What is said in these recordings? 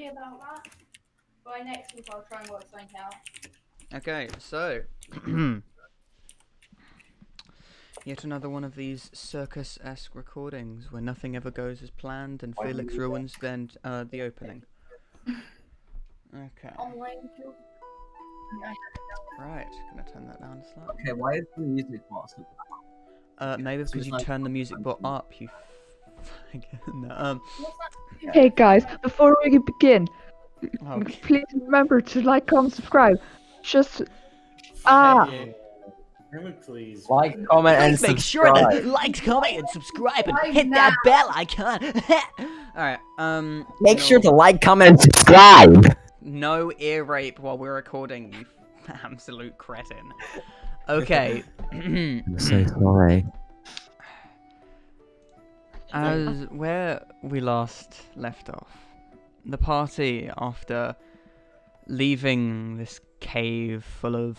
sorry about that. By next week, I'll try and work something out. Okay, so yet another one of these circus-esque recordings where nothing ever goes as planned and Felix ruins then the opening. Okay. Right, gonna turn that down slightly. Okay, why is the music box so bad? Maybe because you like- turned the music bot up, you no, Hey guys, before we begin, okay. please remember to like, comment, subscribe. Just Hey, please. Like, comment, and Please make subscribe. sure to like, comment, and subscribe, and hit that bell icon. Alright, Make sure to like, comment, and subscribe. no ear rape while we're recording, you absolute cretin. Okay. I'm so sorry. As where we last left off, the party, after leaving this cave full of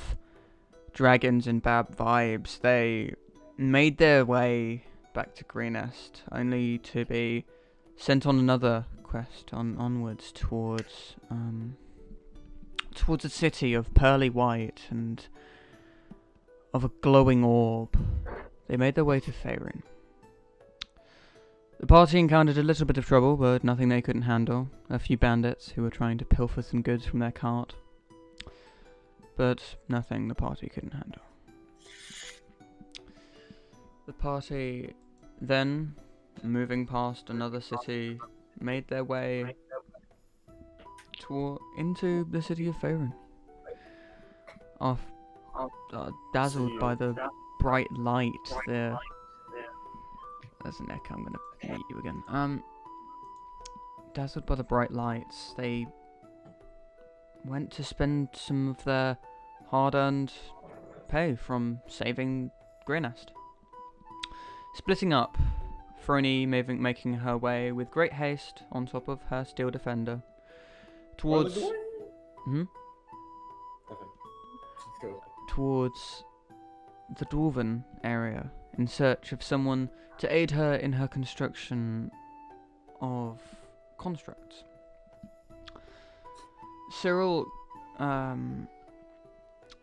dragons and bad vibes, they made their way back to Greenest, only to be sent on another quest onwards towards a city of pearly white and of a glowing orb. They made their way to Faerun. The party encountered a little bit of trouble, but nothing they couldn't handle. A few bandits who were trying to pilfer some goods from their cart. But nothing the party couldn't handle. The party then, moving past another city, made their way into the city of Faerun. Dazzled by the bright light, there's an echo, I'm gonna mute you again. Dazzled by the bright lights, they went to spend some of their hard-earned pay from saving Greenest. Splitting up, Frony making her way with great haste on top of her steel defender towards towards the Dwarven area in search of someone to aid her in her construction of constructs. Cyril,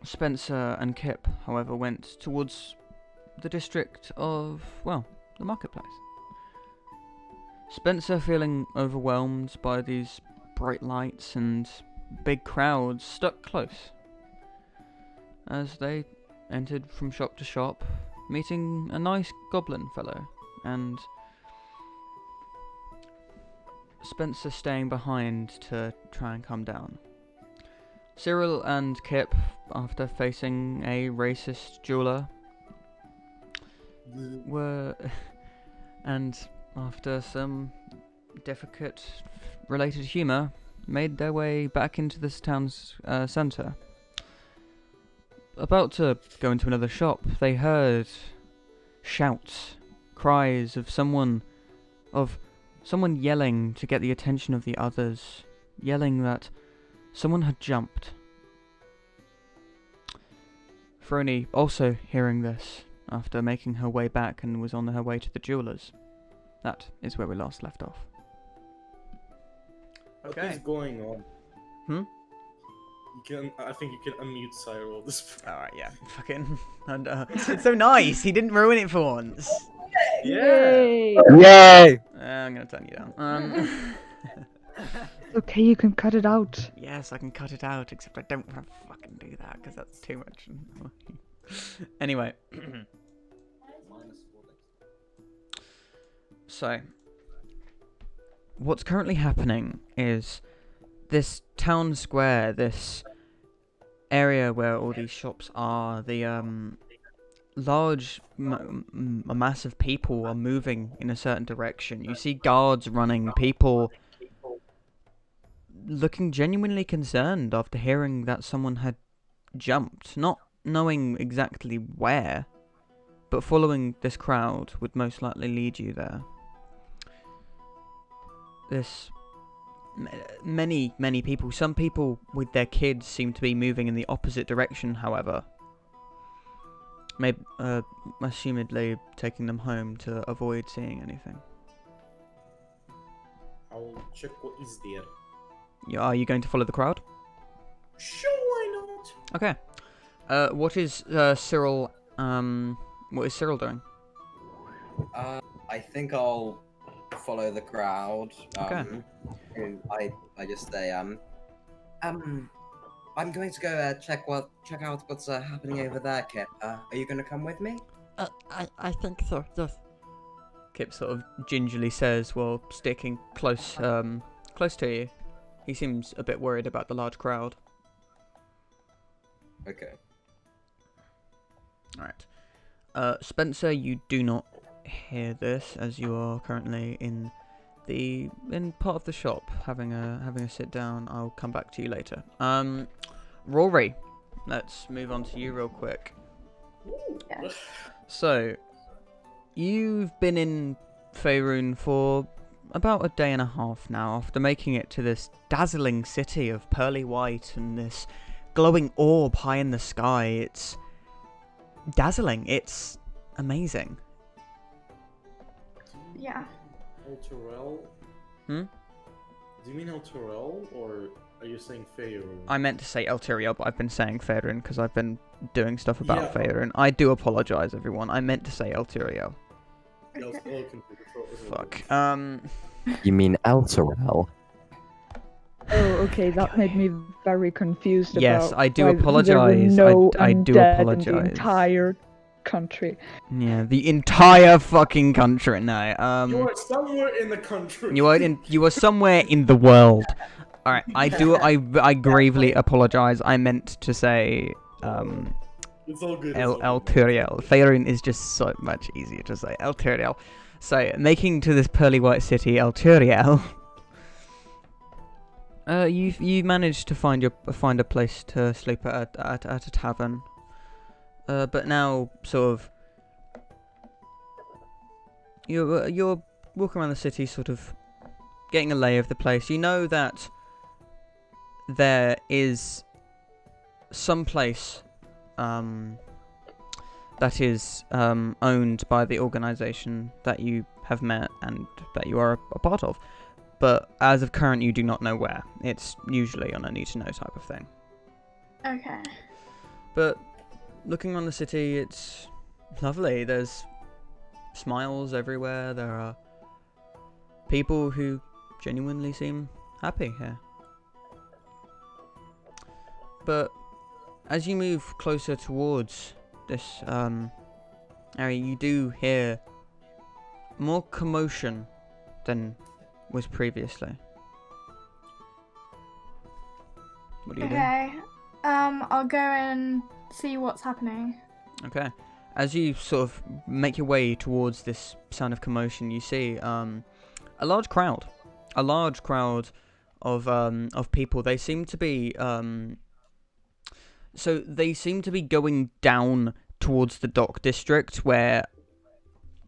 Spencer and Kip, however, went towards the district of, well, the marketplace. Spencer, feeling overwhelmed by these bright lights and big crowds, stuck close as they entered from shop to shop, meeting a nice goblin fellow, and Spencer staying behind to try and calm down. Cyril and Kip, after facing a racist jeweler, and after some difficult related humour, made their way back into this town's centre. About to go into another shop, they heard shouts, cries of someone yelling to get the attention of the others, yelling that someone had jumped. Frony, also hearing this, after making her way back and was on her way to the jeweller's. That is where we last left off. What is going on? Hmm? I think you can unmute Cyril. Alright, yeah. Fucking... it's so nice! He didn't ruin it for once! yay! Yay! I'm gonna turn you down. Okay, you can cut it out. Yes, I can cut it out, except I don't want to fucking do that, because that's too much. Anyway. So, what's currently happening is this town square, this area where all these shops are, the large a mass of people are moving in a certain direction. You see guards running, people looking genuinely concerned after hearing that someone had jumped, not knowing exactly where, but following this crowd would most likely lead you there. Many people, some people with their kids seem to be moving in the opposite direction, however. Maybe, assumedly taking them home to avoid seeing anything. I'll check what is there. Are you going to follow the crowd? Sure, why not? Okay. What is Cyril? What is Cyril doing? I think I'll follow the crowd. Okay. And I just say I'm going to go check out what's happening over there, Kip. Are you going to come with me? I think so, yes. Kip sort of gingerly says while sticking close to you. He seems a bit worried about the large crowd. Okay. Alright. Spencer, you do not hear this as you are currently in part of the shop having a sit down. I'll come back to you later. Rory, let's move on to you real quick. Yeah. So, you've been in Faerun for about a day and a half now, after making it to this dazzling city of pearly white and this glowing orb high in the sky. It's dazzling. It's amazing. Yeah. Elturel? Hmm? Do you mean Elturel, or are you saying Faerun? I meant to say Eltyriel, but I've been saying Faerun because I've been doing stuff about Yeah. Faerun. I do apologise, everyone. I meant to say Eltyriel. Yeah, I was a little confused. Fuck. You mean Elturel? Oh, okay, that made me very confused Yes, about I do why there were apologise. no I do undead in apologise. the entire country. Yeah, the entire fucking country. No. You are somewhere in the country. You are somewhere in the world. All right. I gravely apologise. I meant to say It's all good. Eltyriel. Faerun is just so much easier to say. Eltyriel. So, making to this pearly white city, Eltyriel. You managed to find a place to sleep at a tavern. But now, sort of, you're walking around the city, sort of getting a lay of the place. You know that there is some place that is owned by the organization that you have met and that you are a part of. But as of current, you do not know where. It's usually on a need-to-know type of thing. Okay. But looking around the city, it's lovely. There's smiles everywhere. There are people who genuinely seem happy here. But as you move closer towards this area, you do hear more commotion than was previously. What do you do? Okay. I'll go and see what's happening. Okay. As you sort of make your way towards this sound of commotion, you see a large crowd. A large crowd of people. They seem to be they seem to be going down towards the dock district, where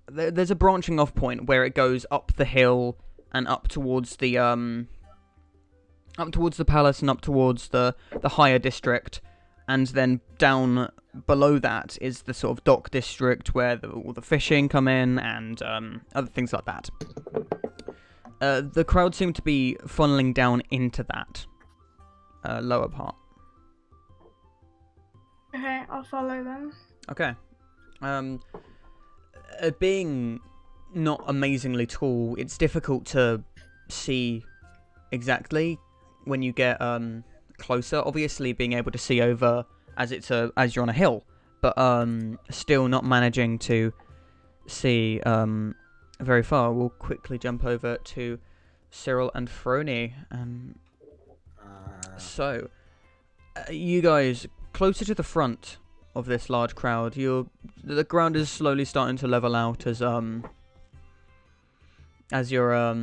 there's a branching off point where it goes up the hill and up towards the palace and up towards the higher district, and then down below that is the sort of dock district where all the fishing come in and other things like that. The crowd seem to be funneling down into that lower part. Okay, I'll follow them. Okay. Being not amazingly tall, it's difficult to see exactly when you get closer. Obviously, being able to see over as you're on a hill, but still not managing to see very far. We'll quickly jump over to Cyril and Frony. So, you guys closer to the front of this large crowd. The ground is slowly starting to level out as you're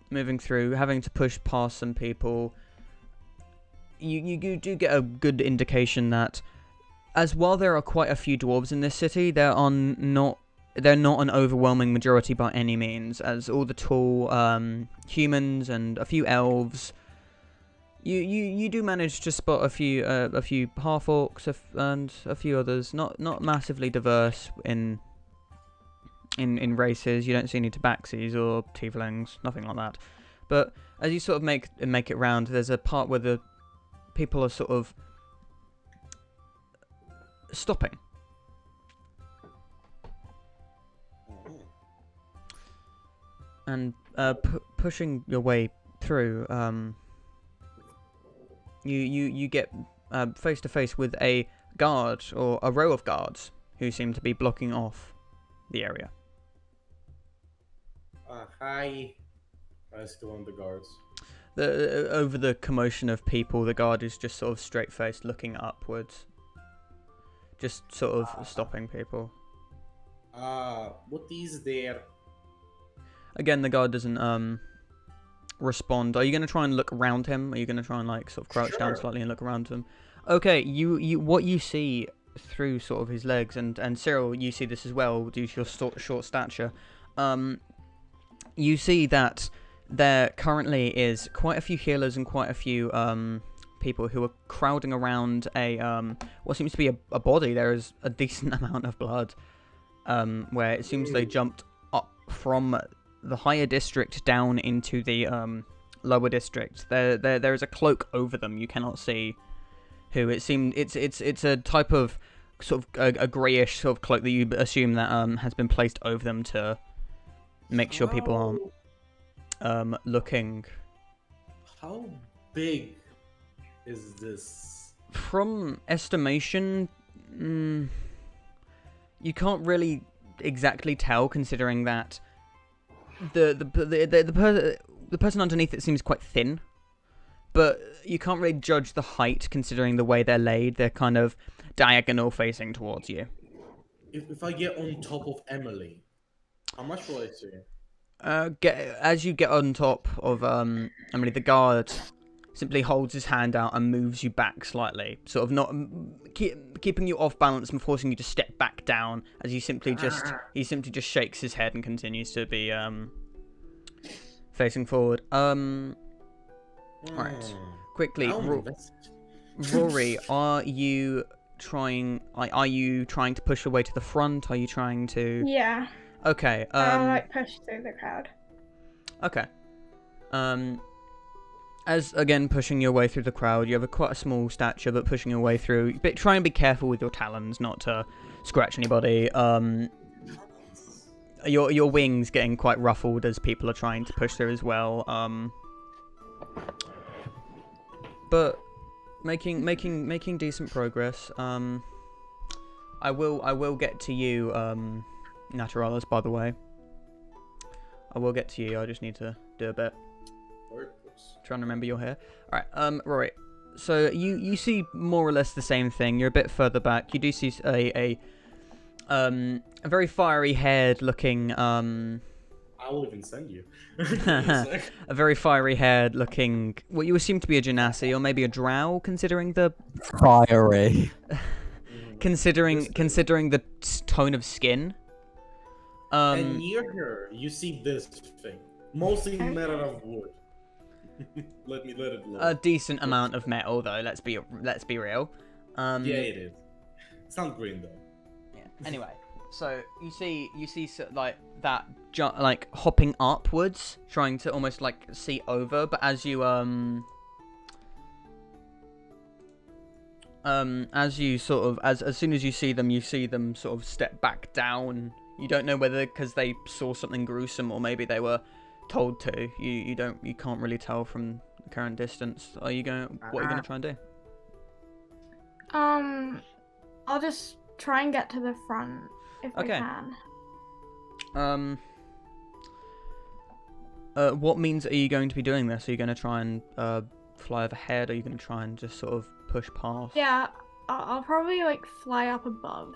moving through, having to push past some people. You do get a good indication that, as while there are quite a few dwarves in this city, they're not an overwhelming majority by any means, as all the tall humans and a few elves. You do manage to spot a few half orcs and a few others. Not massively diverse in races. You don't see any tabaxis or tieflings, nothing like that. But as you sort of make it round, there's a part where the people are sort of stopping. And pushing your way through, you get face to face with a guard or a row of guards who seem to be blocking off the area. Hi. I still want the guards. Over the commotion of people, the guard is just sort of straight-faced, looking upwards, just sort of stopping people. What is there? Again, the guard doesn't respond. Are you gonna try and look around him? Are you gonna try and like sort of crouch down slightly and look around him? Okay, you what you see through sort of his legs, and Cyril, you see this as well due to your short stature. You see that there currently is quite a few healers and quite a few people who are crowding around a what seems to be a body. There is a decent amount of blood, where it seems they jumped up from the higher district down into the lower district. There is a cloak over them. You cannot see who. It seemed it's a type of sort of a greyish sort of cloak that you assume that has been placed over them to make sure people aren't looking. How big is this? From estimation, you can't really exactly tell, considering that the person underneath it seems quite thin, but you can't really judge the height considering the way they're laid. They're kind of diagonal facing towards you. If I get on top of Emily, how much will I see? As you get on top of Emily, the guard simply holds his hand out and moves you back slightly, sort of not keeping you off balance and forcing you to step back down. As he simply just shakes his head and continues to be facing forward. Right, quickly, Rory, are you trying to push your way to the front? Are you trying to? Yeah. Okay. I'll like push through the crowd. Okay. As again pushing your way through the crowd, you have quite a small stature, but pushing your way through. But try and be careful with your talons, not to scratch anybody. Your wings getting quite ruffled as people are trying to push through as well. But making decent progress. I will get to you, Naturalis, by the way. I will get to you. I just need to do a bit. Trying to remember you're here. Alright, Rory. So you see more or less the same thing. You're a bit further back. You do see a very fiery haired looking I will even send you. a very fiery haired looking what you assume to be a Genasi or maybe a drow, considering the fiery. considering the tone of skin. And near her, you see this thing, mostly made out of wood. let it look. A decent amount of metal, though. Let's be real. Yeah, it is. It's not green though. Yeah. Anyway, so you see like that, like hopping upwards, trying to almost like see over. But as you sort of as soon as you see them sort of step back down. You don't know whether because they saw something gruesome or maybe they were told to. You can't really tell from the current distance. What are you going to try and do? I'll just try and get to the front if I can. What means are you going to be doing this? Are you going to try and fly overhead? Or are you going to try and just sort of push past? Yeah, I'll probably like fly up above.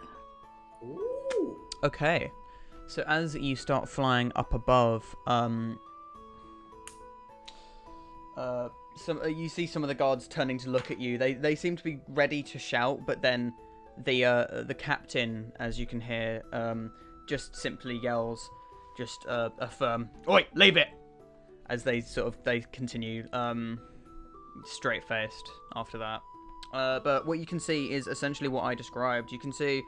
Ooh. Okay, so as you start flying up above, you see some of the guards turning to look at you. They seem to be ready to shout, but then the captain, as you can hear, just simply yells, just a firm "Oi, leave it!" as they continue straight faced after that. But what you can see is essentially what I described. You can see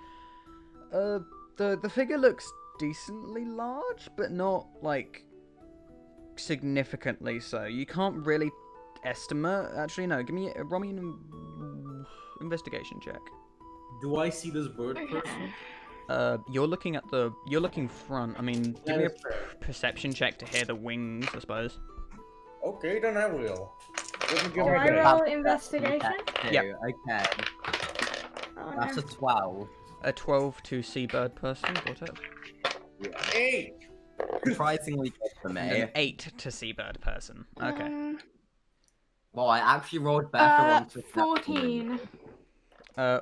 the figure looks decently large, but not like significantly so. You can't really estimate. Actually, no. Roll me an investigation check. Do I see this bird person? You're looking front. I mean, give me a perception check to hear the wings, I suppose. Okay, then I will. Let me Do get my I dice. roll investigation? Yeah. Okay. Oh, That's no. a 12. A 12 to seabird person, got it. Hey! Surprisingly good for And me. an 8 to seabird person. Okay. Well, I actually rolled better on 14.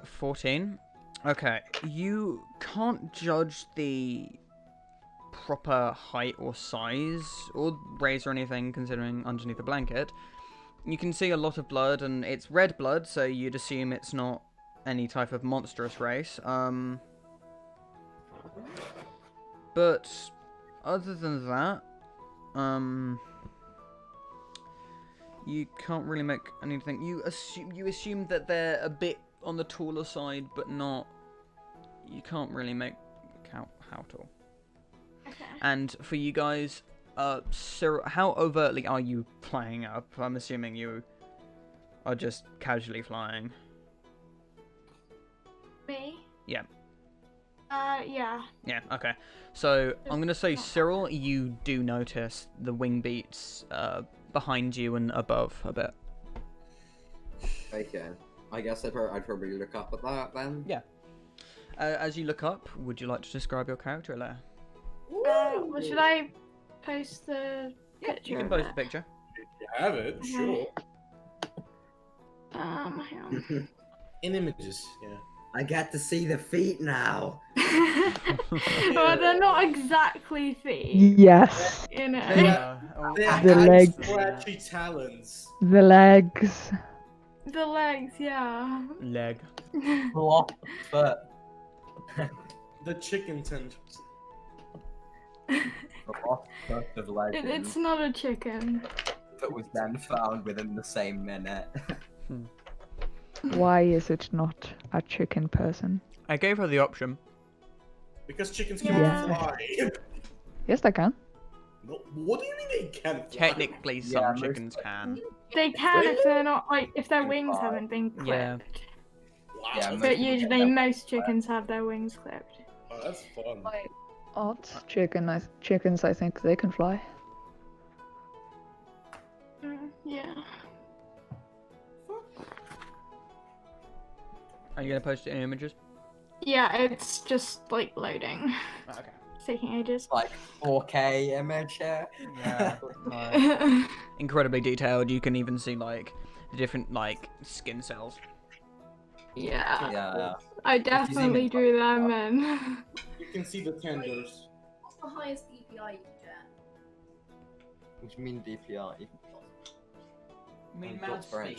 14. Okay. You can't judge the proper height or size or race or anything considering underneath the blanket. You can see a lot of blood and it's red blood, so you'd assume it's not any type of monstrous race. But other than that, you can't really make anything. You assume that they're a bit on the taller side, but not. You can't really make out how tall. Okay. And for you guys, Cyril, how overtly are you flying up? I'm assuming you are just casually flying. Me? Yeah. Yeah. Yeah, okay. So, I'm going to say, Cyril, you do notice the wing beats behind you and above a bit. Okay. I guess I'd probably look up at that then. Yeah. As you look up, would you like to describe your character, Alaire? Well, should I post the picture? You can of post it? the picture. You have it, sure. Hang on. In images, yeah. I get to see the feet now. Well, they're not exactly feet, Yes, you know. The leg. Scratchy talons. the legs. The legs, yeah. Leg. Flop foot. The chicken tendons. Flop foot of legend It's not a chicken. that was then found within the same minute. Why is it not a chicken person? I gave her the option. Because chickens can Yeah. fly. Yes, I can. No, what do you mean they can't fly? Technically, some Yeah, most chickens can. They can if they're not like if their wings Fly. haven't been clipped. Yeah. Wow, Yeah, But usually most chickens have their wings clipped. oh, that's fun. Odds. Chickens, I think they can fly. Yeah. Are you going to post it in images? Yeah, it's just like loading. Okay. It's taking ages. Like 4K image here. Yeah. Incredibly detailed. You can even see, like, the different, like, skin cells. Yeah. Yeah. I definitely drew them in. You can see the tenders. What's the highest DPI you can get? What do you mean DPI? I mean, mouse mouse speed.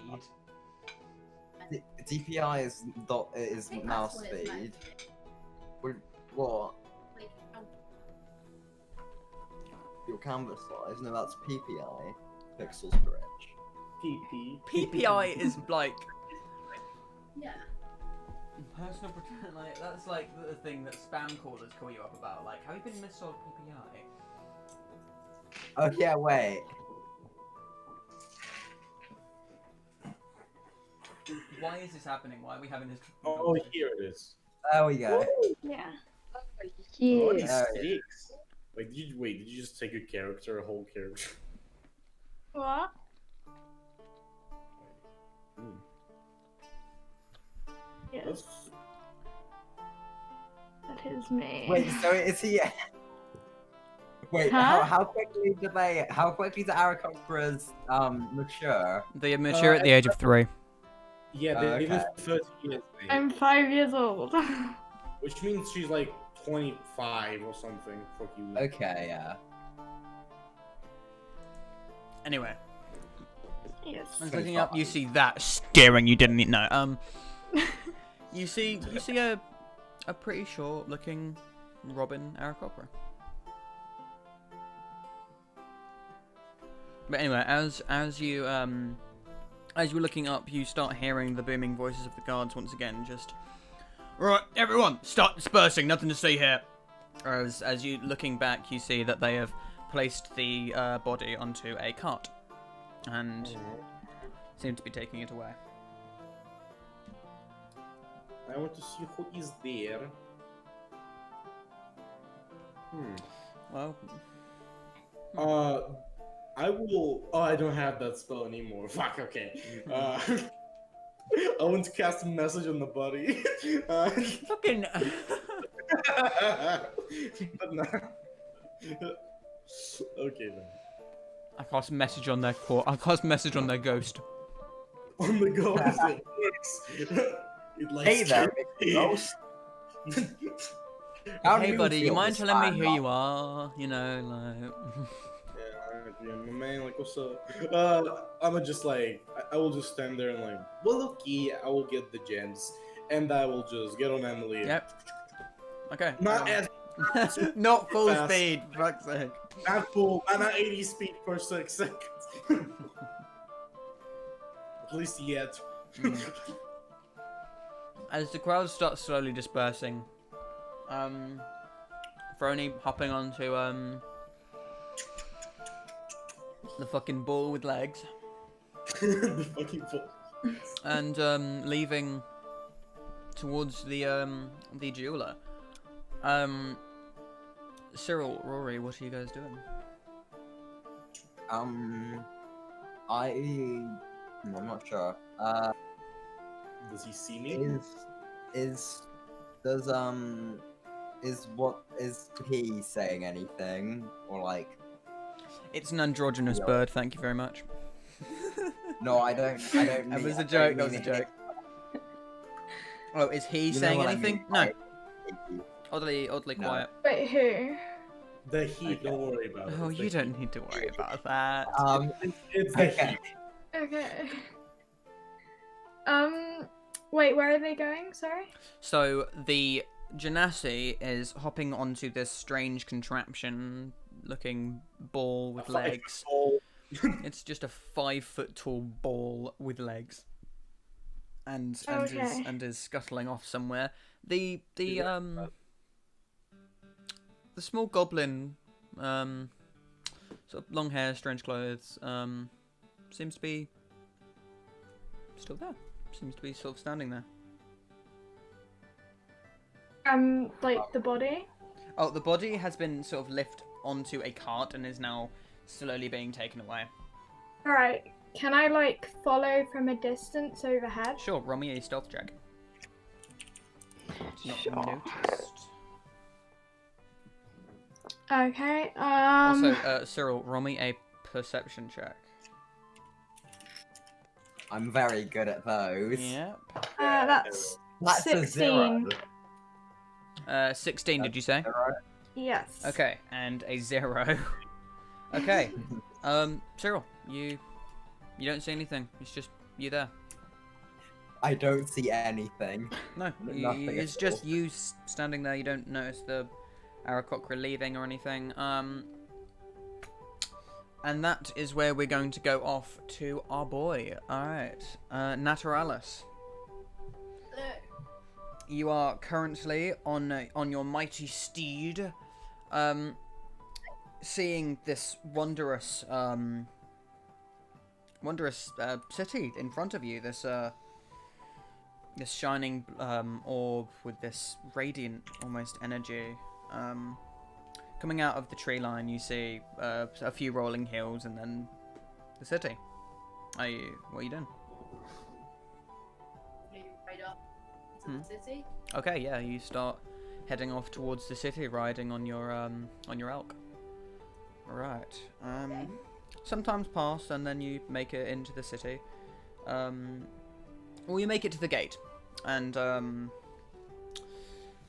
speed. DPI is I think mouse that's what it's speed. meant What? Like, Your canvas size? No, that's PPI. Pixels per inch. PPI is, like, yeah. personal protection. Like, that's, like, the thing that spam callers call you up about. Like, have you been missold PPI? Oh yeah, wait. Why is this happening? Why are we having this? Oh, here it is. There we go. Yeah. Oh, Yeah. it's Yeah. 6. Like, did you just take a character, a whole character? What? Hmm. Yes, That's... that is me. Wait, so is he? Wait, Huh? how quickly do Aarakocras mature? They mature at the age of 3. Yeah, they live Okay. 30 years. Maybe. I'm 5 years old. Which means she's like 25 or something. Fuck you. Okay, yeah. Anyway, Yes. I was looking up. You see that staring. You didn't need no. You see a pretty short-looking Robin Aarakocra. But anyway, as you're looking up, you start hearing the booming voices of the guards once again. Just, right, everyone, start dispersing. Nothing to see here. As you looking back, you see that they have placed the body onto a cart and seem to be taking it away. I want to see who is there. Well, I will. Oh, I don't have that spell anymore. Fuck. Okay. I want to cast a message on the body. fucking. But no. Okay then. I cast message on their I cast message on their ghost. On the go. It works. It likes Hey there, to- ghost. How do Hey, buddy, you feel mind this telling me time, who you are? You know, like. Yeah, my man, like, what's up? I'ma just like, I will just stand there and like, well, okay, I will get the gems, and I will just get on Emily. Yep. Okay. Not as Not full fast. speed, for fuck's sake. not full, not 80 speed per 6 seconds. At least yet. As the crowd starts slowly dispersing, Frony hopping onto the fucking ball with legs The fucking full. and leaving towards the jeweler. Cyril, Rory, what are you guys doing? I'm not sure. Does he see me? Is he saying anything or like? It's an androgynous Yeah. bird. Thank you very much. No, I don't. That mean- was a I joke. don't That was a mean joke. Oh, is he You know saying what I anything? mean, No. like, Oddly No. quiet. Wait, who? The heat, don't worry about it. Oh, It's you the don't need to worry about that. It's the Okay. heat. Okay. Wait, where are they going? Sorry. So the Genasi is hopping onto this strange contraption-looking ball with legs. It's just a 5-foot tall ball with legs, and Okay. is scuttling off somewhere. The small goblin, sort of long hair, strange clothes, seems to be still there. Seems to be sort of standing there. Like the body. Oh, the body has been sort of lifted onto a cart and is now slowly being taken away. All right. Can I like follow from a distance overhead? Sure, roll me a stealth check. It's not noticed. Okay. Also, Cyril, roll me a perception check. I'm very good at those. Yep. That's That's a 16. 16, did you say? Yes. Okay, and a 0. Okay. Cyril, you don't see anything. It's just you there. I don't see anything. No, Nothing it's at just all. you standing there. You don't notice the Aarakocra leaving or anything. And that is where we're going to go off to our boy. Alright. Naturalis. You are currently on your mighty steed, seeing this wondrous city in front of you. This this shining orb with this radiant almost energy. Coming out of the tree line, you see a few rolling hills and then the city. What are you doing? Right up to the city. Okay, yeah, you start heading off towards the city, riding on your elk. Right. Some times pass, and then you make it into the city. Well, you make it to the gate, and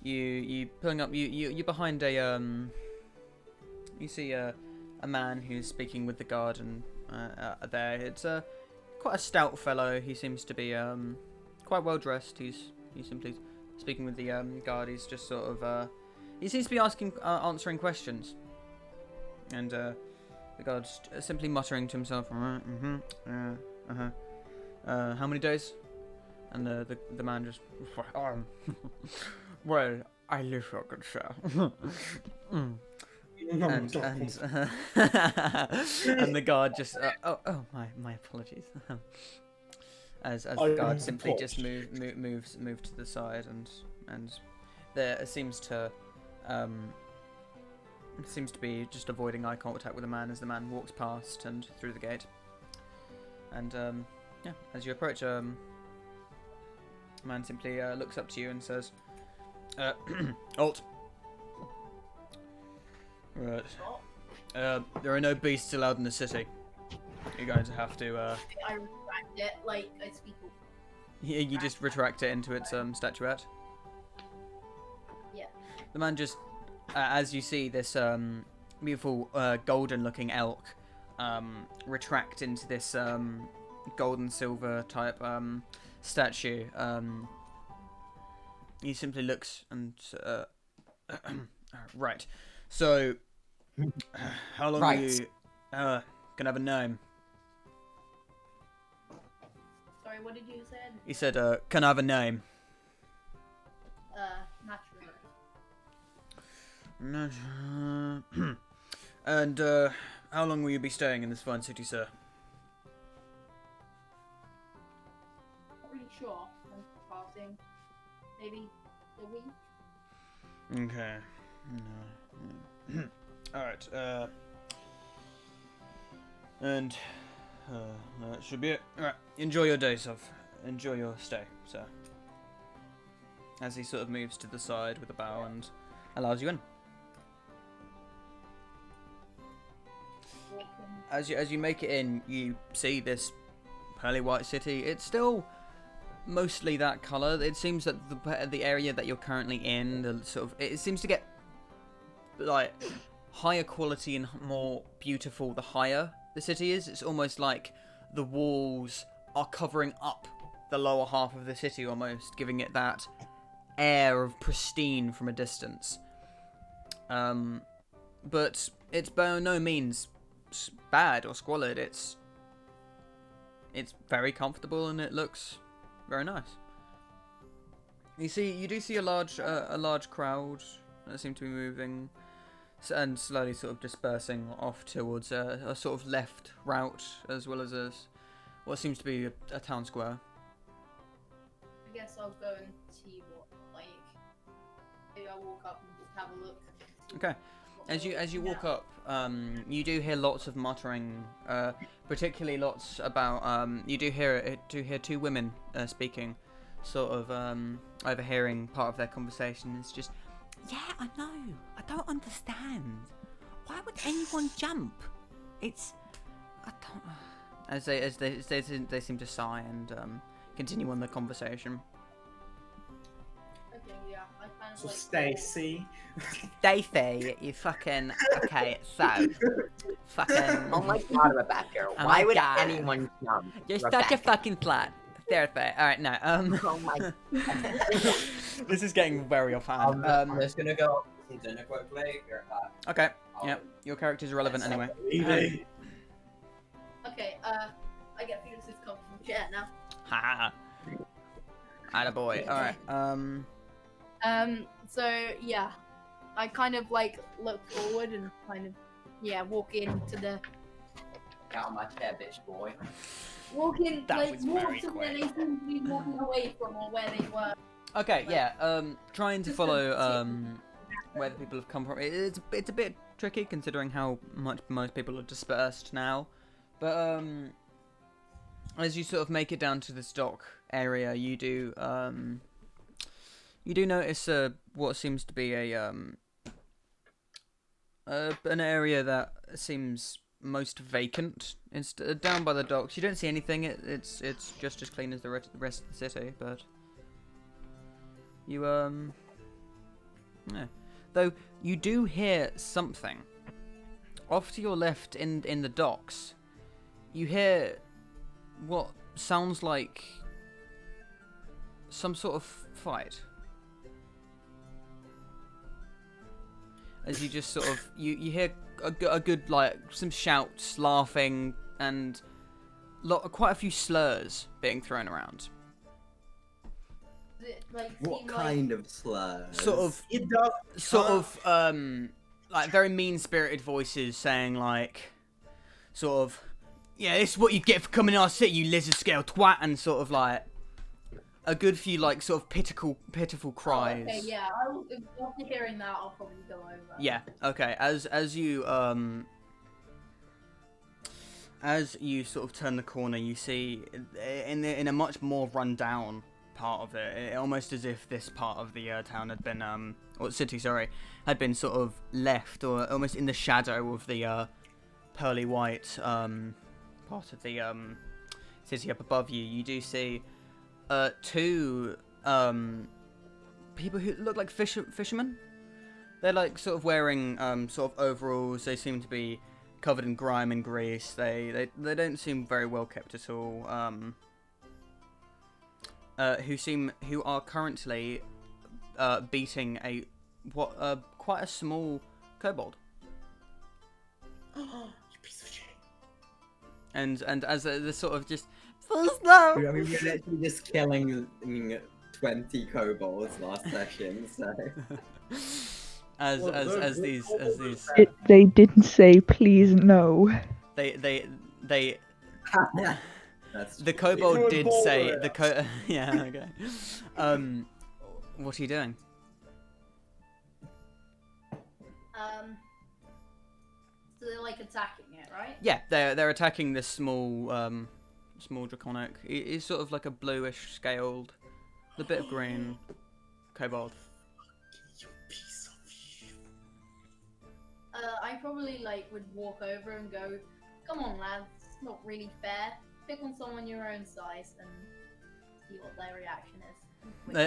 you pulling up. You're behind a You see a man who's speaking with the guard, and there it's quite a stout fellow. He seems to be quite well dressed. He's simply speaking with the guard. He's just sort of he seems to be answering questions, and the guard's simply muttering to himself. How many days? And the man just well, I live here, good sir. and the guard just my apologies. As the guard simply just moves to the side and there seems to be just avoiding eye contact with the man as the man walks past and through the gate. And yeah, as you approach, the man simply looks up to you and says, "Alt. Right. There are no beasts allowed in the city. You're going to have to." I retract it like I speak. You just retract it into its statuette. Yeah. The man just, as you see this beautiful golden-looking elk retract into this gold and silver type statue. He simply looks and right. So, how long are you? Can I have a name? Sorry, what did you say? He said, "Can I have a name?" Naturally. And how long will you be staying in this fine city, sir? Not really sure. I'm passing. Maybe a week. Okay. Alright, and that should be it. Alright, enjoy your day, Soph. Enjoy your stay, sir. As he sort of moves to the side with a bow and allows you in. As you make it in, you see this pearly white city. It's still mostly that color. It seems that the area that you're currently in, it seems to get like higher quality and more beautiful the higher the city is. It's almost like the walls are covering up the lower half of the city, almost giving it that air of pristine from a distance. But it's by no means bad or squalid. It's very comfortable and it looks very nice. You do see a large crowd that seem to be moving and slowly sort of dispersing off towards a sort of left route, as well as what seems to be a town square. I guess I'll go and see what, maybe I'll walk up and just have a look. Okay. As you walk up, you do hear lots of muttering, particularly lots about. You do hear two women speaking, sort of overhearing part of their conversation. It's just, Yeah, I know. I don't understand. Why would anyone jump? It's... I don't... as they seem to sigh and continue on the conversation. Okay, yeah, I kind of So like... Stacy. Stacy, you fucking okay. So, fucking. Oh my god, Rebecca. Oh Why my would God. anyone jump? You're Rebecca. such a fucking slut. Seriously. Alright, no. Oh my This is getting very offhand. I'm just gonna go some dinner quickly. Okay. Yep. Your character's irrelevant anyway. Okay, I get Felix's come from chair now. Ha. Attaboy. Alright. So yeah, I kind of like look forward and kind of, yeah, walk into the... Get on my chair, bitch boy. Walk in, That like, was walk very to where quick. they seem to be walking away from or where they were. Okay, yeah. Trying to follow where the people have come from. It's a bit tricky considering how much most people are dispersed now. But as you sort of make it down to this dock area, you do notice what seems to be an area that seems most vacant. It's down by the docks. You don't see anything. It's just as clean as the rest of the city, but you yeah. Though you do hear something off to your left in the docks. You hear what sounds like some sort of fight. As you just sort of you hear a good like some shouts, laughing, and quite a few slurs being thrown around. Does it, like, What seem kind of slurs? Sort of It does. sort of like very mean-spirited voices saying like, sort of, yeah, this is what you get for coming in our city, you lizard-scale twat, and sort of like a good few like sort of pitiful cries. Oh, okay, yeah. After hearing that, I'll probably go over. Yeah. Okay. As you sort of turn the corner, you see in a much more run-down part of it, almost as if this part of the town had been or city, sorry, had been sort of left or almost in the shadow of the pearly white part of the city up above you. You do see two people who look like fishermen. They're like sort of wearing sort of overalls. They seem to be covered in grime and grease. They don't seem very well kept at all. Who are currently beating quite a small kobold. You piece of shit. And as the sort of just first now. I mean, we were literally just killing 20 kobolds last session, so. As these They didn't say please no. they That's the true. kobold did say yeah, okay. What are you doing? So they're like attacking it, right? Yeah, they're attacking this small draconic. It's sort of like a bluish scaled, a bit of green kobold. You piece of shit. I probably like would walk over and go, "Come on, lads, it's not really fair. Pick on someone your own size and see what their reaction is."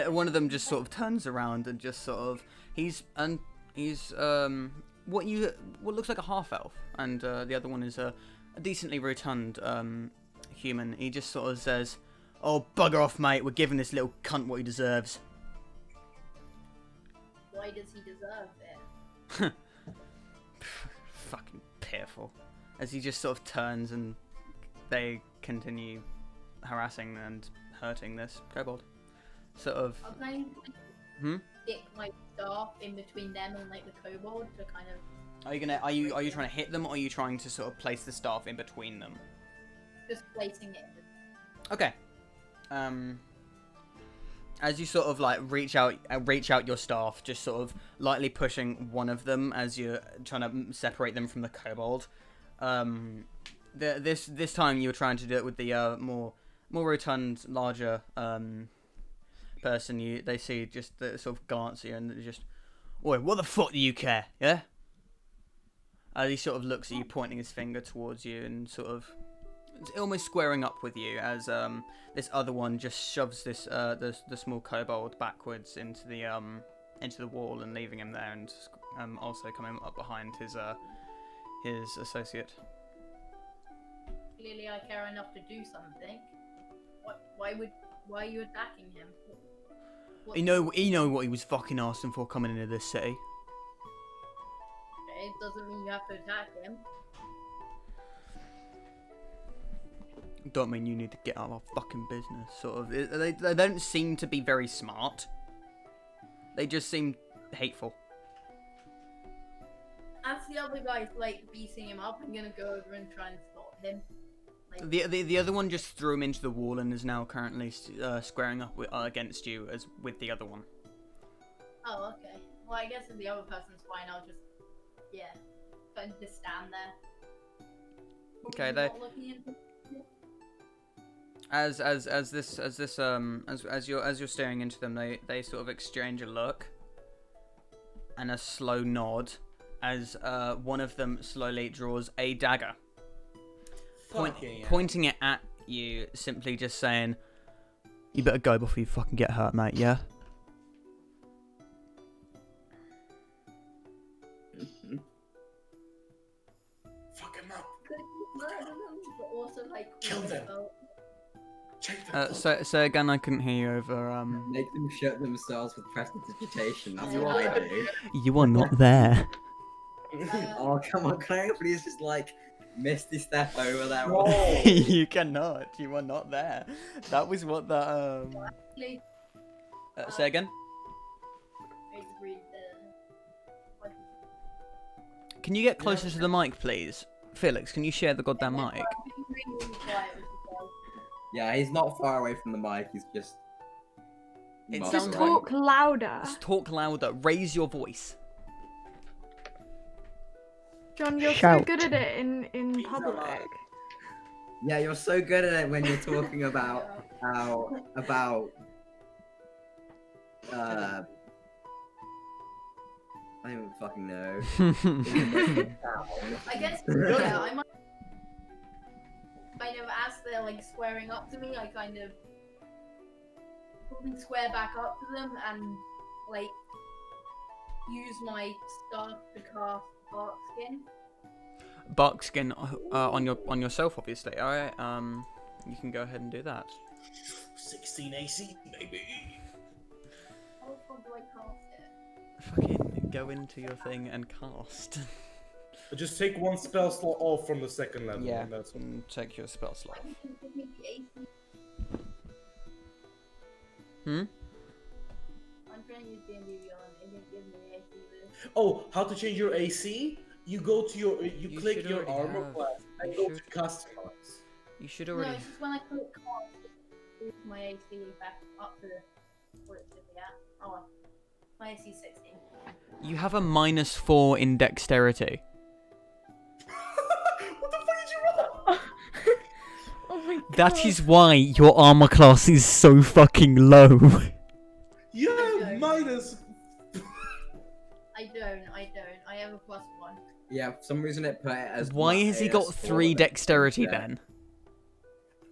One of them just sort of turns around and just sort of he's what looks like a half elf, and the other one is a decently rotund human. He just sort of says, "Oh, bugger off, mate. We're giving this little cunt what he deserves." Why does he deserve it? Fucking pitiful. As he just sort of turns and they continue harassing and hurting this kobold. Sort of. I'll kind of stick my staff in between them and like the kobold to kind of. Are you trying to hit them, or are you trying to sort of place the staff in between them? Just placing it. Okay. As you sort of like reach out your staff, just sort of lightly pushing one of them as you're trying to separate them from the kobold. This time you were trying to do it with the more rotund, larger person. They see just the sort of glance at you and they're just, "Oi, what the fuck do you care? Yeah." He sort of looks at you, pointing his finger towards you, and sort of almost squaring up with you as this other one just shoves this the small kobold backwards into the wall and leaving him there, and also coming up behind his associate. Clearly, I care enough to do something. Why are you attacking him? He know what he was fucking asking for coming into this city. Okay, it doesn't mean you have to attack him. Don't mean you need to get out of our fucking business. Sort of. They don't seem to be very smart. They just seem hateful. As the other guy's like beating him up, I'm gonna go over and try and stop him. Like, The other one just threw him into the wall and is now currently squaring up against you as with the other one. oh, okay. Well, I guess if the other person's fine, I'll just just stand there. Okay, Probably not looking into- as you're staring into them, they sort of exchange a look and a slow nod as one of them slowly draws a dagger, pointing it at you, simply just saying, "You better go before you fucking get hurt, mate. Yeah." Fuck him up. Murder them, but also like Kill them. oh, Check them. So again, I couldn't hear you over. Make them shut themselves with prestidigitation. That's what I do. You are not there. Oh, come on. Can I please just, like, misty step over there? You cannot. You are not there. That was what the actually, say again. I read the. Can you get closer to the mic, please? Felix, can you share the goddamn mic? Really, really quiet with the dog. Yeah, he's not far away from the mic. He's just. It miles sounds Just away. talk louder. Just talk louder. Raise your voice. John, you're Shout. so good at it in public. Yeah, you're so good at it when you're talking about I don't even fucking know. I guess, yeah, I might kind of, as they're like squaring up to me, I kind of probably square back up to them and like use my staff to cast Bark Skin. Barkskin on yourself, obviously. All right. You can go ahead and do that. 16 AC, baby. How the fuck do I cast it? Fucking go into your thing and cast. Just take one spell slot off from the second level. Yeah. And that's And check your spell slot. Give me the AC. Hmm. I'm trying to use D&D Beyond. It didn't give me the AC boost. Oh, how to change your AC? You go to your, you You click should your already armor have. class and You go to should. customize. You should No, already. it's just when I click cast, it boosts my AC back up to what it should be at. Oh well. My AC is 16. You have a -4 in dexterity. What the fuck did you roll? Oh my god. That is why your armor class is so fucking low. You Okay. have minus. I don't. I have a +1. Yeah, for some reason it put it as. Why has he got AS4, 3 dexterity yeah. then?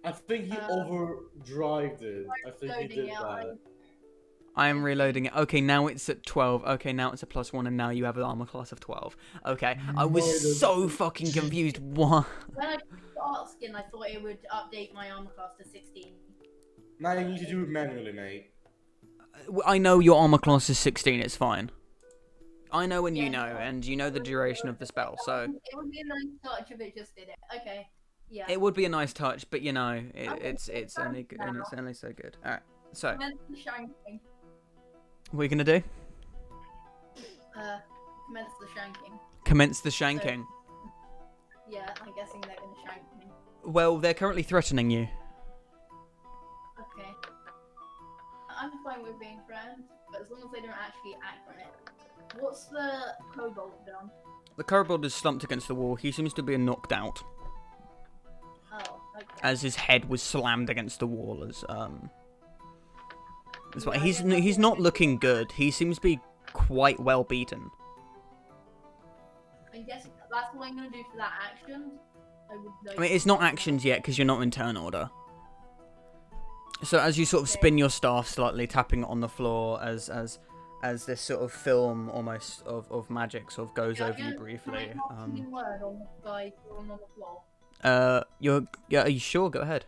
I think he overdrived it. I think he Loading did it, that. I am reloading it. Okay, now it's at 12. Okay, now it's a +1, and now you have an armor class of 12. Okay, I was so fucking confused. What? When I clicked Bark Skin, I thought it would update my armor class to 16. Now you need to do it manually, mate. I know your armor class is 16. It's fine. I know when you Yeah. know, and you know the duration of the spell, so It would be a nice touch if it just did it. Okay. Yeah. it would be a nice touch. But you know, it's only good, and it's only so good. All right, so Commence the shanking. what are you gonna do? Commence the shanking. Commence the shanking. Yeah, I'm guessing they're gonna shank me. Well, they're currently threatening you. Okay. I'm fine with being friends, but as long as they don't actually act on it. What's the kobold done? The kobold is slumped against the wall. He seems to be knocked out, Oh, okay. as his head was slammed against the wall. That's why Yeah, I he's guess that's he's what not we- looking good. He seems to be quite well beaten. I guess that's what I'm gonna do for that action. I would like. I mean, it's not actions yet because you're not in turn order. So as you sort of spin your staff slightly, tapping it on the floor, as this sort of film almost of magic sort of goes Yeah, over you can I briefly. cast healing word on the guy falling on the floor? Yeah, are you sure? Go ahead.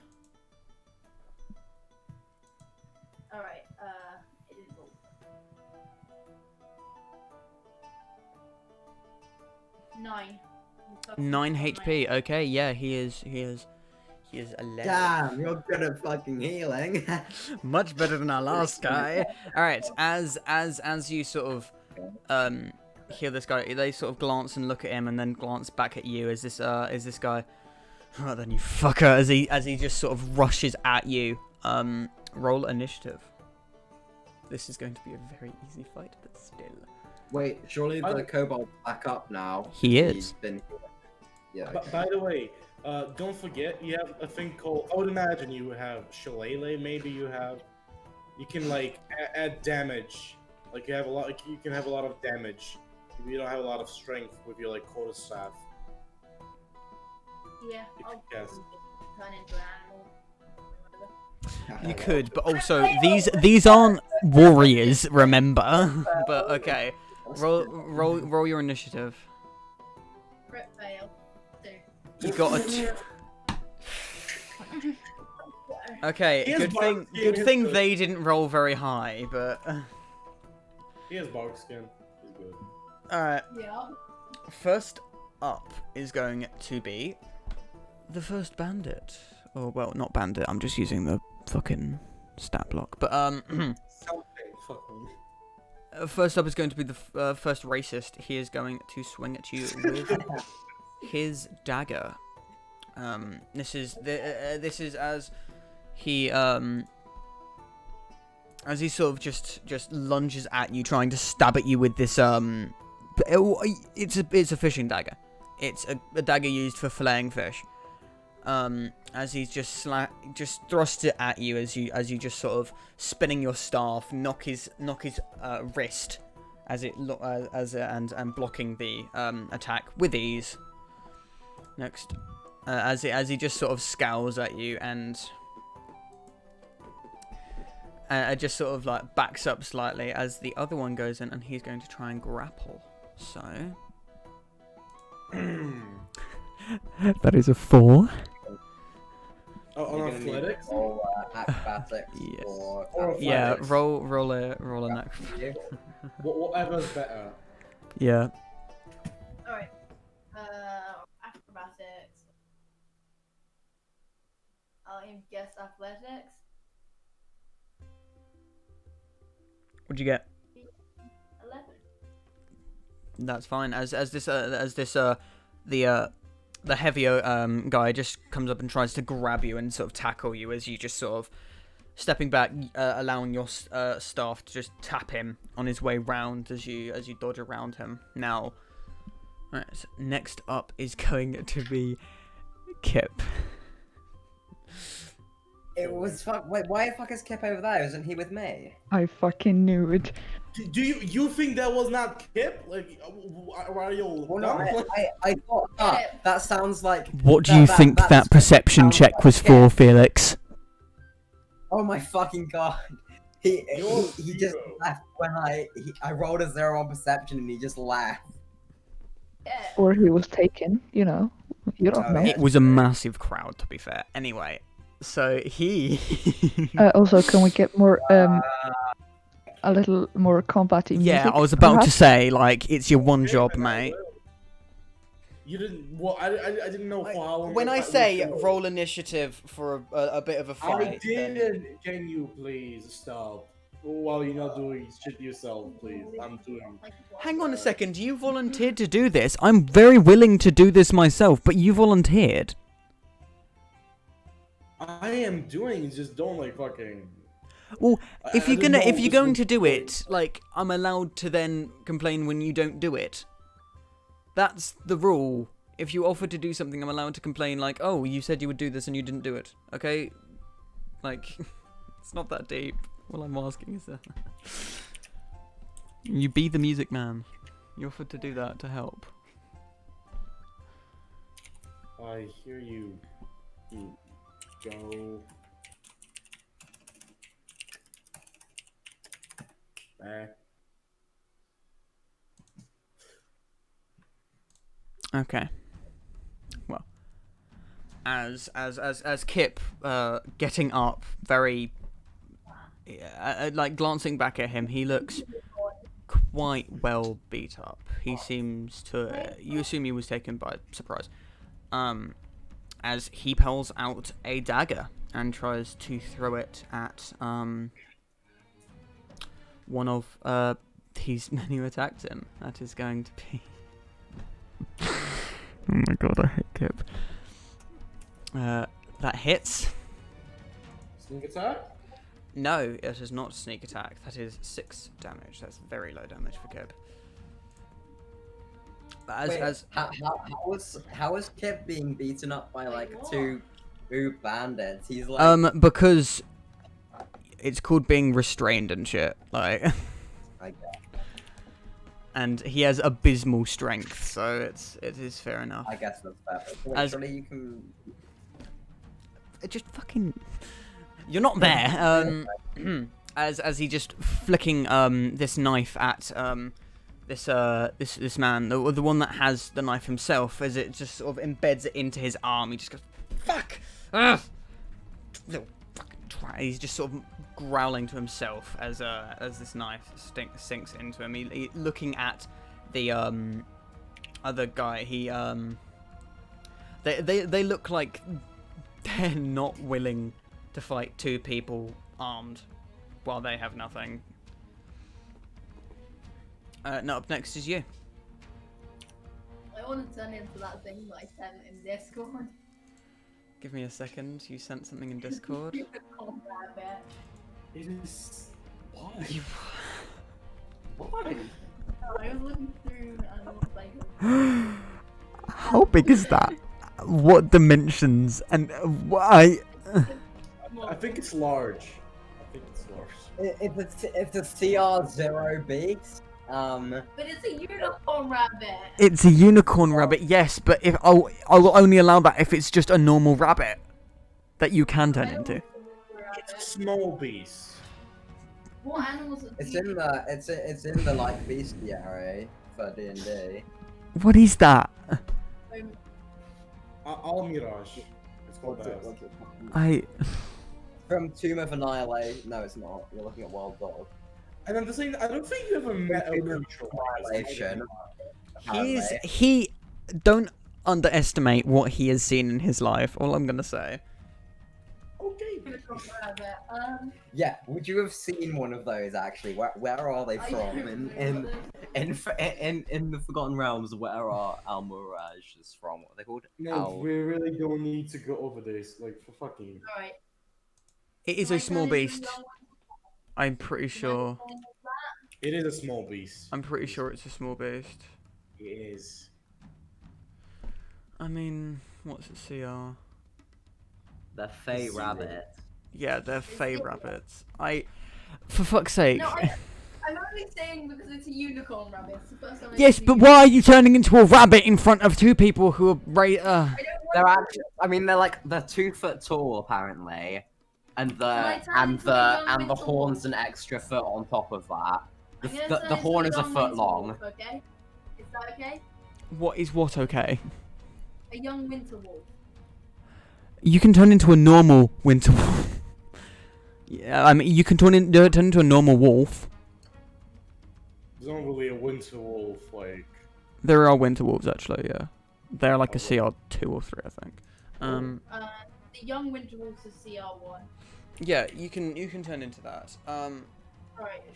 Alright, it didn't roll. 9. 9 HP. Okay, yeah, he is 11. Damn, you're good at fucking healing. Much better than our last guy. All right, as you sort of hear this guy, they sort of glance and look at him, and then glance back at you. Is this guy? Oh, then you fucker! As he just sort of rushes at you. Roll initiative. This is going to be a very easy fight, but still. Wait, surely the kobold's back up now. He is. He's been. Yeah. But by the way, don't forget you have a thing called. I would imagine you have Shillelagh. Maybe you can like add damage. Like you have a lot. Like, you can have a lot of damage if you don't have a lot of strength with your like quarterstaff. Yeah, I'll Yes. turn into an animal. Whatever. You could, but also these aren't warriors, remember? But okay, roll your initiative. Crit fail. 2. You got a. Okay, He has good thing. bark skin, Good he's thing good. they didn't roll very high, but. He has bark skin. He's good. All right. Yeah. First up is going to be the first bandit. Or well, not bandit. I'm just using the fucking stat block. But Something. Fuck me. First up is going to be the first racist. He is going to swing at you with his dagger. This is as he sort of just lunges at you, trying to stab at you with this it's a fishing dagger. It's a dagger used for filleting fish. As he's just thrust it at you as you just sort of spinning your staff, knock his wrist and blocking the attack with ease. Next, as he just sort of scowls at you and just sort of like backs up slightly as the other one goes in, and he's going to try and grapple. So that is a 4. Oh, on athletics? Or acrobatics. Yes. Or Yeah, athletics. roll a neck. Whatever's better. Yeah. Alright. Acrobatics. I'll even guess athletics. What'd you get? 11. That's fine. The heavier guy just comes up and tries to grab you and sort of tackle you as you just sort of stepping back, allowing your staff to just tap him on his way round as you dodge around him. Now, right, so next up is going to be Kip. It was fuck. Wait, why the fuck is Kip over there? Isn't he with me? I fucking knew it. Do you think that was not Kip? Like, why are you? Well, no, I thought that sounds like. What do you think that perception check was for, Felix? Oh my fucking god! He just laughed when I rolled a 0 on perception and he just laughed. Yeah. Or he was taken, you know. You don't know. It was a massive crowd, to be fair. Anyway, so he... Also, can we get more, a little more combat-y music? Yeah, I was about to perhaps? say, like, it's your one job, mate. You didn't. Well, I didn't know for how long. When I say roll initiative for a bit of a I fight, then... didn't. Can you please stop? While you're not doing shit yourself, please. I'm doing. Hang on a second, you volunteered to do this. I'm very willing to do this myself, but you volunteered. I am doing. Just don't like fucking. Well, if I you're didn't know if you're this going was to do going. it, like, I'm allowed to then complain when you don't do it. That's the rule. If you offer to do something, I'm allowed to complain, like, oh, you said you would do this and you didn't do it. Okay? Like, it's not that deep. All I'm asking is that you be the music man. You offered to do that to help. I hear you. You go. Back. Okay. Well, as Kip getting up, very like glancing back at him, he looks quite well beat up. He seems to. You assume he was taken by surprise. As he pulls out a dagger and tries to throw it at one of these men who attacked him. That is going to be. Oh my god, I hate Kip. That hits. Sneak attack? No, it is not sneak attack. That is 6 damage. That's very low damage for Kip. But Wait, how is Kip being beaten up by like two bandits? He's like. Because it's called being restrained and shit. Like. I guess. And he has abysmal strength, so it is fair enough. I guess that's fair. Literally, you can. Just fucking. You're not there. As he just flicking this knife at this man, the one that has the knife himself, as it just sort of embeds it into his arm. He just goes, fuck! Ugh! Little fucking twat. He's just sort of growling to himself as this knife sinks into him. He looking at the other guy. They look like they're not willing to fight two people armed while they have nothing. No, up next is you. I want to turn into that thing that I sent in Discord. Give me a second. You sent something in Discord. Unicorn rabbit. It is. Why? Why? I was looking through and I was like, How big is that? What dimensions? And why? I think it's large. I think it's large. It's a CR0 beast. but it's a unicorn rabbit. It's a unicorn rabbit, yes, but if I will only allow that if it's just a normal rabbit that you can turn into. It's a small beast. What animals? It's in the like bestiary for D&D. What is that? Almirage. It's called that. I. From Tomb of Annihilation. No, it's not. You're looking at Wild Dog. And I'm just saying, I don't think you ever met a creature. Annihilation. He. Don't underestimate what he has seen in his life. All I'm gonna say. Okay. Unicorn rabbit. Yeah, would you have seen one of those actually? Where are they I from? don't In the Forgotten Realms, where are Almirages from? What are they called? No, we really don't need to go over this. Like, for fucking. Alright. It is a small beast. I'm pretty sure. It is a small beast. I'm pretty sure it's a small beast. It is. I mean, what's it CR? The Fey Rabbit. Yeah, they're Fey rabbits. For fuck's sake. No, I'm only saying because it's a unicorn rabbit. It's the first time I've Yes, seen but it. why are you turning into a rabbit in front of two people who are I don't They're want actually, I mean, they're 2 foot tall apparently, and I the turn into a young and the winter horn's wolf? an extra foot on top of that. I'm gonna The turn horn into is a young foot winter long. wolf, okay? Is that okay? What is what okay? A young winter wolf. You can turn into a normal winter wolf. Yeah, I mean, you can turn into a normal wolf. There's not really a winter wolf, like. There are winter wolves, actually, yeah. They're like a CR2 or 3, I think. The young winter wolf's a CR1. Yeah, you can turn into that. Alright,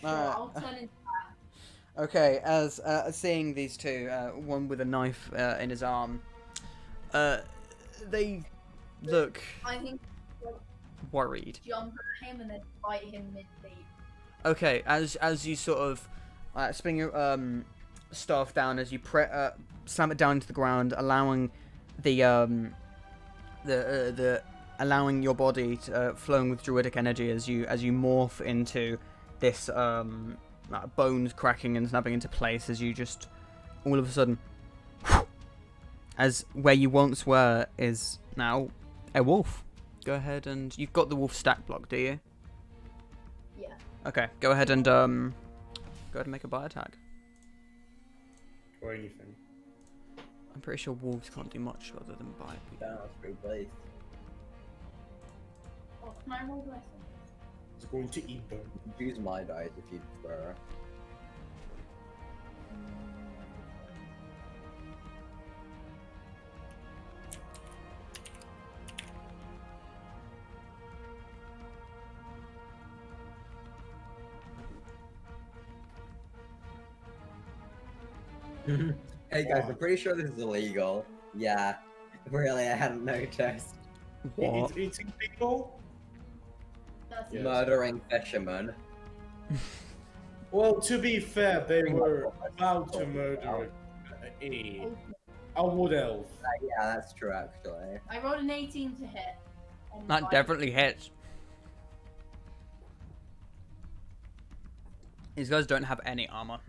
sure, I'll turn into Okay, as seeing these two, one with a knife in his arm, they look I think worried. jump at him and then bite him mid-leap. Okay, as you sort of spin your staff down, as you slam it down into the ground, allowing the allowing your body to, flowing with druidic energy as you morph into this bones cracking and snapping into place, as you just all of a sudden, as where you once were is now a wolf. Go ahead and you've got the wolf stack block, do you? Yeah. Okay, go ahead and make a bite attack. Or anything. I'm pretty sure wolves can't do much other than bite. Yeah, that's pretty pleased. Oh, can I roll the lesson? It's going to eat them. Use my dice if you prefer. Hey guys, I'm pretty sure this is illegal. Yeah, really, I hadn't noticed. What? It's eating people? That's Yes. Murdering fishermen. Well, to be fair, they were about to murder a wood elf. Yeah, that's true actually. I rolled an 18 to hit. on the That bite. definitely hits. These guys don't have any armor.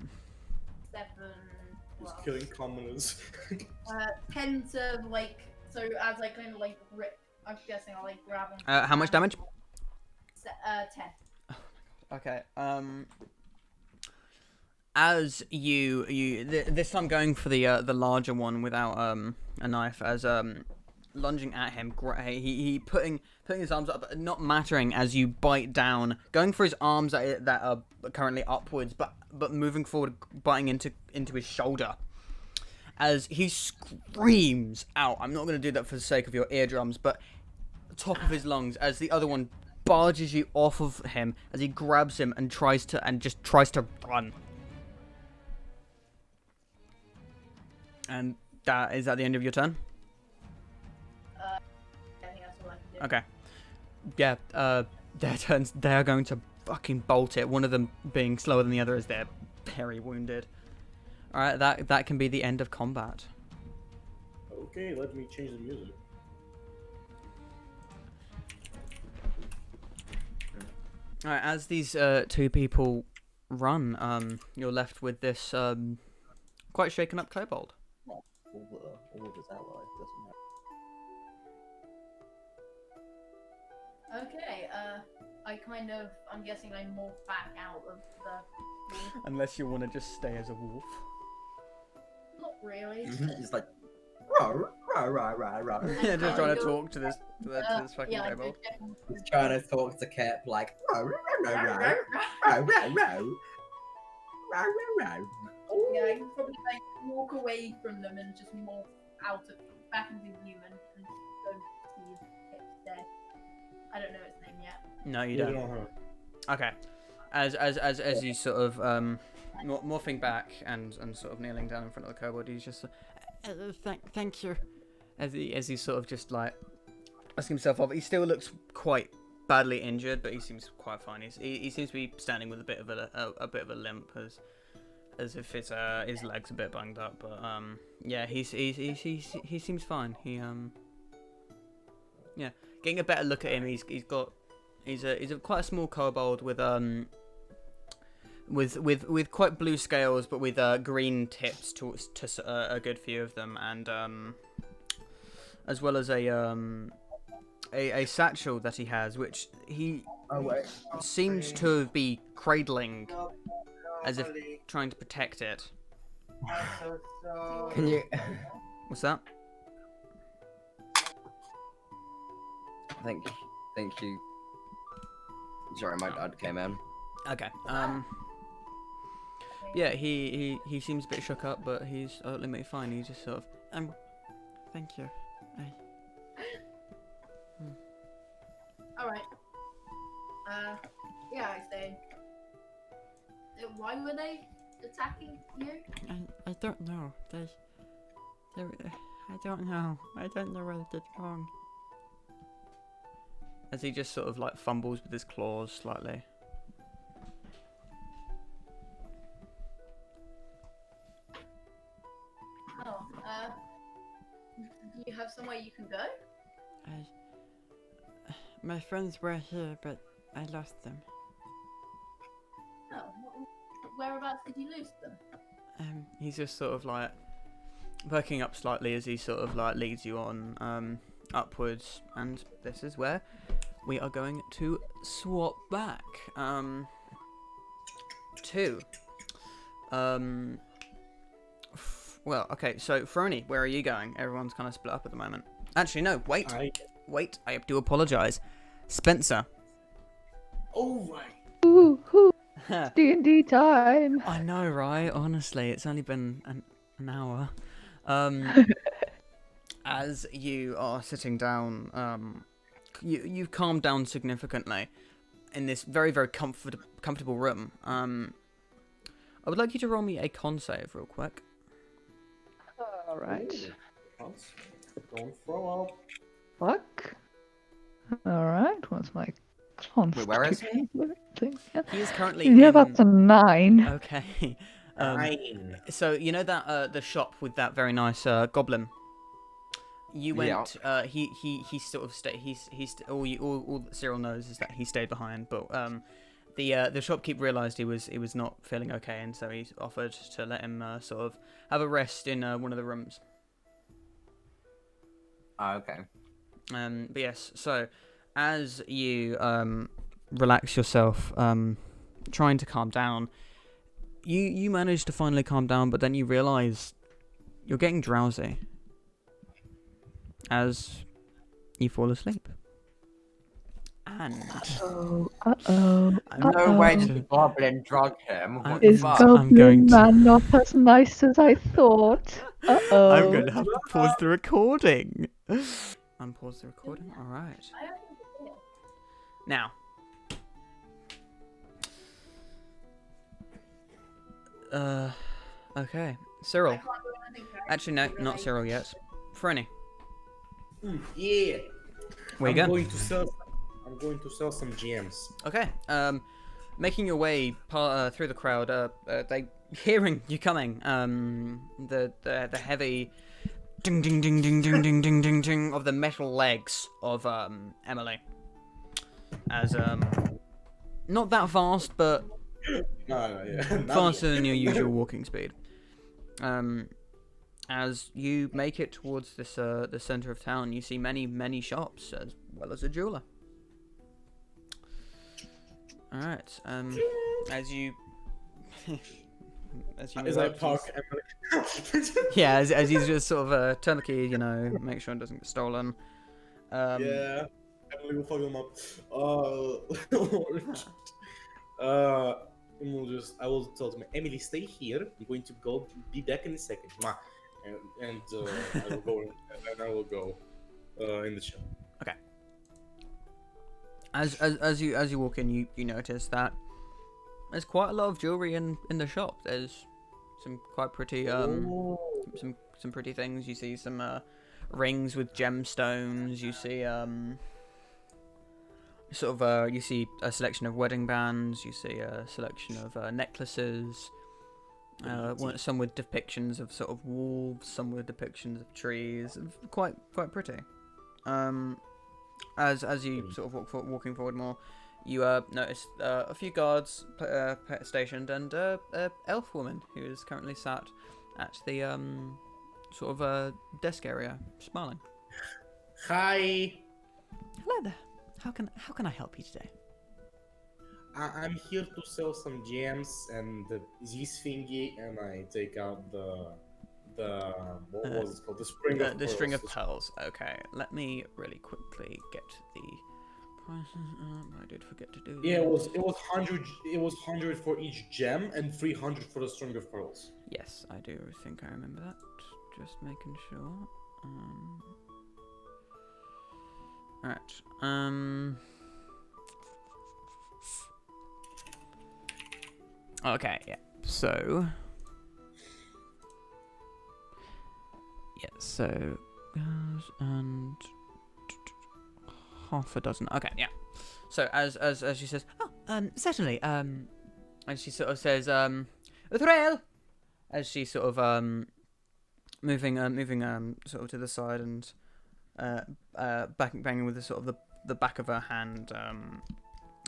7. He's Well, killing commoners. 10 to like. So as I kind of like rip, I'm guessing I'll like grab him. How much damage? 10. Okay. As this time going for the larger one without a knife, as lunging at him, he putting his arms up, not mattering as you bite down, going for his arms that are currently upwards, but moving forward, biting into his shoulder. As he screams out, I'm not going to do that for the sake of your eardrums, but top of his lungs, as the other one barges you off of him, as he grabs him and tries to run. And is that the end of your turn? I think that's all I can do. Okay. Yeah, their turns, they are going to fucking bolt it. One of them being slower than the other as they're very wounded. Alright, that can be the end of combat. Okay, let me change the music. Alright, as these two people run, you're left with this quite shaken up kobold. All of his allies, doesn't matter. Okay, I'm guessing I morph back out of the wolf. Unless you want to just stay as a wolf. Not really. He's like, rah, rah, rah, rah, rah. Yeah, just trying to talk to this fucking yeah, kobold. He's trying to talk to Kip like, rah, rah, rah, rah, rah, rah, rah, rah, rah, rah. Yeah, I can probably like walk away from them and just morph back into human and go see if it's dead. I don't know its name yet. No, you Yeah, don't. we don't have- Okay. As you sort of morphing back and sort of kneeling down in front of the kobold, he's just thank you. As he sort of just like asking himself off. He still looks quite badly injured, but he seems quite fine. He seems to be standing with a bit of a limp, as if his leg's a bit bunged up. But yeah, he seems fine. Yeah, getting a better look at him. He's a quite a small kobold with quite blue scales, but with green tips to a good few of them, and as well as a satchel that he has, which he seems to be cradling as if trying to protect it. Can you? What's that? Thank you. Sorry, my dad came in. Okay. Yeah, he seems a bit shook up, but he's ultimately fine. He just sort of thank you. Alright. Yeah, I say. Why were they attacking you? I don't know. I don't know. I don't know what I did wrong. As he just sort of like fumbles with his claws slightly. Oh, do you have somewhere you can go? My friends were here, but I lost them. Oh, whereabouts did you lose them? He's just sort of like perking up slightly as he sort of like leads you on upwards, and this is where we are going to swap back to well, okay, so Frony, where are you going? Everyone's kind of split up at the moment. Actually, no, wait, I do apologize. Spencer. Oh my. Ooh, D&D time. I know, right? Honestly, it's only been an hour. As you are sitting down, you've calmed down significantly in this very, very comfortable room. I would like you to roll me a con save real quick. Alright. Don't throw up. Fuck. Alright, what's my constitution? Wait, where is he? Yeah. He is currently Yeah, in... that's a 9. Okay. 9. So you know that the shop with that very nice goblin. You went. Yeah. He sort of stayed. All that Cyril knows is that he stayed behind. But the shopkeeper realised he was not feeling okay, and so he offered to let him sort of have a rest in one of the rooms. Oh, okay. But yes, so as you relax yourself, trying to calm down, you manage to finally calm down, but then you realise you're getting drowsy as you fall asleep. And Uh-oh. No way did the goblin drug him. What the Is fuck? I'm going Goblin to- Man not as nice as I thought? Uh-oh. I'm going to have to pause the recording. Unpause the recording. All right. I don't think it's here. Now. Okay, I Cyril. can't do anything, Actually, no, not Cyril yet. Franny. Yeah. Where you I'm going? going to sell some gems. Okay. Making your way through the crowd, they hearing you coming. The heavy ding ding ding ding ding ding ding ding ding of the metal legs of Emily. As not that fast, but Yeah. faster than your usual walking speed. As you make it towards this the center of town, you see many shops as well as a jeweler. All right. As you As I park, yeah, as you just sort of turn the key, make sure it doesn't get stolen. yeah, Emily will fuck them up. And I will tell them, Emily, stay here. I'm going to be back in a second. And I will go in the shop. Okay. As you walk in, you notice that there's quite a lot of jewelry in the shop. There's some quite pretty some pretty things. You see some rings with gemstones. You see you see a selection of wedding bands. You see a selection of necklaces. Some with depictions of sort of wolves. Some with depictions of trees. Quite pretty. As you sort of walking forward more, you notice a few guards stationed and a elf woman who is currently sat at the sort of desk area, smiling. Hi. Hello there. How can I help you today? I'm here to sell some gems and this thingy, and I take out the what was it called? The string of pearls. Okay, let me really quickly get the prices up. I did forget to do. Yeah, it was 100. It was 100 for each gem and 300 for the string of pearls. Yes, I do think I remember that. Just making sure. All right. Okay. Yeah. So. Yeah, so and half a dozen. Okay, yeah. So as she says, Certainly. and she sort of says, Uthrael, as she sort of moving sort of to the side and banging with the sort of the back of her hand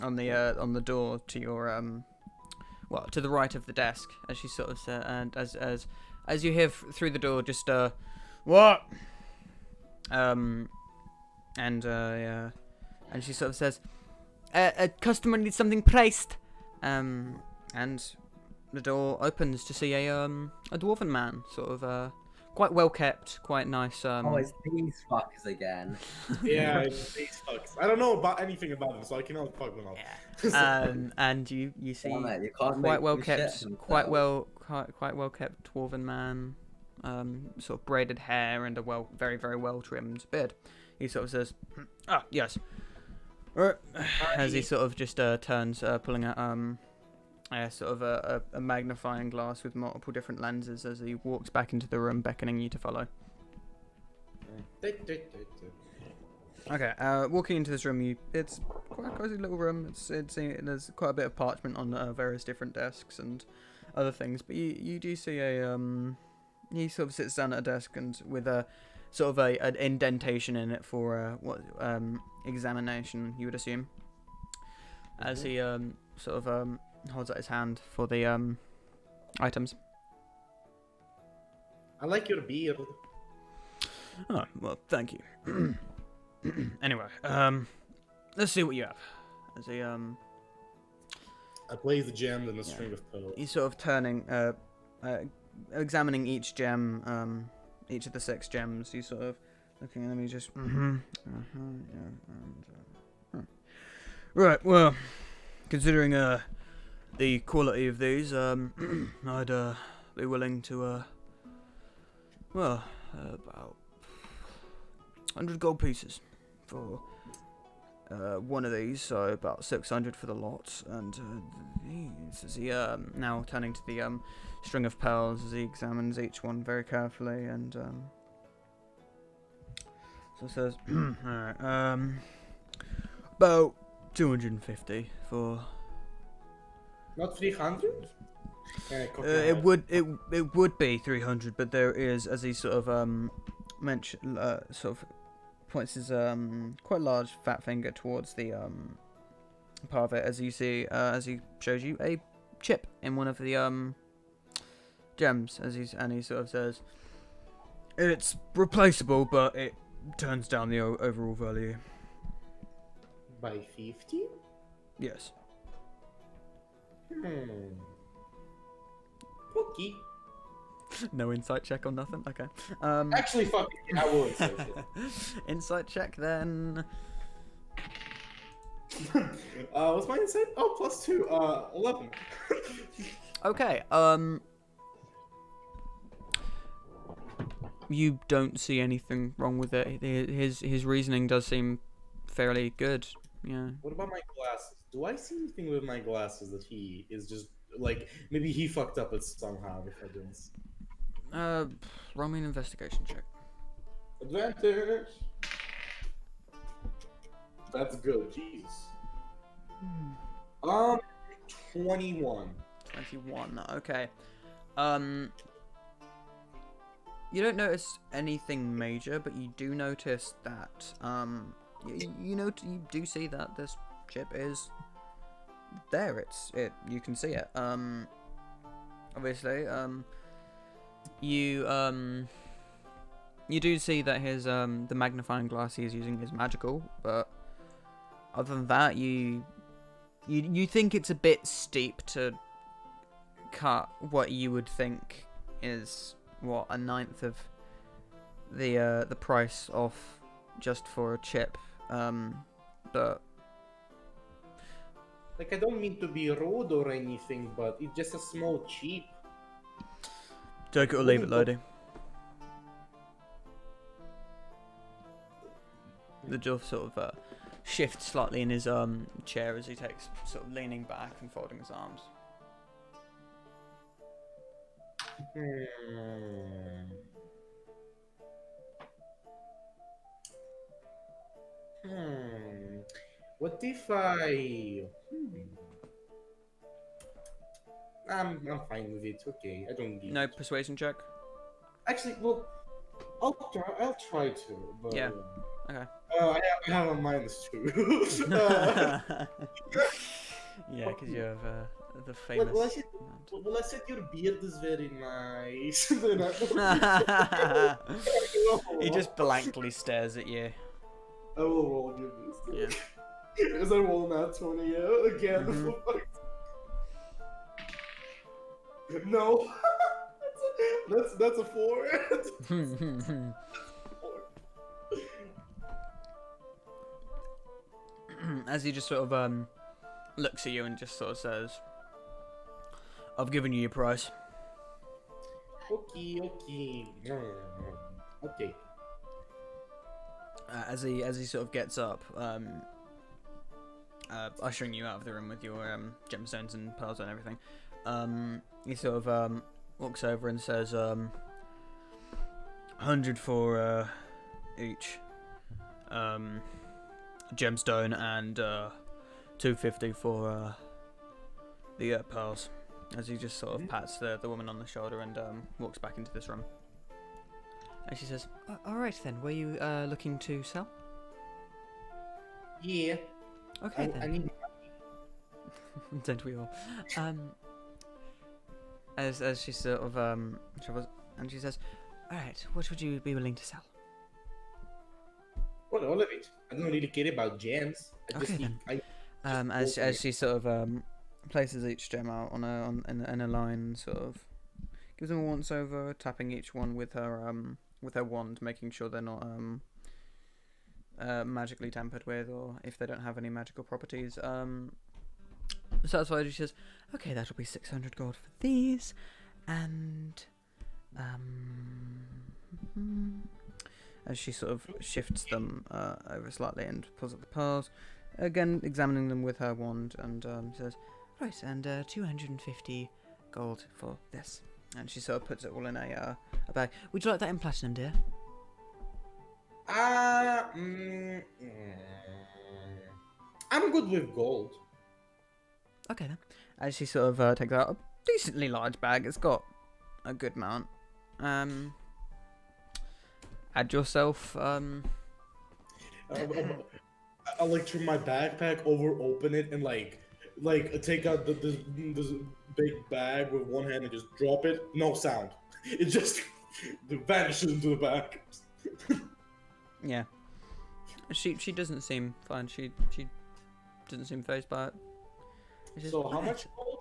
on the door to your to the right of the desk, as she sort of said, and as you hear through the door, just what? And she sort of says, a customer needs something priced. And the door opens to see a dwarven man, sort of quite well kept, quite nice. Oh, it's these fuckers again. Yeah, it's these fucks. I don't know anything about them, so I cannot fuck them up. Yeah. And you see quite well kept dwarven man, sort of braided hair and a very well trimmed beard. He sort of says, yes. As he sort of just turns, pulling out sort of a magnifying glass with multiple different lenses as he walks back into the room, beckoning you to follow. Okay, walking into this room, it's quite a cozy little room. There's quite a bit of parchment on various different desks and other things, but you do see he sort of sits down at a desk and with a sort of an indentation in it for examination, you would assume. As he sort of holds out his hand for the items. I like your beard. Oh, well, thank you. Anyway, let's see what you have. As he I place the gem and the string of pearls. He's sort of turning, examining each gem, each of the 6 gems. He's sort of looking at them. He's just, Right. Well, considering the quality of these, I'd be willing to about 100 gold pieces for one of these, so about 600 for the lot. And these, as he now turning to the string of pearls, as he examines each one very carefully, and so says, alright, about 250 for. Not 300. It would be 300, but there is, as he sort of mention sort of points his quite large fat finger towards the part of it, as you see, as he shows you a chip in one of the gems, as he sort of says, it's replaceable, but it turns down the overall value. By 50? Yes. Okay. No insight check or nothing. Okay. Actually, fuck it. I will insight check. Insight check then. What's my insight? Oh, +2. 11. Okay. You don't see anything wrong with it. His reasoning does seem fairly good. Yeah. What about my glasses? Do I see anything with my glasses that he is just like maybe he fucked up it somehow if I didn't? Roll me an investigation check. Advantage. That's good. Jeez. 21. 21. Okay. You don't notice anything major, but you do notice that you do see that this chip is there. You can see it. Obviously, you do see that his the magnifying glass he is using is magical, but other than that, you think it's a bit steep to cut what you would think is what, a ninth of the price off just for a chip, but like I don't mean to be rude or anything, but it's just a small chip. Take it or leave it, lady. The dwarf sort of shifts slightly in his chair as he takes sort of leaning back and folding his arms. What if I? I'm fine with it. Okay, I don't need. No persuasion check. Actually, well, I'll try to. But, yeah. Okay. I have a -2. Yeah, because you have the famous. Well, I said your beard is very nice. He just blankly stares at you. I will roll you this. Yeah. Because I roll that 20 again. No. that's a 4. As he just sort of looks at you and just sort of says, "I've given you your price." Okay. As he sort of gets up, ushering you out of the room with your gemstones and pearls and everything, he sort of walks over and says, 100 for each gemstone and 250 for the pearls. As he just sort of pats the woman on the shoulder and walks back into this room. And she says, "Alright then, were you looking to sell?" Yeah. Okay then. I need. Don't we all? As she sort of travels, and she says, "Alright, what would you be willing to sell?" Well, all of it. I don't really care about gems. As she sort of places each gem out in a line, sort of gives them a once over, tapping each one with her wand, making sure they're not magically tampered with, or if they don't have any magical properties. Satisfied, she says, "Okay, that'll be 600 gold for these, and as she sort of shifts them over slightly and pulls up the pearls, again examining them with her wand, and says, "Right, and 250 gold for this." And she sort of puts it all in a bag. Would you like that in platinum, dear? I'm good with gold. Okay then. As she sort of takes out a decently large bag, it's got a good amount. Add yourself. I like turn my backpack over, open it, and like take out this big bag with one hand and just drop it. No sound. It just vanishes into the bag. Yeah. She doesn't seem fine. She doesn't seem fazed by it. So how much gold?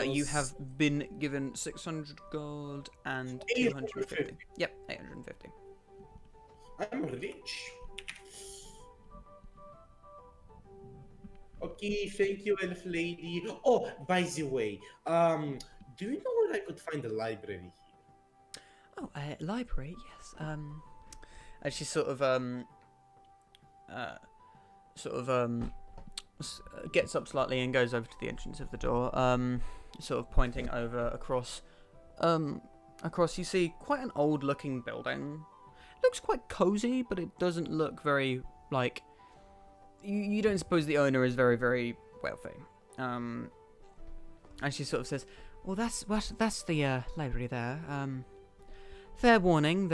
You have been given 600 gold and 250. Yep, 850. I'm rich. Okay, thank you, elf lady. Oh, by the way, do you know where I could find a library here? Oh, library, yes. As she sort of gets up slightly and goes over to the entrance of the door, sort of pointing over across. You see quite an old-looking building. It looks quite cozy, but it doesn't look very like. You don't suppose the owner is very, very wealthy. And she sort of says, "Well, that's the library there. Fair warning,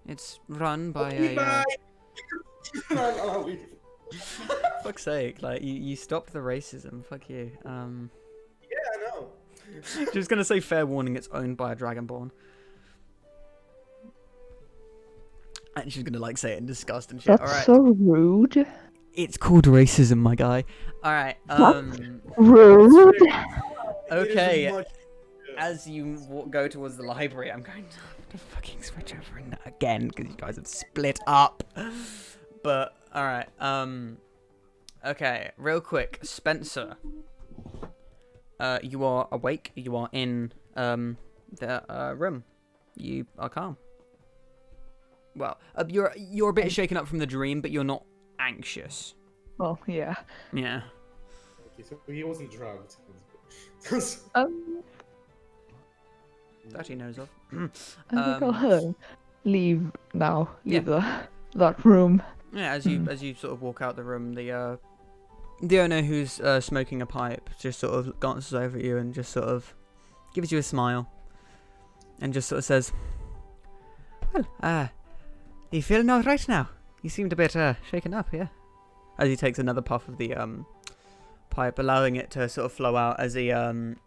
it's run by a." Fuck's sake! Like you stopped the racism. Fuck you. Yeah, I know. Just gonna say fair warning. It's owned by a dragonborn. And she's gonna like say it in disgust and shit. That's All right. so rude. It's called racism, my guy. All right. Rude. Okay. As you go towards the library, I'm going to fucking switch over again because you guys have split up. But all right. Okay. Real quick, Spencer. You are awake. You are in the room. You are calm. Well, you're a bit shaken up from the dream, but you're not anxious. Well, yeah. Yeah. Okay, so he wasn't drugged. That he knows of. I think I'll leave now. Leave that room. Yeah, as you sort of walk out the room, the owner who's smoking a pipe just sort of glances over at you and just sort of gives you a smile, and just sort of says, "Well, are you feeling all right now? You seemed a bit shaken up, yeah." As he takes another puff of the pipe, allowing it to sort of flow out as he and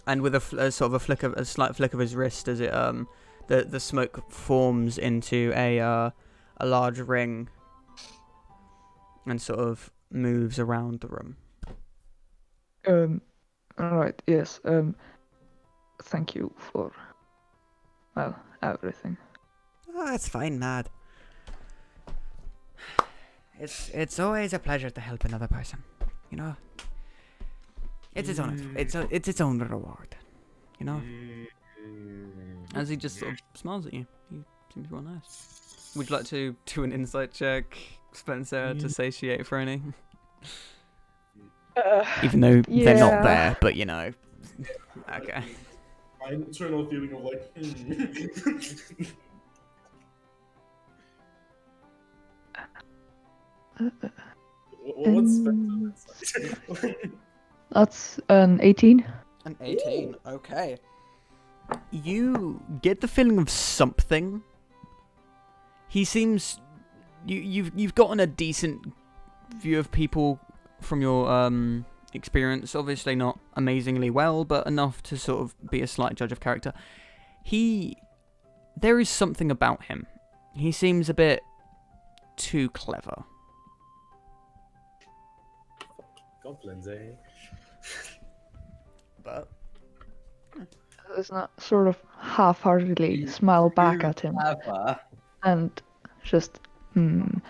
with a slight flick of his wrist as it the smoke forms into a large ring and sort of moves around the room. Alright, yes. Thank you for, well, everything. Oh, that's fine, Mad. It's always a pleasure to help another person, you know. It's its own reward, you know. As he just sort of smiles at you, he seems real nice. Would you like to do an insight check, Spencer, to satiate Franny? Even though they're not there, but you know. Okay. My internal feeling of like. What's Spencer? That's an 18. An 18, okay. You get the feeling of something. He seems... You've gotten a decent view of people from your experience. Obviously not amazingly well, but enough to sort of be a slight judge of character. There is something about him. He seems a bit too clever. Goblins, eh? But Does not sort of half-heartedly smile back at him and just and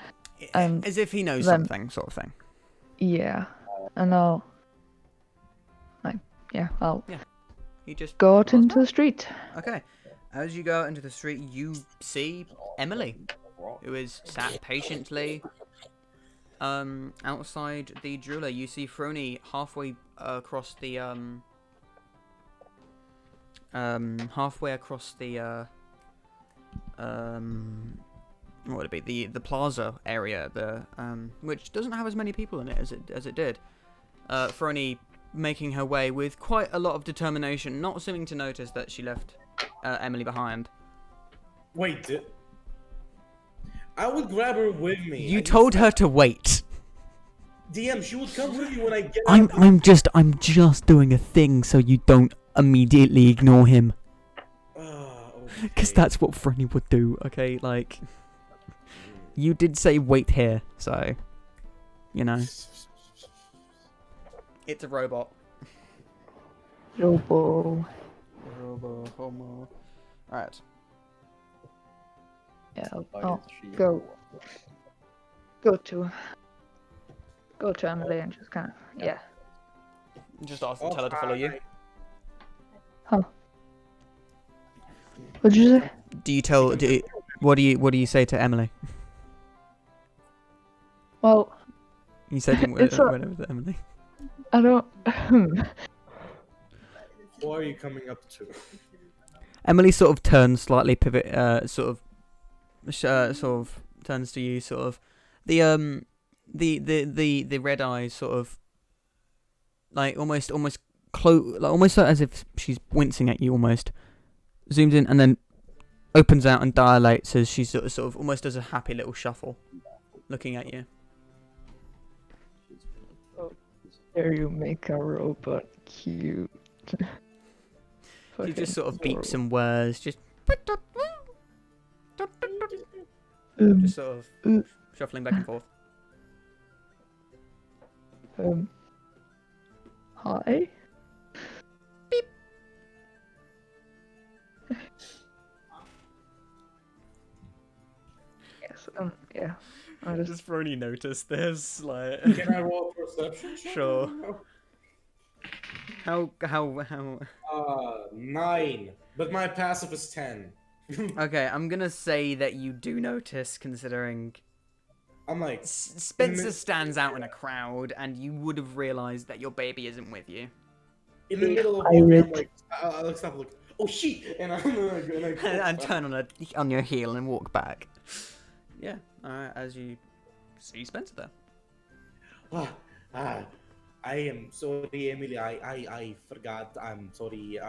as if he knows something, sort of thing. Yeah, and I'll He just go out into the street. Okay. As you go out into the street, you see Emily, who is sat patiently outside the jeweler, you see Frony halfway across the what would it be, the plaza area, which doesn't have as many people in it as it did. Frony making her way with quite a lot of determination, not seeming to notice that she left Emily behind. Wait, I would grab her with me. You told her to wait. DM, she would come with me when I get. I'm just doing a thing so you don't immediately ignore him. Because that's what Frony would do. Okay, like you did say wait here, so you know. It's a robot. Robo. Homo. Alright. Yeah, I'll go to Emily and just kind of, yeah. Just ask tell her to follow you. Huh. What'd you say? What do you say to Emily? Well, you said you went over to Emily. I don't. What are you coming up to? Emily sort of turns slightly, pivot, sort of turns to you, sort of the red eyes, sort of like almost as if she's wincing at you, almost zooms in and then opens out and dilates as she sort of almost does a happy little shuffle, looking at you. There you make a robot cute. She just sort of beeps some words, just sort of shuffling back and forth. Hi. Beep. Yes. Yeah. I just Frony noticed this, like. Can I roll perception? Sure. How? 9. But my passive is 10. Okay, I'm gonna say that you do notice, considering. I'm like. Spencer stands out in a crowd, and you would have realized that your baby isn't with you. In the middle of walking, I'm like, I'll stop looking. Oh shit! And I'm gonna and turn on your heel and walk back. Yeah. As you see Spencer there. I am sorry, Emily. I forgot. I'm sorry.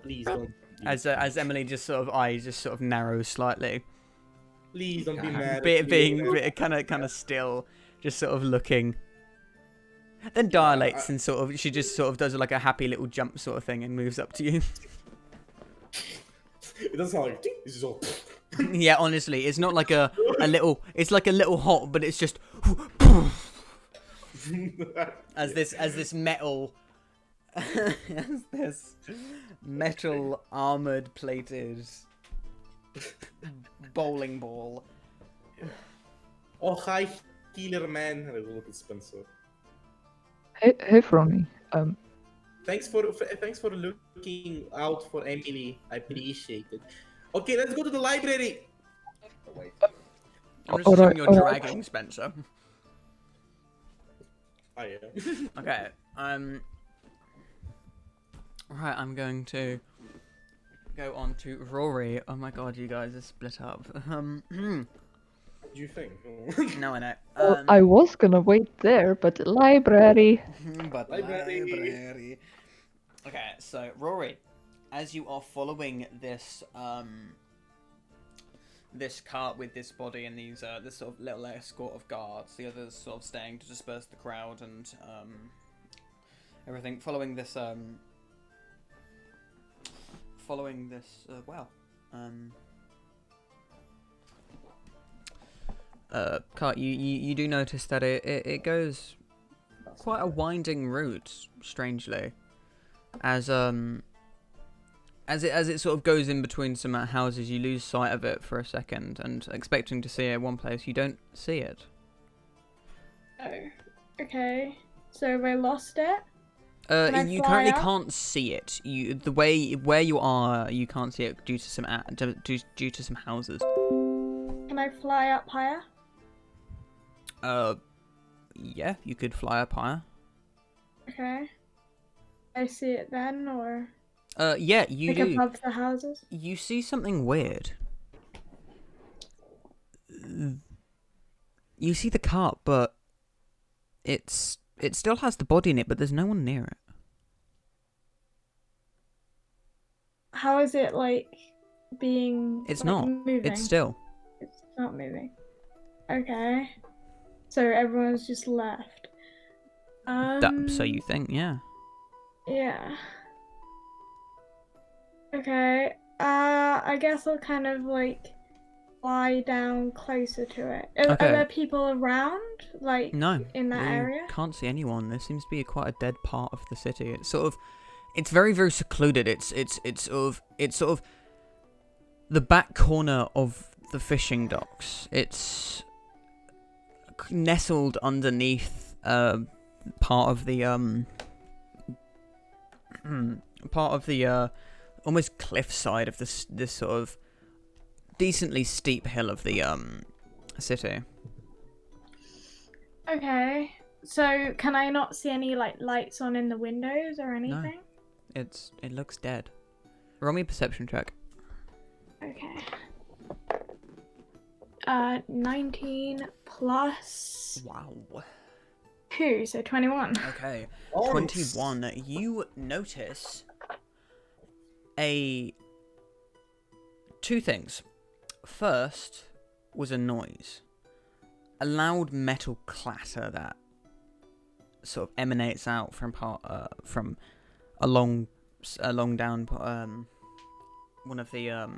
Please don't. As Emily just sort of eyes just sort of narrows slightly. Please don't be mad. Being kind of still, just sort of looking. Then dilates and sort of she just sort of does like a happy little jump sort of thing and moves up to you. It doesn't sound like this is all. Yeah, honestly, it's not like a little. It's like a little hot, but it's just. as this metal armored plated bowling ball. Oh hi, healer man. I look at Spencer. Hey Frony. Thanks for looking out for Emily. I appreciate it. Okay, let's go to the library. I'm just assuming you're dragging Spencer. I am. Okay. Right, I'm going to go on to Rory. Oh my god, you guys are split up. What do you think? No, I know. Well, I was gonna wait there, but library. But library. Okay, so Rory, as you are following this this cart with this body and these this sort of little escort of guards, the others sort of staying to disperse the crowd and everything, following this cart, you do notice that it goes quite a winding route, strangely, as it sort of goes in between some houses. You lose sight of it for a second, and expecting to see it one place, you don't see it. Oh, okay. So we lost it. You currently can't see it. Where you are, you can't see it due to some due to some houses. Can I fly up higher? Yeah, you could fly up higher. Okay. I see it then, or Yeah, you like do. above the houses? You see something weird. You see the cart, but it still has the body in it, but there's no one near it. How is it like being? It's like, not. moving? It's still. It's not moving. Okay. So everyone's just left. So you think, yeah. Yeah. Okay. I guess I'll kind of like fly down closer to it. Are Okay. there people around, like No. in that you area? can't see anyone. There seems to be quite a dead part of the city. It's sort of, it's very, very secluded. It's sort of the back corner of the fishing docks. It's nestled underneath part of the almost cliff side of this sort of decently steep hill of the city. Okay. So can I not see any like lights on in the windows or anything? It looks dead. Roll me a perception check. Okay. 19 plus Wow. 2, so 21. Okay. Oh, 21. You notice two things. First was a noise. A loud metal clatter that sort of emanates out from along down one of the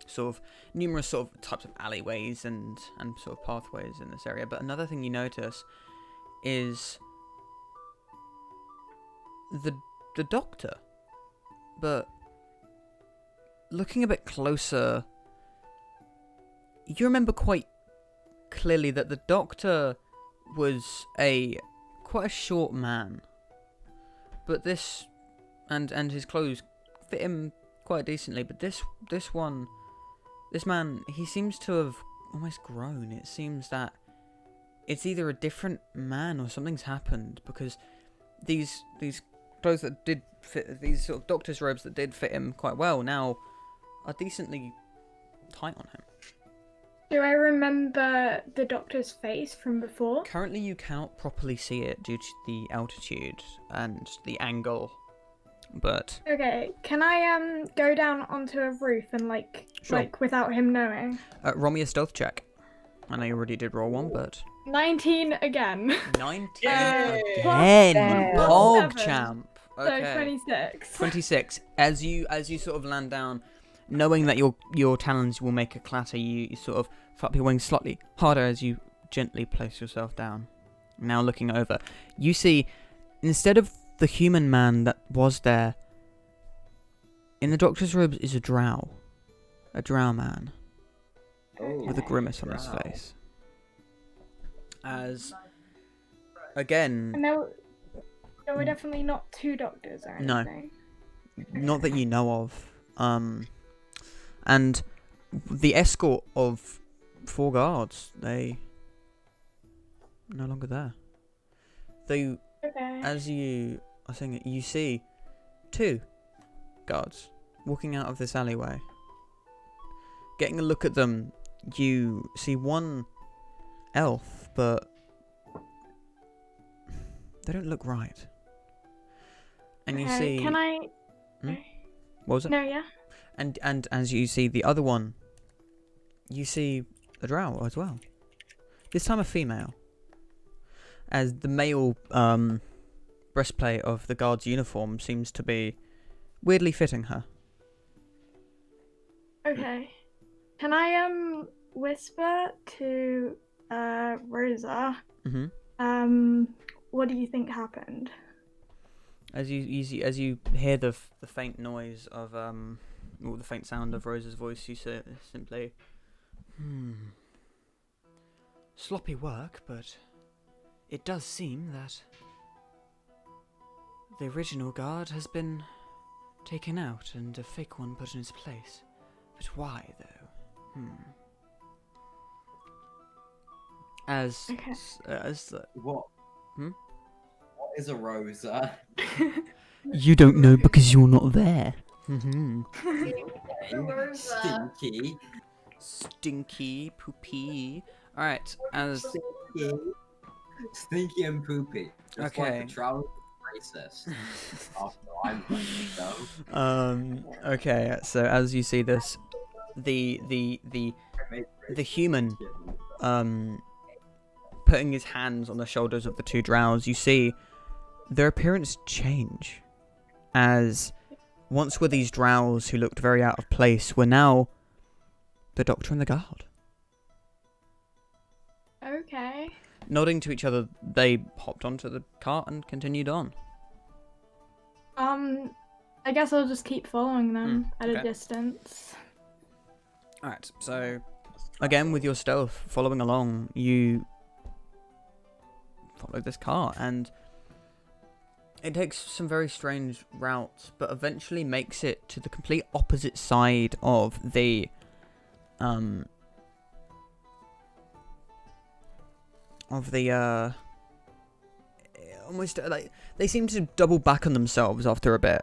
sort of numerous sort of types of alleyways and sort of pathways in this area. But another thing you notice is the doctor. But looking a bit closer, you remember quite clearly that the doctor was quite a short man. But this and his clothes fit him quite decently, but this man, he seems to have almost grown. It seems that it's either a different man or something's happened, because these clothes that did fit, these sort of doctor's robes that did fit him quite well, now are decently tight on him. Do I remember the doctor's face from before? Currently you cannot properly see it due to the altitude and the angle, but... Okay, can I go down onto a roof and Sure. like without him knowing? Roll me a stealth check. I know you already did roll one, but... 19 again. 19 Yay! again! Plus Pog 7. champ! Okay. So 26. 26. As you sort of land down, knowing that your talons will make a clatter, you sort of flap your wings slightly harder as you gently place yourself down. Now looking over, you see, instead of the human man that was there, in the doctor's robes is a drow man with a grimace on his face. As again, And there were definitely not 2 doctors or No. anything. not that you know of, and the escort of 4 guards, they no longer there. Though, Okay. as you are saying it, you see 2 guards walking out of this alleyway. Getting a look at them, you see one elf, but they don't look right. And you see... Can I... What was it? No, yeah? And as you see the other one, you see a drow as well. This time a female. As the male breastplate of the guard's uniform seems to be weirdly fitting her. Okay. Can I whisper to Rosa? Mm-hmm. What do you think happened? As you hear the faint noise of or the faint sound of Rosa's voice, you say simply, sloppy work, but it does seem that the original guard has been taken out and a fake one put in its place. But why, though? as Okay. What? Hmm? What is a Rosa? you don't know because you're not there. Mhm. Stinky. Stinky poopy. All right, as Stinky and poopy. Just like Okay. the travel racist. After I'm racist, though. Okay, so as you see this, the human putting his hands on the shoulders of the two drows, you see their appearance change. As once were these drows who looked very out of place, were now the doctor and the guard. Okay. Nodding to each other, they hopped onto the cart and continued on. I guess I'll just keep following them at a okay. distance. Alright, so again with your stealth following along, you follow this cart and it takes some very strange routes, but eventually makes it to the complete opposite side of the almost like they seem to double back on themselves after a bit,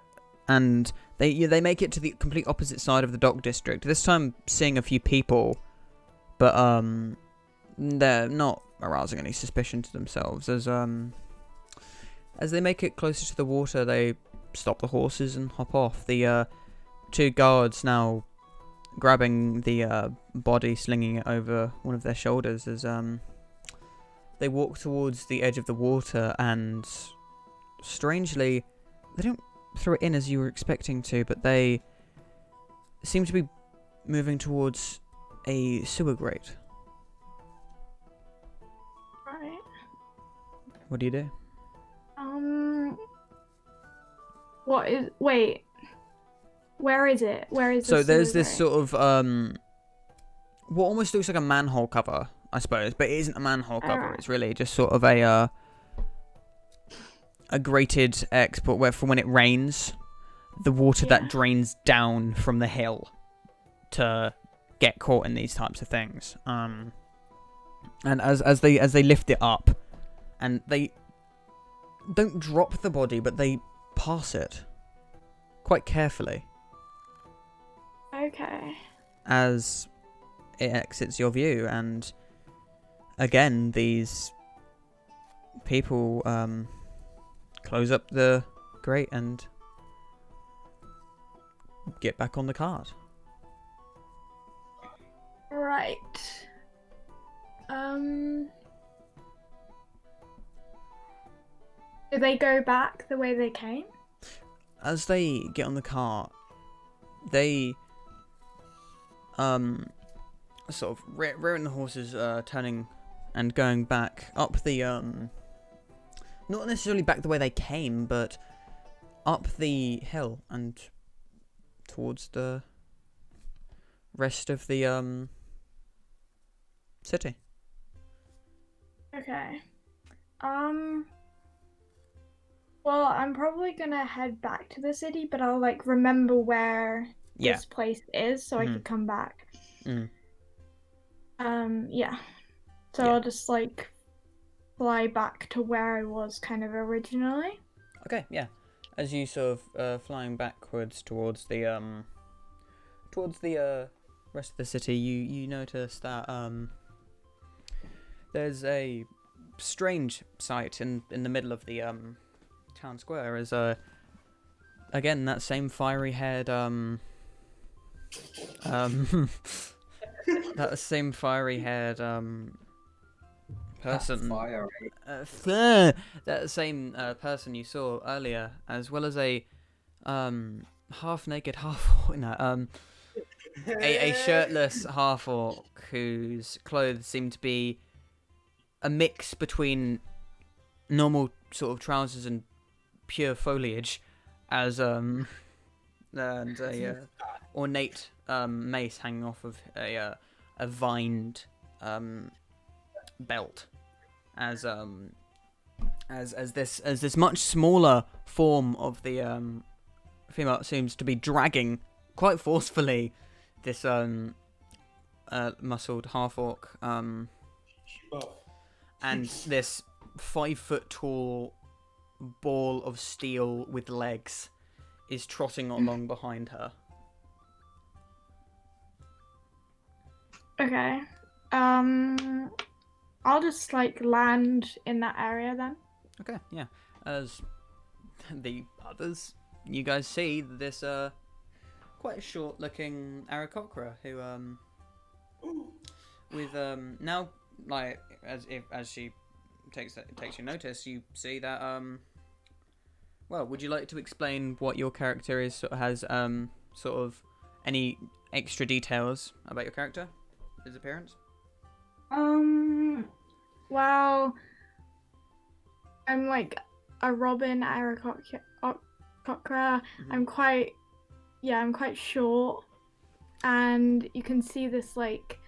and they make it to the complete opposite side of the dock district. This time seeing a few people, but they're not arousing any suspicion to themselves. As they make it closer to the water, they stop the horses and hop off. The two guards now grabbing the body, slinging it over one of their shoulders as they walk towards the edge of the water, and strangely, they don't throw it in as you were expecting to, but they seem to be moving towards a sewer grate. Right. What do you do? What is? Wait. Where is it? Where is? So the there's sewer this grate? sort of what almost looks like a manhole cover, I suppose, but it isn't a manhole cover. Alright. It's really just sort of a grated X, but where from when it rains, the water Yeah. that drains down from the hill to get caught in these types of things. And as they lift it up, and they don't drop the body, but they pass it quite carefully Okay. as it exits your view, and again these people close up the grate and get back on the cart. Right. Do they go back the way they came? As they get on the cart, they sort of rearing the horses, turning and going back up the not necessarily back the way they came, but up the hill and towards the rest of the city. Okay. Well, I'm probably gonna head back to the city, but I'll like remember where Yeah. this place is so I Mhm. could come back. Mm. Yeah. So Yeah. I'll just like fly back to where I was kind of originally. Okay, yeah. As you sort of flying backwards towards the rest of the city, you notice that there's a strange sight in the middle of the town square. As again that same fiery haired that same fiery haired person. That same person you saw earlier, as well as a half naked half a shirtless half orc whose clothes seem to be a mix between normal sort of trousers and pure foliage, as and a ornate mace hanging off of a vined belt, as this much smaller form of the female seems to be dragging quite forcefully this muscled half orc and this 5-foot-tall ball of steel with legs is trotting along behind her. Okay. I'll just like land in that area then. Okay, yeah. As the others, you guys see this quite a short-looking Aarakocra who with now like as she takes your notice, you see that well, would you like to explain what your character is has sort of any extra details about your character, his appearance? Well, I'm like a Robin Aarakocra. I'm quite short, and you can see this like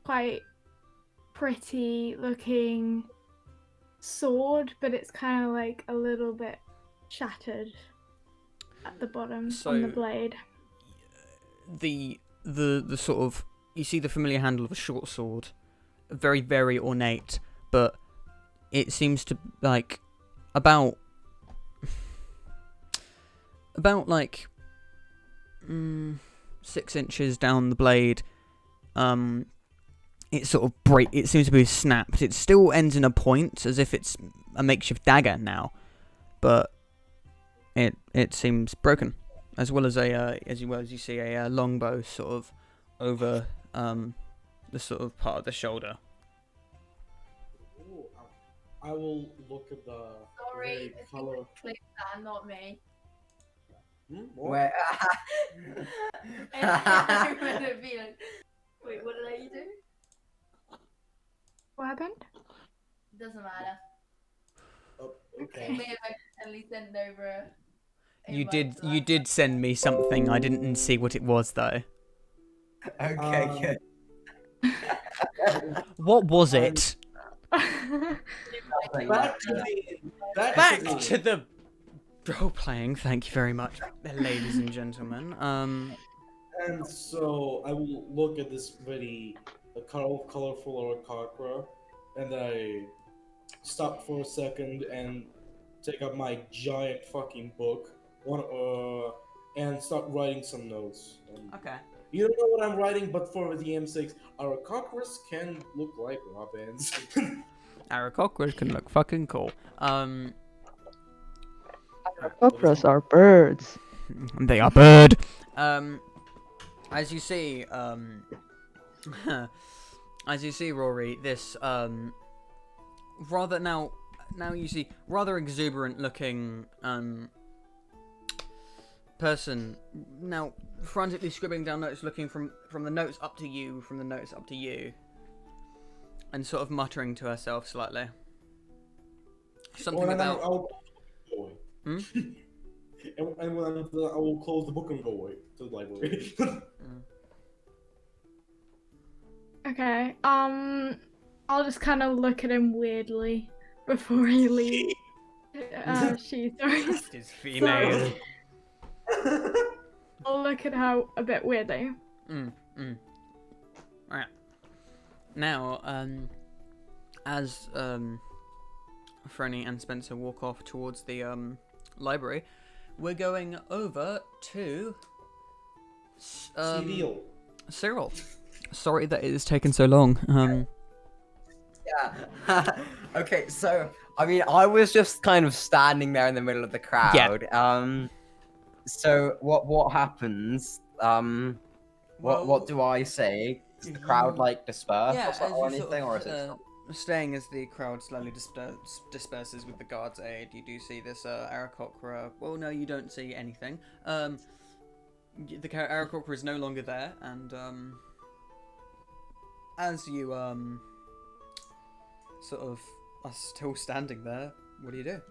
quite pretty looking sword, but it's kind of like a little bit shattered at the bottom on the blade. The sort of, you see the familiar handle of a short sword, very, very ornate, but it seems to like about like 6 inches down the blade, it sort of it seems to be snapped. It still ends in a point, as if it's a makeshift dagger now, but it seems broken, as well as as you see a longbow sort of over the sort of part of the shoulder. Ooh, I will look at the Sorry, if color. you click that, not me. Where? I'm gonna be like, wait, what did I do? What happened? Doesn't matter. Oh, You okay. may have accidentally sent over. You did send me something. I didn't see what it was though. Okay, good. What was it? Back To the role playing. Thank you very much, ladies and gentlemen. And so I will look at this very colorful Aarakocra, and I stop for a second and take out my giant fucking book, and start writing some notes. Okay. You don't know what I'm writing, but for the M6, Aarakocras can look like Robins. Aarakocras can look fucking cool. Aarakocras are birds. They are bird. As you see, Rory, this rather now you see rather exuberant looking person now frantically scribbling down notes, looking from the notes up to you, from the notes up to you, and sort of muttering to herself slightly. Something about. And when I'm done, I will close the book and go away to the library. Okay. I'll just kind of look at him weirdly before he leaves. She, sorry. Is female. I'll look at her a bit weirdly. Alright. Now, as Franny and Spencer walk off towards the library, we're going over to Cyril. Sorry that it has taken so long. Yeah. Okay, so I mean, I was just kind of standing there in the middle of the crowd. Yeah. So what happens? What do I say? Does the crowd like disperse or anything, or is it? Staying as the crowd slowly disperses with the guard's aid, you do see this Aarakocra. Well, no, you don't see anything. The Aarakocra is no longer there, and as you sort of are still standing there, what do you do?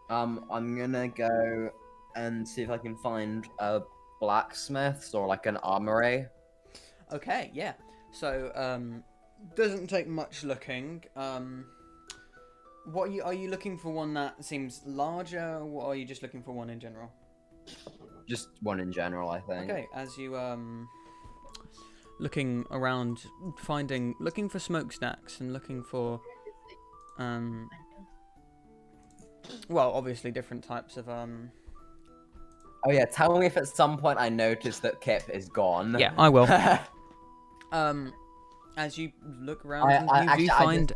I'm gonna go and see if I can find a blacksmith or like an armory. Okay, yeah. So doesn't take much looking. What are you looking for? One that seems larger, or are you just looking for one in general? Just one in general, I think. Okay, as you looking around, looking for smokestacks and looking for Well, obviously different types of Oh yeah, tell me if at some point I notice that Kip is gone. Yeah, I will. As you look around, you find.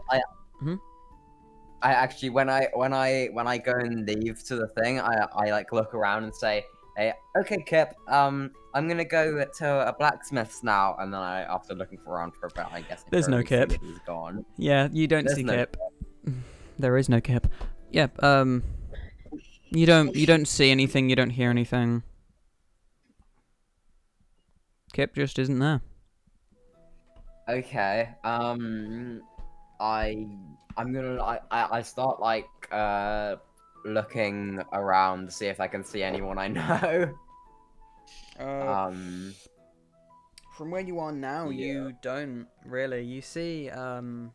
I actually, when I go and leave to the thing, I like look around and say, "Hey, okay, Kip. I'm gonna go to a blacksmith's now." And then after looking around for a bit, I guess There's no Kip. He's gone. Yeah, you don't see no Kip. There is no Kip. Yeah. You don't see anything. You don't hear anything. Kip just isn't there. Okay. I start like looking around to see if I can see anyone I know. From where you are now, you don't really. You see, you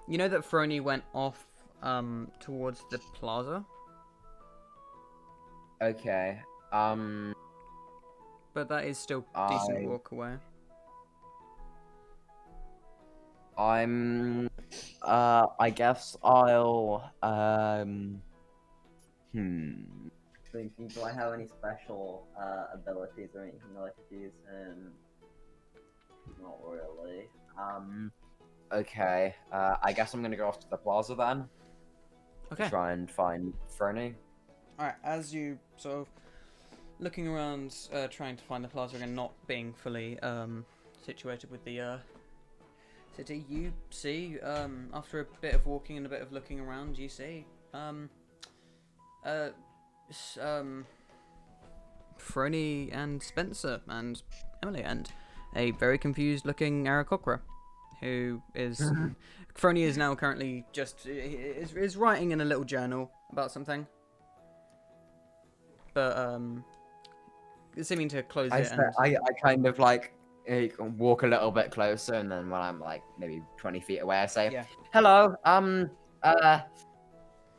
know that Frony went off towards the plaza. Okay. But that is still decent walk away. I guess I'll thinking, do I have any special abilities or anything that I could use? Not really. Okay. I guess I'm gonna go off to the plaza then. Okay. Try and find Frony. Alright, as you sort of looking around, trying to find the plaza and not being fully situated with the city, you see, after a bit of walking and a bit of looking around, you see, Frony and Spencer and Emily and a very confused looking Aarakocra, who is Frony is now currently just is writing in a little journal about something, but seeming to close it. I kind of like walk a little bit closer, and then when I'm like maybe 20 feet away, I say, Yeah. "Hello.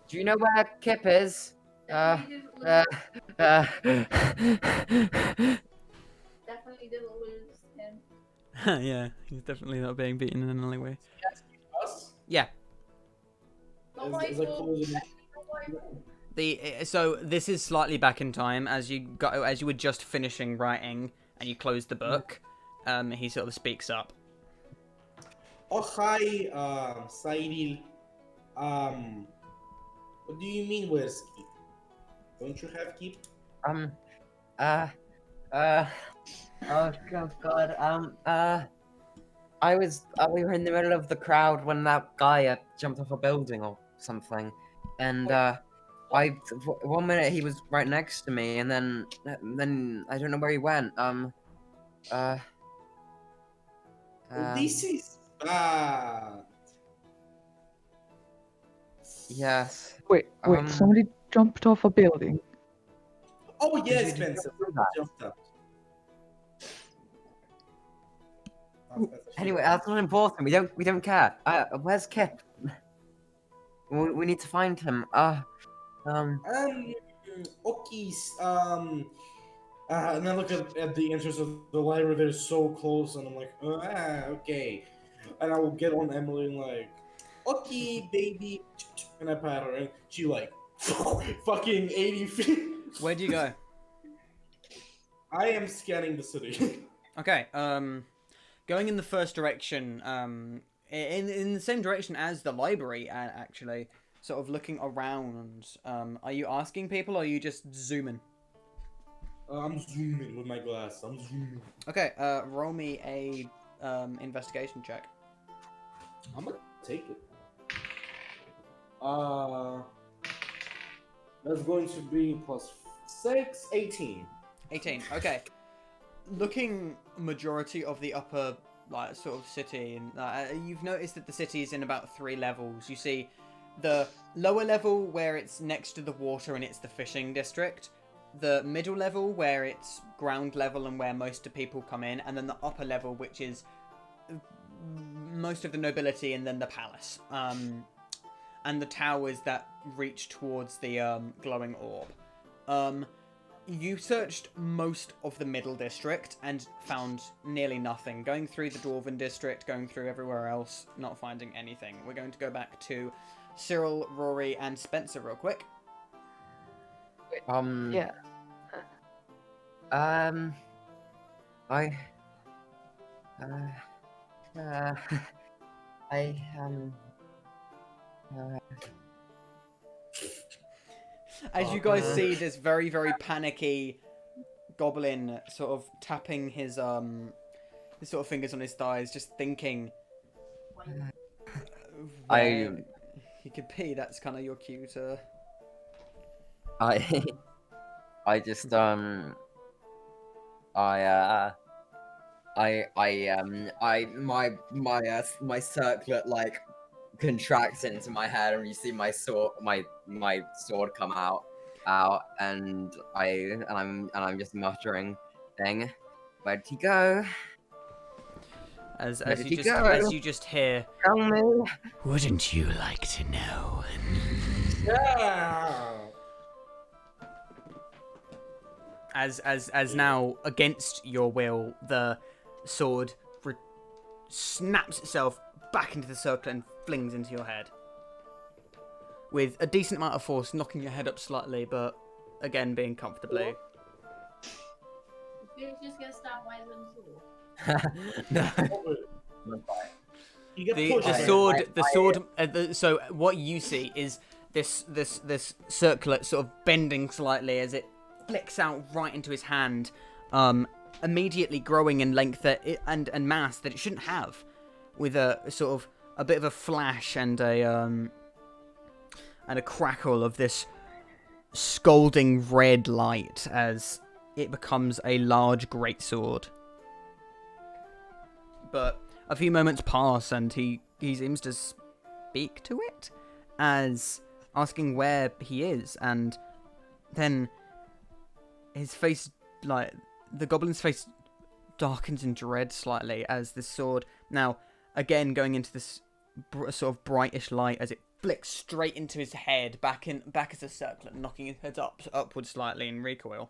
Do you know where Kip is? Definitely didn't lose him. Yeah, he's definitely not being beaten in an alleyway. Us? Yeah. Not my fault. So this is slightly back in time as you were just finishing writing and you closed the book. He sort of speaks up. Oh hi, Cyril. What do you mean where's Keep? Don't you have Keep? Oh God. We were in the middle of the crowd when that guy jumped off a building or something, and one minute he was right next to me, and then I don't know where he went. This is bad. Yes. Wait, somebody jumped off a building. Oh yes, Spencer. Jumped up. Anyway, that's not important. We don't care. Where's Kip? We need to find him. Okay. And I look at the entrance of the library. They're so close, and I'm like, okay. And I will get on Emily and like, okay, baby, and I pat her, and she like, fucking 80 feet. Where do you go? I am scanning the city. Okay. Going in the first direction. In the same direction as the library, actually. Sort of looking around. Are you asking people, or are you just zooming? I'm zooming with my glass. I'm zooming. Okay. Roll me a investigation check. I'm gonna take it. That's going to be plus 6, 18. 18. Okay. Looking majority of the upper sort of city, and you've noticed that the city is in about 3 levels. You see the lower level where it's next to the water and it's the fishing district, the middle level where it's ground level and where most of people come in, and then the upper level which is most of the nobility and then the palace, and the towers that reach towards the glowing orb. You searched most of the middle district and found nearly nothing. Going through the dwarven district, going through everywhere else, not finding anything. We're going to go back to Cyril, Rory, and Spencer real quick. Yeah. I I As you guys see this very, very panicky goblin sort of tapping his sort of fingers on his thighs, just thinking where he could be. That's kind of your cue to... I just my circlet like contracts into my head, and you see my sword come out, and I'm just muttering, "Thing, where did he go?" As you just hear, Tell me. Wouldn't you like to know? Yeah. As now, against your will, the sword snaps itself back into the circle and flings into your head. With a decent amount of force, knocking your head up slightly, but again, being comfortably. Did you just get stabbed by his own sword? No. The sword. So what you see is this circlet sort of bending slightly as it flicks out right into his hand, immediately growing in length and mass that it shouldn't have, with a sort of a bit of a flash and a crackle of this scalding red light as it becomes a large greatsword. But a few moments pass and he seems to speak to it, as asking where he is, and then his face, like, the goblin's face darkens in dread slightly as the sword, now, again going into this sort of brightish light as it flicks straight into his head, back as a circlet, knocking his head upwards slightly in recoil.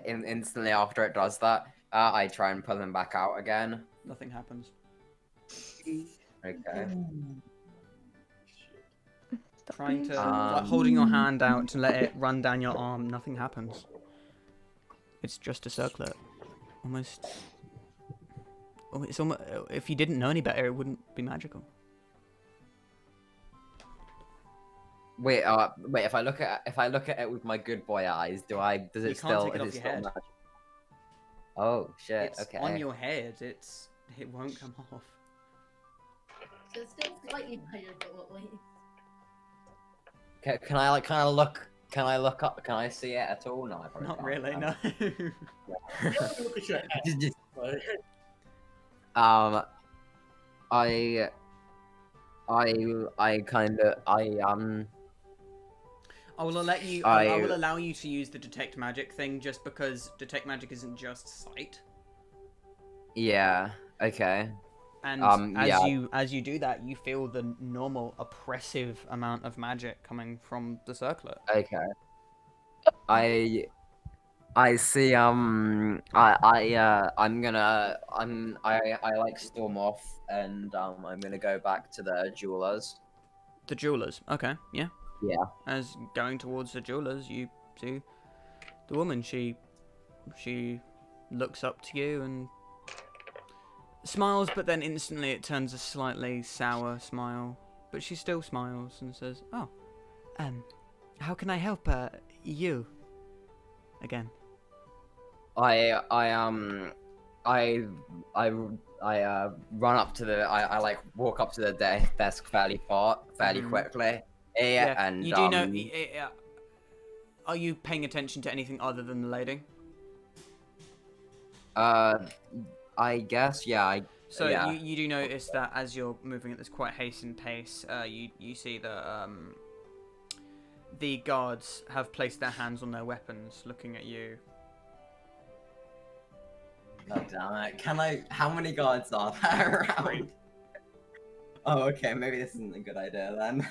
Instantly after it does that, I try and pull him back out again. Nothing happens. Okay. Trying to, like, holding your hand out to let it run down your arm, nothing happens. It's just a circlet. Almost. It's almost. If you didn't know any better, it wouldn't be magical. Wait. If I look at it with my good boy eyes, does it still? Take it off your head. Magic? Oh shit! It's okay. on your head. It won't come off. So it's still slightly magical, at least. Can I like kind of look? Can I look up? Can I see it at all? No, I probably Not can't. really. No. Look at your head. Just- I will let you. I will allow you to use the detect magic thing, just because detect magic isn't just sight. Yeah. Okay. And as you do that, you feel the normal oppressive amount of magic coming from the circlet. Okay. I see. I like storm off, and I'm gonna go back to the jewelers. The jewelers. Okay. Yeah. Yeah. As going towards the jewelers, you see the woman. She looks up to you and smiles, but then instantly it turns a slightly sour smile. But she still smiles and says, "Oh, how can I help you? Again." I run up to I like walk up to the desk fairly quickly. Yeah, and you do know. Are you paying attention to anything other than the lady? I guess, yeah. So yeah. you do notice that as you're moving at this quite hastened pace, you see that the guards have placed their hands on their weapons, looking at you. God damn it. Can I... How many guards are there around? Oh, okay, maybe this isn't a good idea then.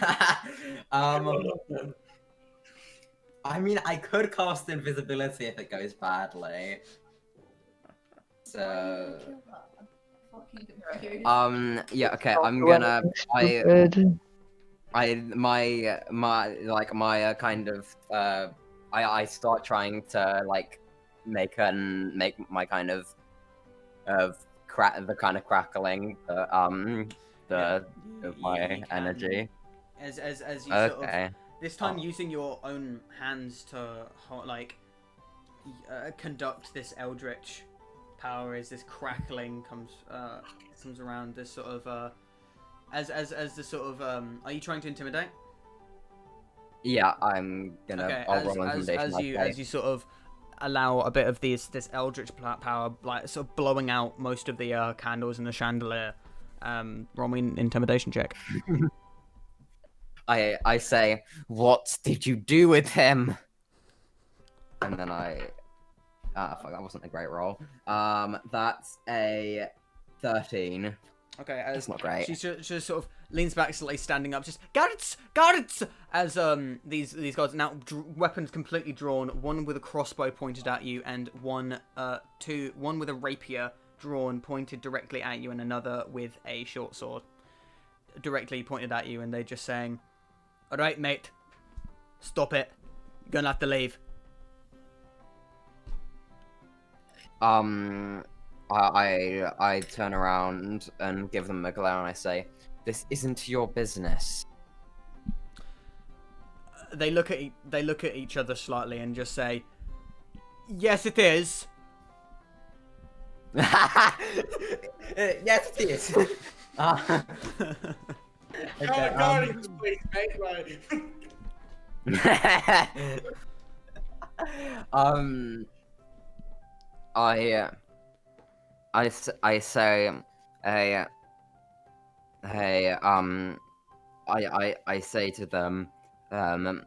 I mean, I could cast invisibility if it goes badly. So... yeah, okay, I'm gonna... I start trying to, like, make my kind of crackling, of my energy. As you Okay. sort of this time using your own hands to conduct this eldritch power, as this crackling comes around. This sort of as the sort of are you trying to intimidate? Yeah, I'm gonna. Okay, I'll roll intimidation. as you sort of allow a bit of this eldritch power, like sort of blowing out most of the candles in the chandelier. Roll me an intimidation check. I say, what did you do with him? And then fuck, that wasn't a great roll. That's a 13. Okay, That's not great. She just sort of leans back slightly, standing up, just guards, as these guards now weapons completely drawn, one with a crossbow pointed at you, and one with a rapier drawn pointed directly at you, and another with a short sword directly pointed at you, and they're just saying, "All right, mate, stop it. You're gonna have to leave." I turn around and give them a glare, and I say, "This isn't your business." They look at each other slightly and just say, "Yes, it is." Yes, it is. Guarding this place, mate. I say, I say to them, the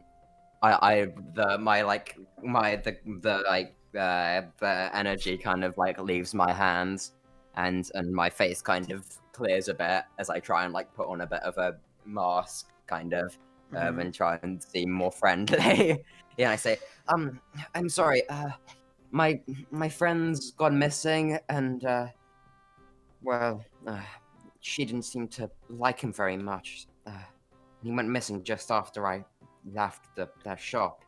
energy kind of like leaves my hands, and my face kind of clears a bit as I try and like put on a bit of a mask, kind of, and try and seem more friendly. Yeah, I say, I'm sorry, my friend's gone missing, and she didn't seem to like him very much. He went missing just after I left the shop.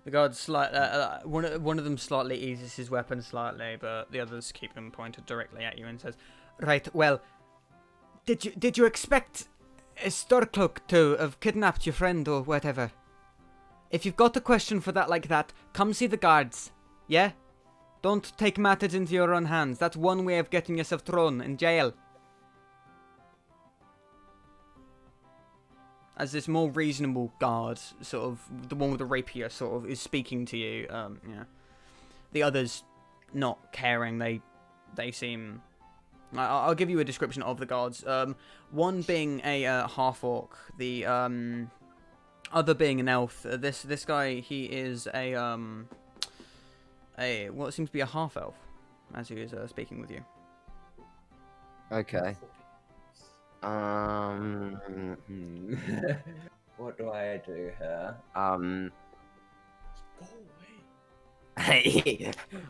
The guards one of them slightly eases his weapon slightly, but the others keep him pointed directly at you and says, "Right, well, did you expect a Storkcloak to have kidnapped your friend or whatever? If you've got a question for that like that, come see the guards. Yeah? Don't take matters into your own hands. That's one way of getting yourself thrown in jail." As this more reasonable guard, sort of, the one with the rapier, sort of, is speaking to you, yeah. The others not caring, they seem... I'll give you a description of the guards. One being a half-orc, the other being an elf. This guy, he is a what seems to be a half-elf, as he is speaking with you. Okay. What do I do here? Go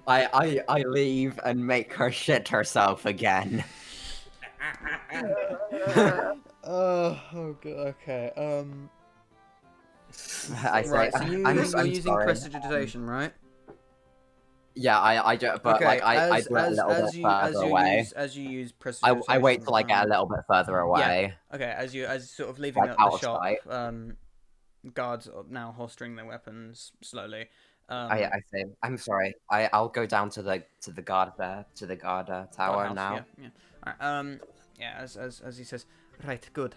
away. I leave and make her shit herself again. Oh god. Okay. I say, right. So you're using sorry. prestidigitation, right? Yeah, I do, but okay, like I do it a little bit further away. As you use prestidigitation, I wait till I get a little bit further away. Yeah. Okay, as sort of leaving Like up the shop, outside. guards are now holstering their weapons slowly. I say, I'm sorry. I'll go down to the guard there, to the guard tower guardhouse, now. Yeah. All right, yeah. As he says, right, good.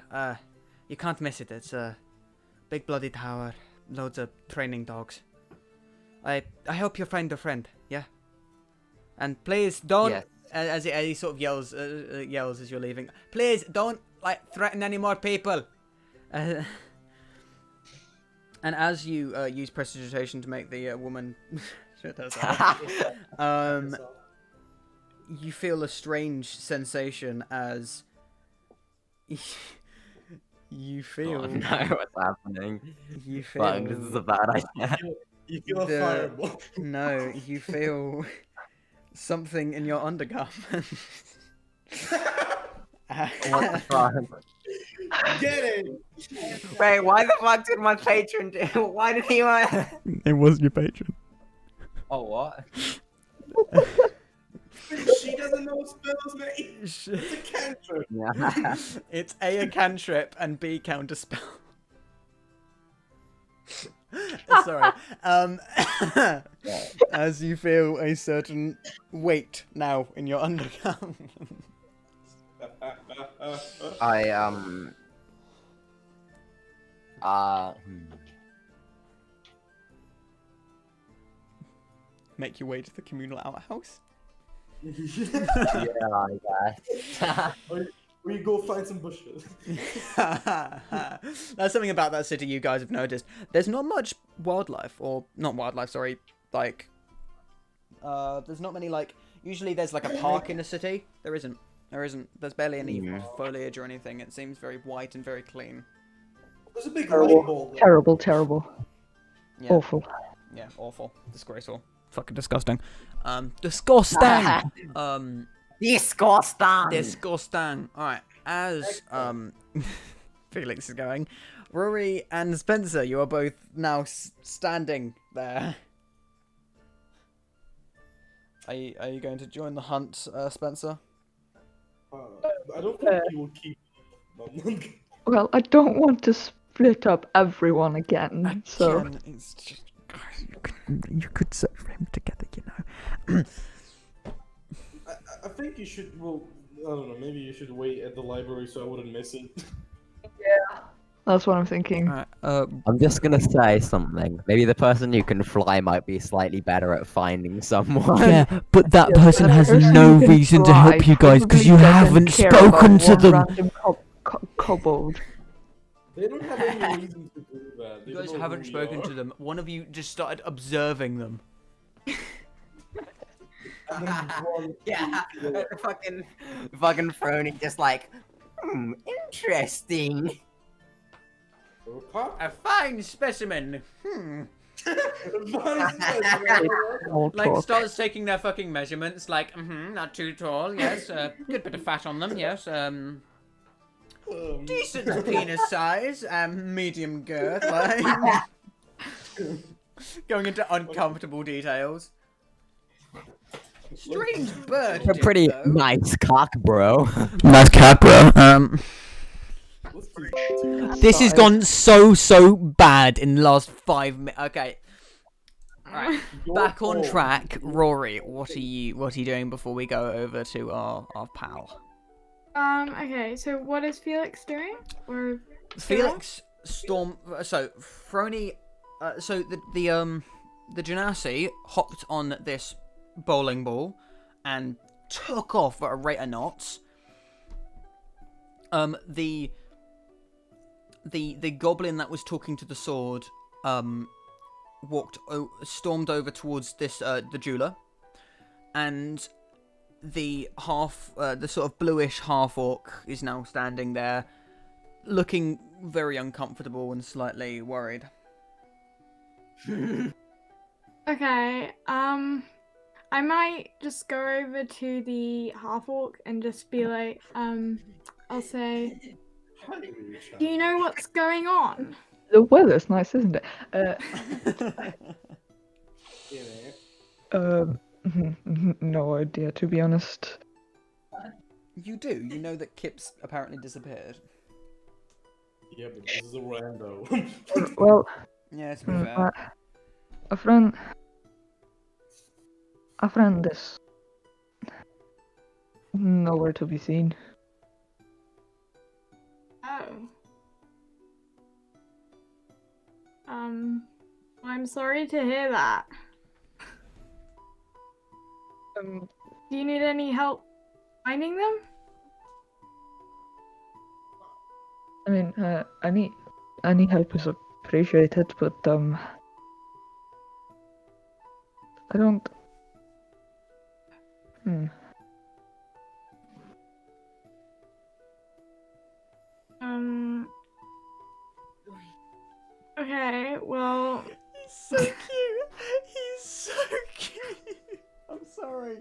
You can't miss it. It's a big bloody tower, loads of training dogs. I hope you find a friend, yeah? And please don't, Yes. as he sort of yells as you're leaving, please don't, like, threaten any more people. And as you use prestidigitation to make the woman... shut that you feel a strange sensation as you feel. Oh no, what's happening? You feel. Fuck, this is a bad idea. You feel a The- fireball. No, you feel something in your undergarment. What the fuck? Get it! Wait, why the fuck did my patron do? Why did he want? It wasn't your patron. Oh what? She doesn't know spells, mate. It's a cantrip. Yeah. It's A, a cantrip, and B, counterspell. Sorry. As you feel a certain weight now in your undergarment. I Make your way to the communal outhouse. yeah, I guess. We go find some bushes. That's something about that city you guys have noticed. There's not much wildlife, or not wildlife, sorry, like, there's not many, like, usually there's like a park in the city. There isn't. There's barely any foliage or anything. It seems very white and very clean. There's a big light bulb. Terrible. Yeah. Awful. Yeah, awful. Disgraceful. Fucking disgusting. Disgusting! Disgusting. Disgusting. Alright, as, Felix is going, Rory and Spencer, you are both now standing there. Are you going to join the hunt, Spencer? I don't think you will keep. Well, I don't want to split up everyone again, so... Again, it's just, you could search for him together, you know. I think you should. Well, I don't know. Maybe you should wait at the library so I wouldn't miss it. Yeah, that's what I'm thinking. Alright, I'm just gonna say something. Maybe the person who can fly might be slightly better at finding someone. Yeah, but that Yeah, person but has person no who can reason to fly help you guys because probably you doesn't haven't care spoken about to one them. Random kobold. They don't have any reason to do that. They you guys don't know haven't who we spoken are. to them. One of you just started observing them. And then one- Yeah, the fucking Frony just like, interesting. A fine specimen. All Like, talk. starts taking their fucking measurements, like, not too tall, yes, good bit of fat on them, yes, decent penis size, medium girth, like, going into uncomfortable details. Strange bird. You're pretty though. nice cock, bro. Nice cat, bro. Let's do This has gone so bad in the last 5 minutes. Okay. Alright, back on track. Rory, what are you doing before we go over to our pal? Okay, so what is Felix doing? Or Felix, Storm, so Frony, so the Genasi hopped on this bowling ball and took off at a rate of knots. The goblin that was talking to the sword, stormed over towards this the jeweler, and the sort of bluish half orc is now standing there, looking very uncomfortable and slightly worried. Okay, I might just go over to the half orc and just be like, I'll say, do you know what's going on? The weather's nice, isn't it? No idea, to be honest. You do. You know that Kip's apparently disappeared. Yeah, but this is a rando. Well, Yeah, to be fair. a friend is nowhere to be seen. Oh. I'm sorry to hear that. Do you need any help finding them? I mean, any help is appreciated, but I don't. Okay, well, He's so cute. He's so cute. I'm sorry.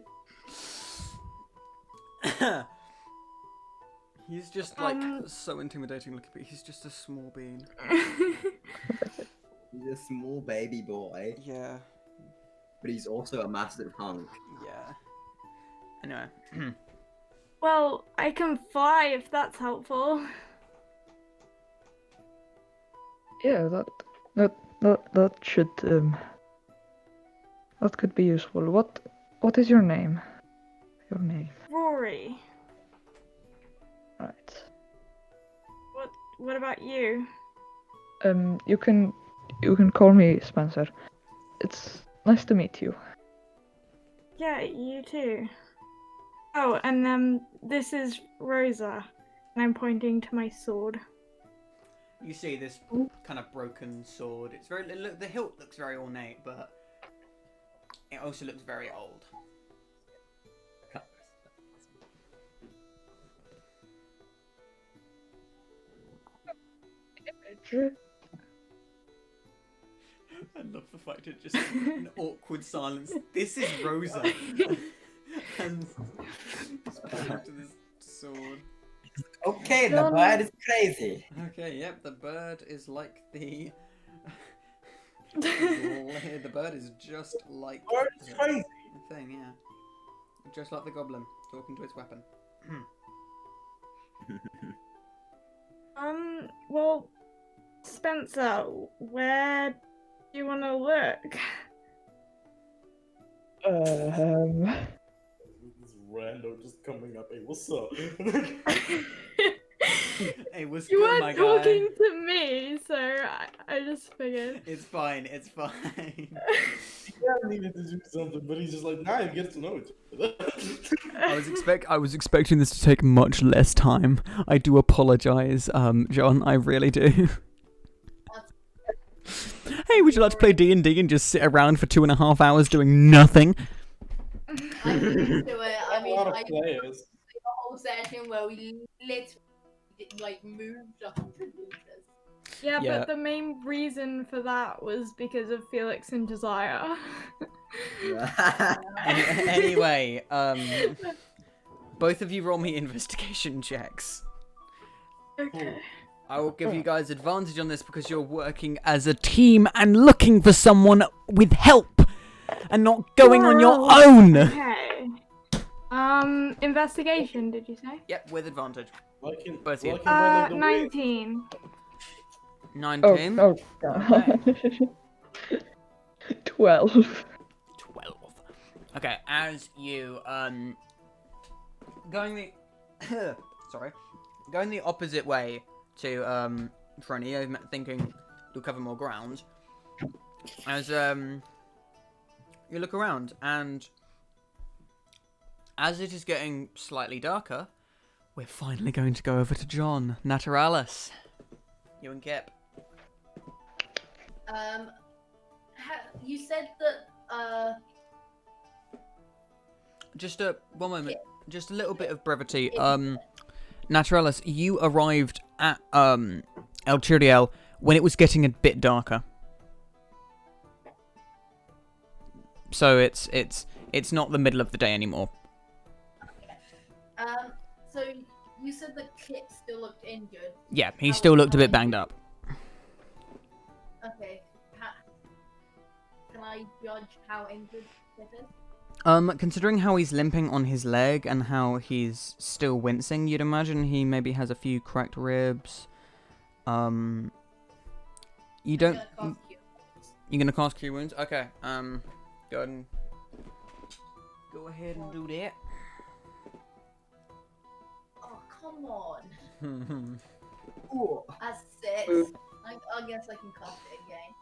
He's just like so intimidating looking, but he's just a small bean. He's a small baby boy, Yeah. but he's also a massive hunk. Yeah. Anyway. well, I can fly if that's helpful. Yeah, that should that could be useful. What is your name? Your name. Rory, Right. what about you? You can call me Spencer. It's nice to meet you. Yeah, you too. Oh, and this is Rosa, and I'm pointing to my sword. You see this kind of broken sword. It's very the hilt looks very ornate, but it also looks very old. I love the fact it just an awkward silence. This is Rosa, and speaking to this sword. Okay, the bird is crazy. Okay, yep, the bird is like the. The bird is just like Bird is crazy. the thing, yeah. Just like the goblin talking to its weapon. Well, Spencer, where do you want to look? This rando just coming up. Hey, what's up? Hey, what's You good, my weren't guy? talking to me, so I just figured. It's fine, it's fine. Yeah, I needed to do something, but he's just like, nah, you get to know each other. I was expecting this to take much less time. I do apologize, John. I really do. Hey, would you like to play D&D and just sit around for 2.5 hours doing nothing? I'm used to it. I mean, A lot of I players. did a whole session where we literally like moved 100 meters. Yeah, Yeah. but the main reason for that was because of Felix and Desire. Anyway, both of you roll me investigation checks. Okay. I will give you guys advantage on this because you're working as a team and looking for someone with help and not going on your own. Okay. Investigation, did you say? Yep, with advantage. Both of you. 19. 19. Oh, okay. 12. 12. Okay, as you going the going the opposite way to Fronny, I'm thinking you'll cover more ground. As you look around, and as it is getting slightly darker, we're finally going to go over to John Naturalis. You and Kip. You said that Just one moment. Just a little bit of brevity. Naturalis, you arrived at El Chiriel when it was getting a bit darker. So it's not the middle of the day anymore. so you said that Kip still looked injured. Yeah, he still looked a bit banged up. Okay. Can I judge how injured Kip is? Considering how he's limping on his leg and how he's still wincing, you'd imagine he maybe has a few cracked ribs. You don't. You're gonna cast Cure Wounds? Okay. Go ahead and do that. Oh, come on. Ooh. That's 6. I guess I can cast it again.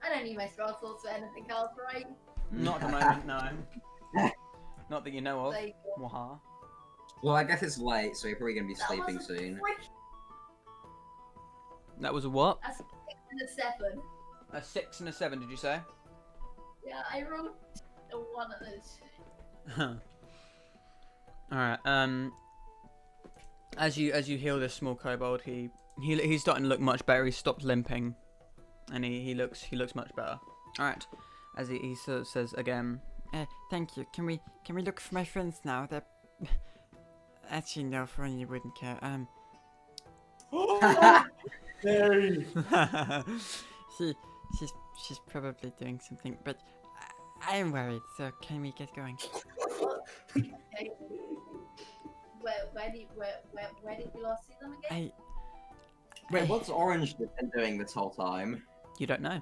I don't need my spell slots for anything else, right? Not at the moment, no. Not that you know of. There you go. Waha. Well, I guess it's late, so you're probably gonna be sleeping soon. That was a what? A 6 and a 7. A 6 and a 7, did you say? Yeah, I rolled a 1 of those. Alright, as you heal this small kobold, he's starting to look much better. He stopped limping. and he looks much better. All right, as he sort of says again. Thank you. Can we look for my friends now? They're actually no, for you wouldn't care. Mary. she's probably doing something, but I'm worried. So can we get going? Okay. Where did we last see them again? Wait, what's Orange been doing this whole time? You don't know.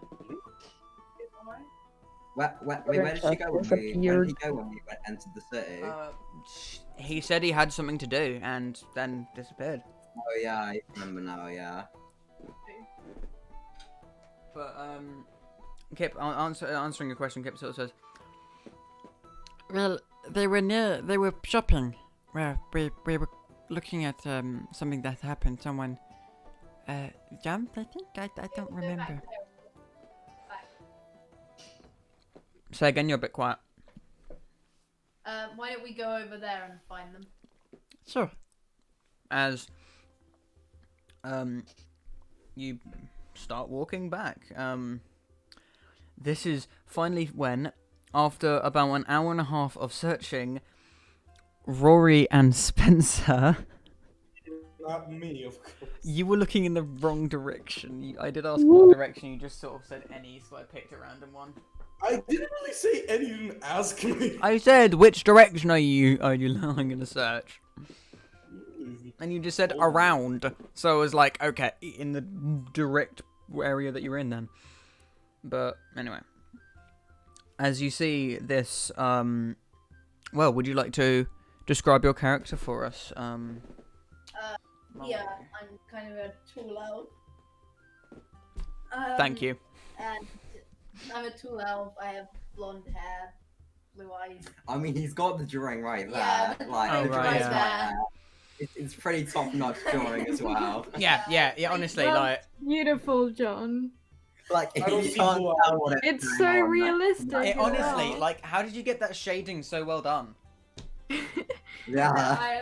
Where did she go when we entered the city? He said he had something to do and then disappeared. Oh yeah, I remember now. Yeah. But Kip, answering your question, Kip sort of says, Well, they were shopping. Well, we were looking at something that happened. Someone jumped, I think. I don't remember. Say again, you're a bit quiet. Why don't we go over there and find them? Sure. As you start walking back. This is finally when, after about an hour and a half of searching, Rory and Spencer. Not me, of course. You were looking in the wrong direction. I did ask what direction. You just sort of said any, so I picked a random one. I didn't really say any. You didn't ask me. I said, which direction are you going to search? And you just said around. So I was like, okay, in the direct area that you're in then. But anyway, as you see this, well, would you like to describe your character for us? Yeah, I'm kind of a tall elf. Thank you. And I'm a tall elf. I have blonde hair, blue eyes. I mean, he's got the drawing right there. Yeah, Like, Oh, the right, drawing's yeah. right there. It's pretty top-notch drawing as well. Yeah. Honestly, Well, like, beautiful, John. Like, I don't you see can't who tell what It's going so on. realistic. it, as honestly, well. like, how did you get that shading so well done? Yeah.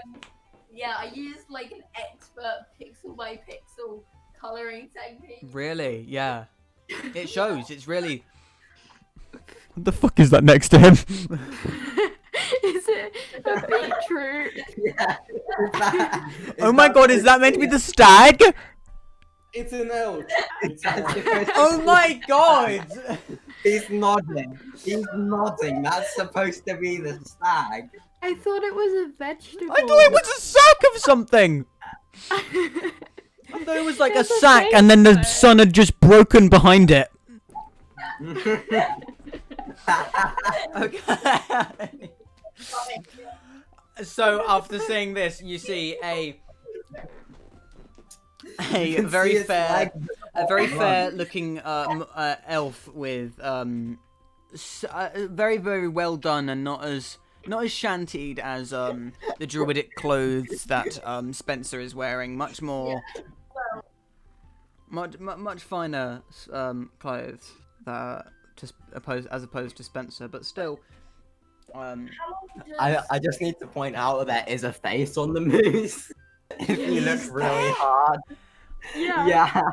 I used like an expert pixel by pixel coloring technique. Really? Yeah. It shows. It's really. What the fuck is that next to him? Is it a beetroot? Yeah. Oh my god, is that meant to be the stag? It's an elk. It's an elk. Oh my god! He's nodding. He's nodding. That's supposed to be the stag. I thought it was a vegetable. I thought it was a sack of something! I thought it was like a It's a sack and then the paper. sun had just broken behind it. Okay. So after seeing this, you see a You can very see his fair, legs a very run. fair looking elf with very very well done and not as shantied as the druidic clothes that Spencer is wearing. Much more, much finer clothes that as opposed to Spencer, but still. I just need to point out there is a face on the moose. If you look really hard. Yeah.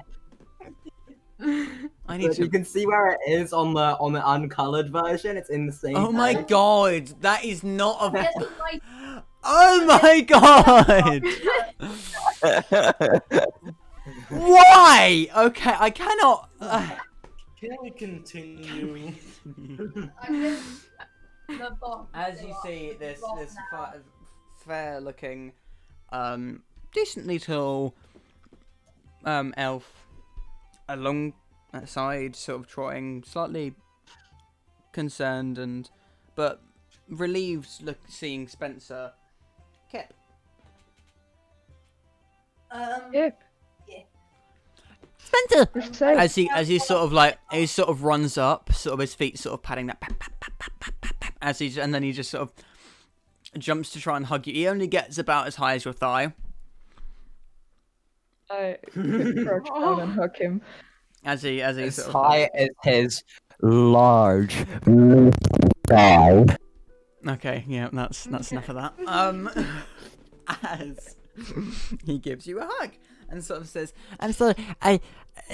I need But you to. can see where it is on the uncolored version. It's in the same. Oh my place. god, that is not a. Yes, it's like Oh my god! Why? Okay, I cannot. Can we continue? I'm just the box. As you see, this fair looking, decently tall, elf, alongside, sort of trotting, slightly concerned but relieved, seeing Spencer. Kip. Yep. Spencer. Just say. As he sort of like he sort of runs up, sort of his feet sort of patting that, and then he just sort of jumps to try and hug you. He only gets about as high as your thigh. I crouch down and hug him. As he As sort of high as his large thigh. Okay, yeah, that's enough of that. As He gives you a hug and sort of says, I'm sorry.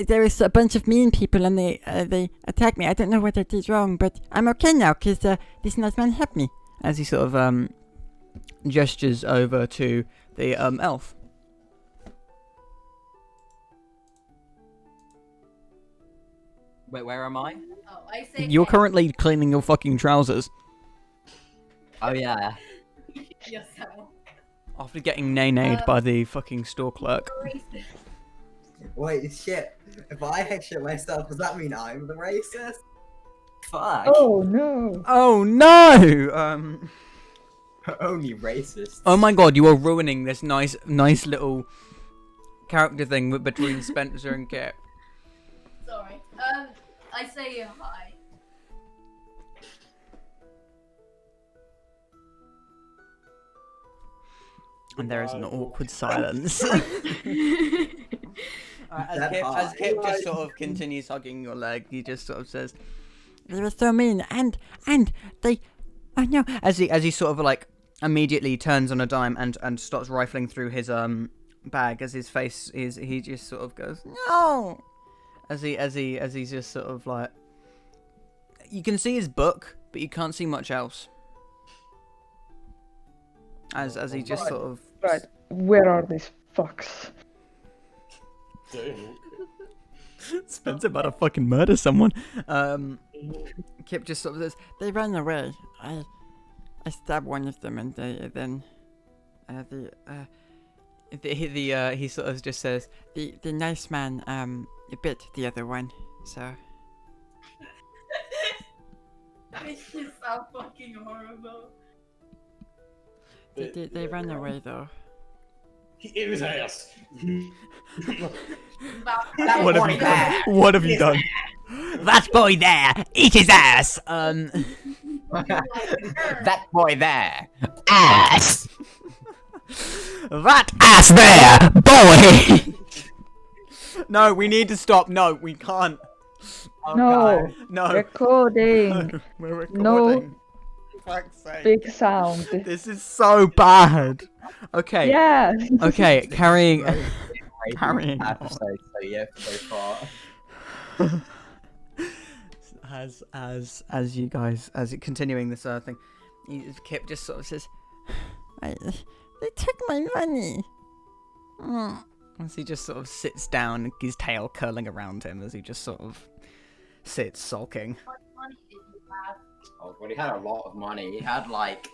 There is a bunch of mean people and they attacked me. I don't know what I did wrong, but I'm okay now because this nice man helped me. as he sort of gestures over to the elf. Wait, where am I? Oh, I say You're K. currently cleaning your fucking trousers Oh yeah. Yourself. after getting nay-nayed by the fucking store clerk. Racist. Wait, shit. If I hate shit myself, does that mean I'm the racist? Fuck. Oh no. Oh no! Only racist. Oh my god, you are ruining this nice little character thing between Spencer and Kip. Sorry. I say hi. And there is an awkward silence. As Kip just sort of continues hugging your leg, he just sort of says, They were so mean, and they, I know. as he sort of like immediately turns on a dime and starts rifling through his bag, as his face is, he just sort of goes no, as he's just sort of like, you can see his book, but you can't see much else. As he just sort of Right, where are these fucks? Spencer about to fucking murder someone. Kip just sort of says, They ran away. I stabbed one of them, and he sort of just says, the nice man bit the other one. So This just sounds fucking horrible. they ran away though. He ate his ass. what have you done? What have you done? That boy there, eat his ass. That boy there. Ass. That ass there, boy. No, we need to stop. No, we can't. No, No. recording. No, we're recording. No. Fuck's sake. Big sound. This is so bad. Okay. Yeah. Okay, carrying. Carrying. Episode, so yeah, so far. As you guys, continuing this thing, Kip just sort of says, They took my money. as he just sort of sits down, his tail curling around him as he just sort of sits sulking. What money did you have? Oh, but he had a lot of money. He had like.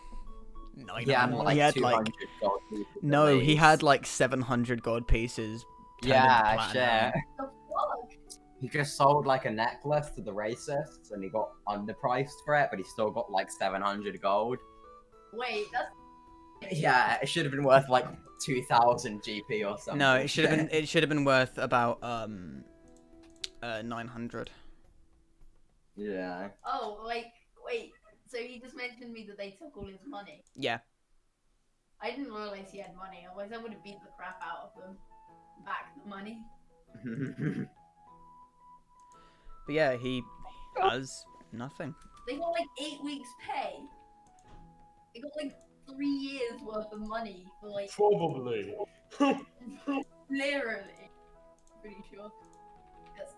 No, He had like 200 gold pieces. No, at he least. had like 700 gold pieces. turned into Yeah, platinum. shit. The fuck? He just sold like a necklace to the racists, and he got underpriced for it, but he still got like 700 gold. Wait, that's. Yeah, it should have been worth like 2,000 GP or something. No, it should have been. It should have been worth about 900. Yeah. Oh, like, wait. So he just mentioned me that they took all his money. Yeah. I didn't realize he had money. Otherwise, I would have beat the crap out of them. Back the money. But yeah, he has nothing. They got like 8 weeks' pay. They got like 3 years worth of money for like Probably. literally. Pretty sure. Yes.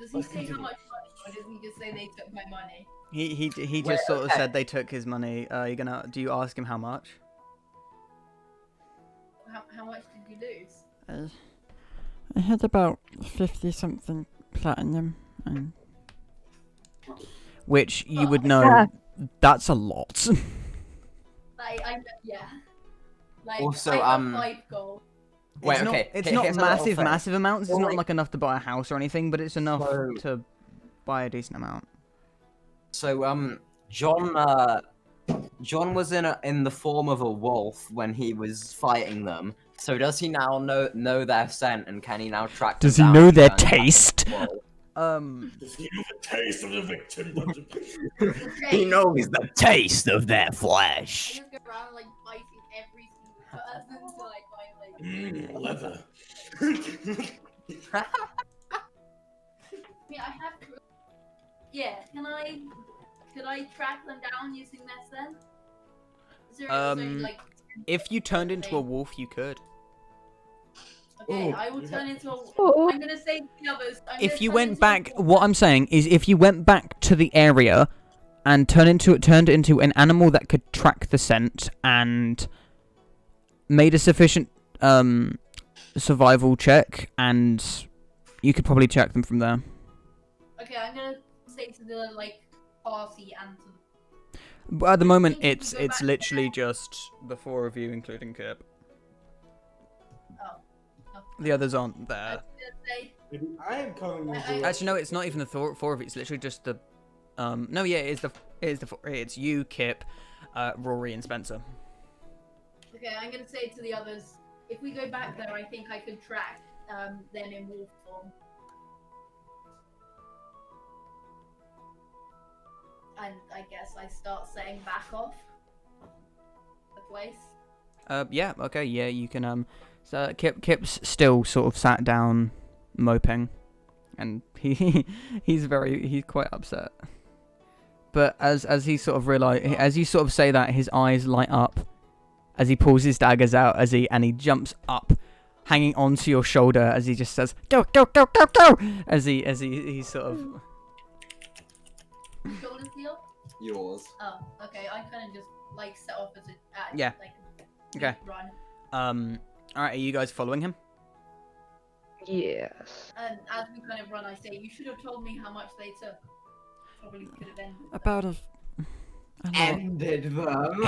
Does he Let's say how continue. much money, or does he just say they took my money? He Wait, just sort of okay. said they took his money. Do you ask him how much? How much did you lose? I had about 50 something platinum, and Which you Oh, would know, yeah. that's a lot. Like yeah. Like Also, I have 5 gold. Wait, it's okay. Not, it's here- not here's a little massive, thing. massive amounts. It's Well, not like- like enough to buy a house or anything, but it's enough So- to buy a decent amount. So, John was in the form of a wolf when he was fighting them. So does he now know their scent, and can he now track them Does he down know and their turn them back taste? into wolves? Does he know the taste of the victim? He knows the taste of their I flesh. just go around like biting every single person until I find like. Leather. I mean, I have. Yeah, could I track them down using their scent? Is there any, like If you turned into a wolf, you could. Okay, I will turn into a. Oh. I'm gonna say to the others. If you went back, what I'm saying is, if you went back to the area and turned it into an animal that could track the scent and made a sufficient survival check, and you could probably check them from there. Okay, I'm gonna say to the party and to the. But at the moment, think if we it's go back literally there- just the 4 of you, including Kip. Oh. The others aren't I there. was gonna say. Maybe I am coming into it. Actually, no, it's not even the 4 of you. It's literally just the. No, yeah, it is the 4. It's you, Kip, Rory, and Spencer. Okay, I'm gonna say to the others. If we go back there, I think I could track them in wolf form. And I guess I start setting back off the place. Yeah, okay, yeah, you can, so Kip's still sort of sat down, moping, and he's quite upset. But as he sort of as you sort of say that, his eyes light up, as he pulls his daggers out, and he jumps up, hanging onto your shoulder, as he just says, "Go, go, go, go, go!" As he sort of. Shoulders heal? Yours. Oh, okay. I kind of just set off as a Yeah. Okay. run. Alright, are you guys following him? Yes. And as we kind of run, I say, "You should have told me how much they took. Probably could have ended." About a. Ended them.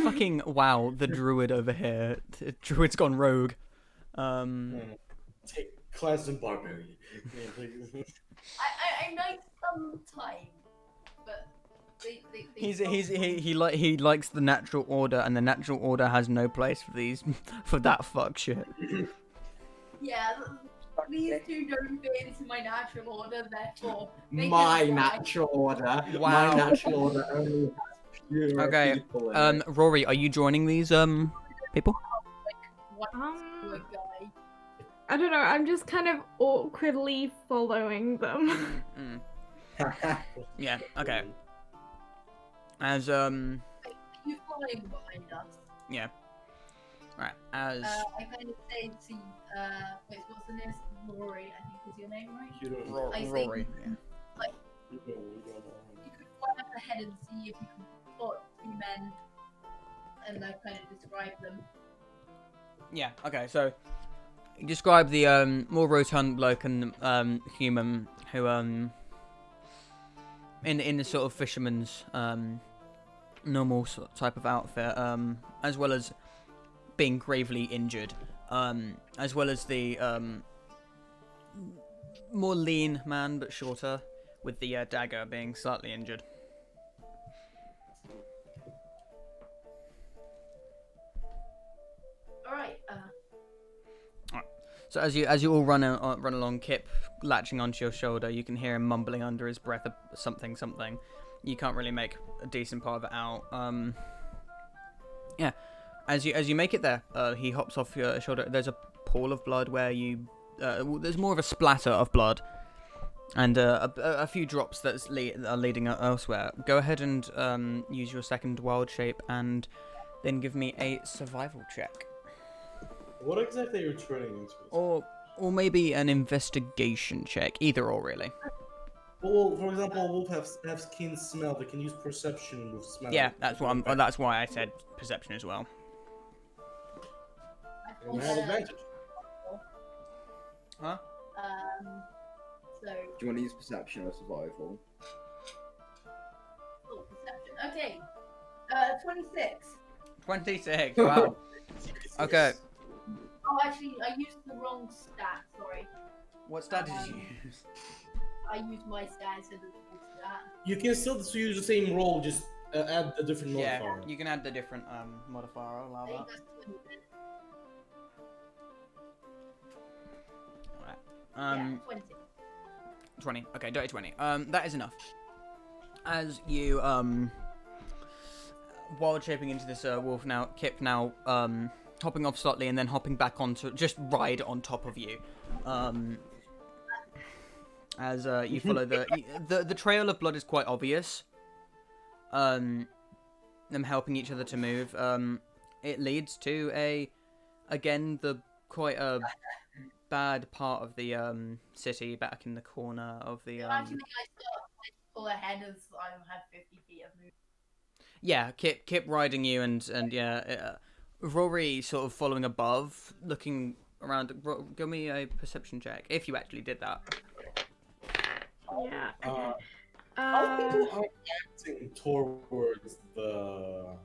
Fucking wow, the druid over here. The druid's gone rogue. Take class in barbarian. I like sometimes, but He likes the natural order, and the natural order has no place for these for that fuck shit. Yeah, these two don't fit into my natural order, therefore. they My can fly. natural order. Wow. My natural order only has pure Okay, people in it. Rory, are you joining these people? One Um, guy. I don't know. I'm just kind of awkwardly following them. Yeah. Okay. As You following behind us. yeah. Right. As I kind of say to wait, what's the name? Rory, I think is your name, right? I say Rory. you could fly up ahead and see if you can spot 2 men, and I kind of describe them. Yeah. Okay. So, you describe the more rotund bloke and human who in the sort of fisherman's normal sort of type of outfit, as well as being gravely injured, as well as the more lean man but shorter with the dagger being slightly injured. Alright, So as you all run along, Kip latching onto your shoulder, you can hear him mumbling under his breath something. You can't really make a decent part of it out. Yeah. As you make it there, he hops off your shoulder. There's a pool of blood where you there's more of a splatter of blood, and a few drops that are leading elsewhere. Go ahead and use your second wild shape, and then give me a survival check. What exactly are you turning into? Or maybe an investigation check. Either or, really. Well, for example, a wolf have keen smell. They can use perception with smell. Yeah, that's why I said perception as well. And you have advantage. Huh? so Do you want to use perception or survival? perception. Okay. 26. 26. Wow. Okay. Oh, actually, I used the wrong stat. Sorry. What stat did you use? I used my stat instead of the stat. You can still use the same roll, just add a different modifier. Yeah, you can add the different modifier. I'll allow I think that. that's 20. Alright. Yeah, 20. 20. Okay, dirty 20. That is enough. As you wild shaping into this wolf now, Kip now hopping off slightly and then hopping back onto just ride on top of you. As you follow the trail of blood is quite obvious. them helping each other to move, it leads to the quite a bad part of the city back in the corner of the Imagine the guy still pull ahead as I have 50 feet of movement. Yeah, Kip riding you and Rory sort of following above, looking around. Give me a perception check if you actually did that. Yeah. How people are acting towards the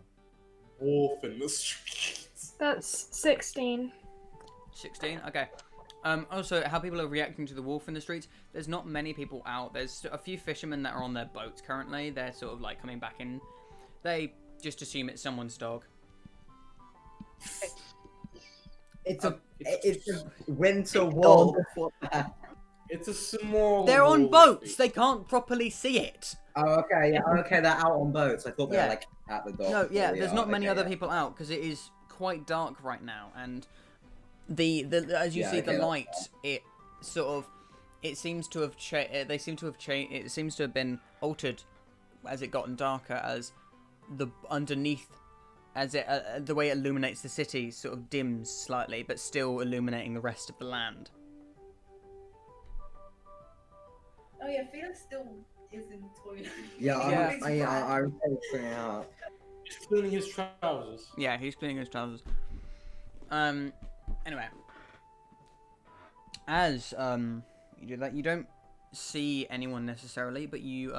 wolf in the streets? That's 16. 16. Okay. Also, how people are reacting to the wolf in the streets. There's not many people out. There's a few fishermen that are on their boats currently. They're sort of like coming back in. They just assume it's someone's dog. It's a winter wolf. It's a small. They're on wolf. boats. They can't properly see it. Oh, okay, yeah, okay, they're out on boats. I thought they Yeah. were like at the dock. No, yeah. They There's are, not many okay, other yeah. people out because it is quite dark right now, and the as you Yeah, see okay, the that's light, it sort of it seems to have they seem to have changed. It seems to have been altered as it gotten darker, as the underneath. As it, the way it illuminates the city sort of dims slightly, but still illuminating the rest of the land. Oh yeah, Felix still is in the toilet. Yeah, I was figuring out. He's cleaning his trousers. Yeah, he's cleaning his trousers. Anyway, as you do that, you don't see anyone necessarily, but you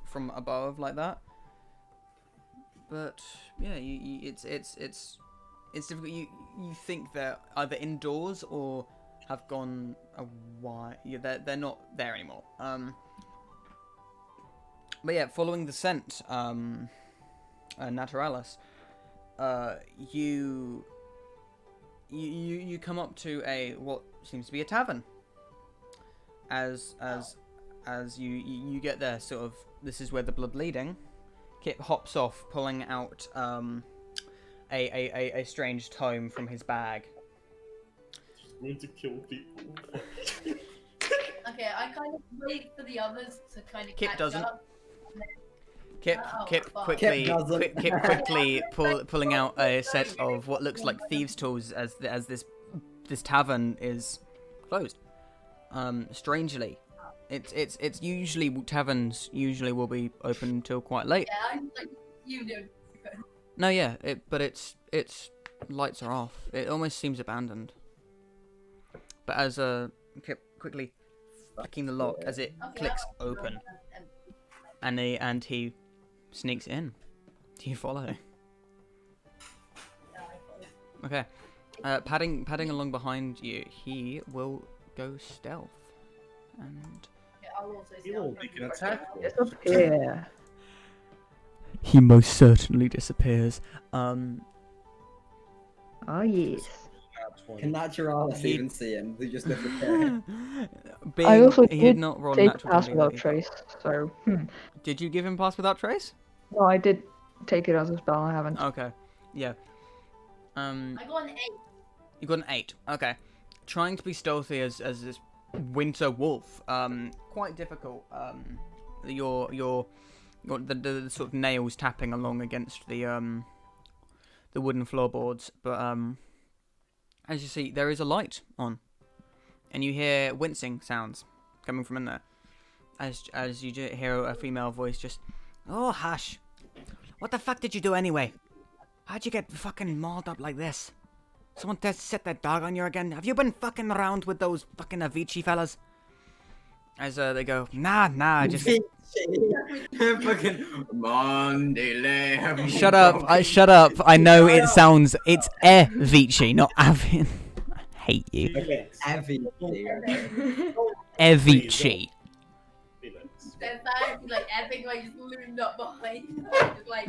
from above like that. But yeah, it's difficult. You think they're either indoors or have gone a while. Yeah, they're not there anymore. But yeah, following the scent, Naturalis, you come up to what seems to be a tavern. As you get there, sort of, this is where the blood leading. Kip hops off, pulling out a strange tome from his bag. He's going to kill people. Okay, I kind of wait for the others to kind of Kip catch doesn't. up. Kip fuck. quickly Kip doesn't. Kip quickly pulling out a set of what looks like thieves' tools as this tavern is closed. Strangely. It's usually taverns usually will be open until quite late. Yeah, I'm like, you do. No, yeah, but it's lights are off. It almost seems abandoned. But as Kip quickly flicking the lock as it clicks open, and he sneaks in. Do you follow? Okay. Padding along behind you, he will go stealth, and. I'll also He will make an attack. Yeah. He most certainly disappears. Oh yes. Can Naturalis even see him? They just disappear. I also he did did not roll take natural pass 20, without did he? trace, so Did you give him pass without trace? no, I did take it as a spell. I haven't. Okay. Yeah. I got an 8. You got an 8. Okay. Trying to be stealthy as this winter wolf. Quite difficult. The sort of nails tapping along against the wooden floorboards, but as you see, there is a light on, and you hear wincing sounds coming from in there. As you hear a female voice just, Oh, hush. What the fuck did you do anyway? How'd you get fucking mauled up like this? Someone set that dog on you again? Have you been fucking around with those fucking Avicii fellas? as they go, Nah, just... Fucking Monday Lamb. shut up, I know it's Avicii, not Avin. I hate you. Okay. Avicii. Then that like epic, like just loomed up behind, just like.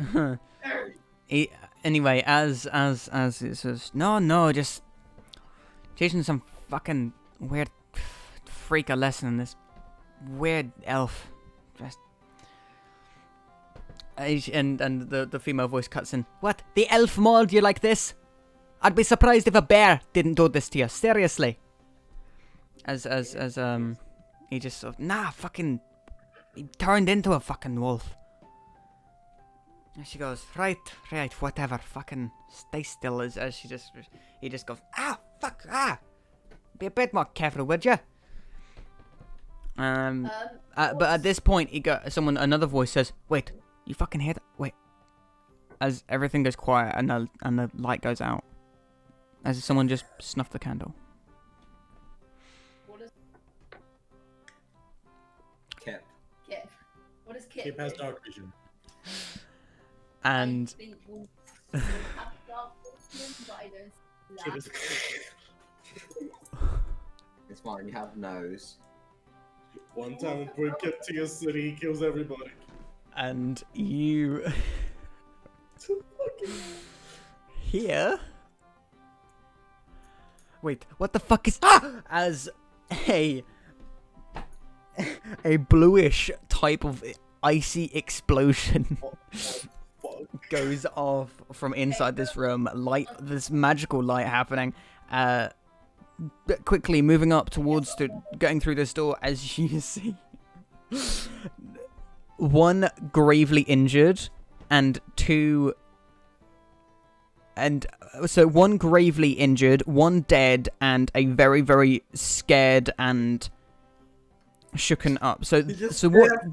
Anyway, as it says, no, just teaching some fucking weird freak a lesson. This weird elf, just and the female voice cuts in. What? The elf mauled you like this? I'd be surprised if a bear didn't do this to you. Seriously. As he just sort of, Nah, fucking... He turned into a fucking wolf. And she goes, right, whatever, fucking stay still. As he just goes, fuck. Be a bit more careful, would you? But at this point, another voice says, "Wait, you fucking hear that? Wait." As everything goes quiet and the light goes out, as if someone just snuffed the candle. Kip. What is Kip? Kip has dark vision. And I think we'll have dark vision, but I don't see Kip that. is. It's fine, you have nose. One time we bring Kip to your city, he kills everybody. And you here. Wait, what the fuck is as a bluish type of icy explosion goes off from inside this room, this magical light happening, quickly moving up towards going through this door, as you see one gravely injured and one gravely injured, one dead, and a very, very scared and shooken up. So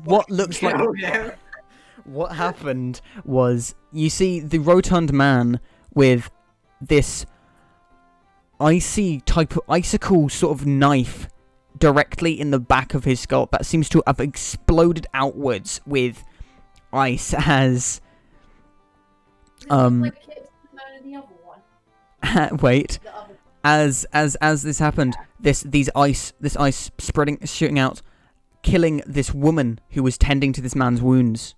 what looks like what happened was, you see the rotund man with this icicle sort of knife directly in the back of his skull that seems to have exploded outwards with ice as Like Kip's the other one. wait, The other. as this happened, this ice shooting out, killing this woman who was tending to this man's wounds,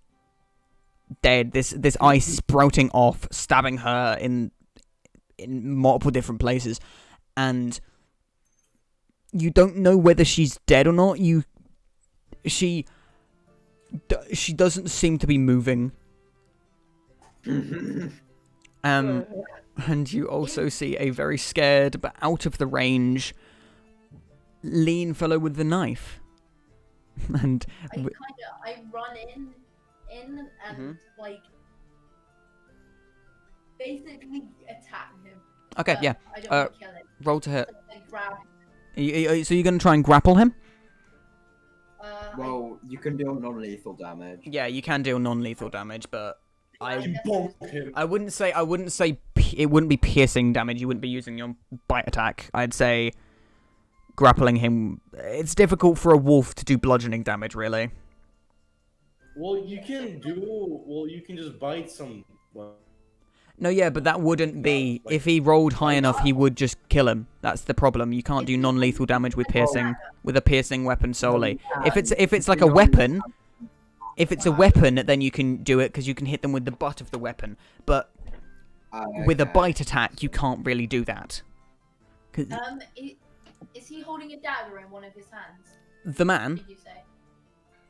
dead. This ice sprouting off, stabbing her in multiple different places, and you don't know whether she's dead or not. She doesn't seem to be moving. And you also see a very scared but out of the range lean fellow with the knife. And I run in and like basically attack him. okay, yeah. I don't want to kill him. Roll to hit. Like, grab. So you're gonna try and grapple him? Well, you can deal non-lethal damage. Yeah, you can deal non-lethal damage, but You bonk him. I wouldn't say it wouldn't be piercing damage. You wouldn't be using your bite attack. I'd say grappling him. It's difficult for a wolf to do bludgeoning damage, really. Well, you can just bite some. Well, No, yeah, but that wouldn't be... If he rolled high enough, he would just kill him. That's the problem. You can't do non-lethal damage with a piercing weapon solely. If it's like a weapon... If it's a weapon, then you can do it, because you can hit them with the butt of the weapon. But with a bite attack, you can't really do that. Is he holding a dagger in one of his hands? The man? Did you say?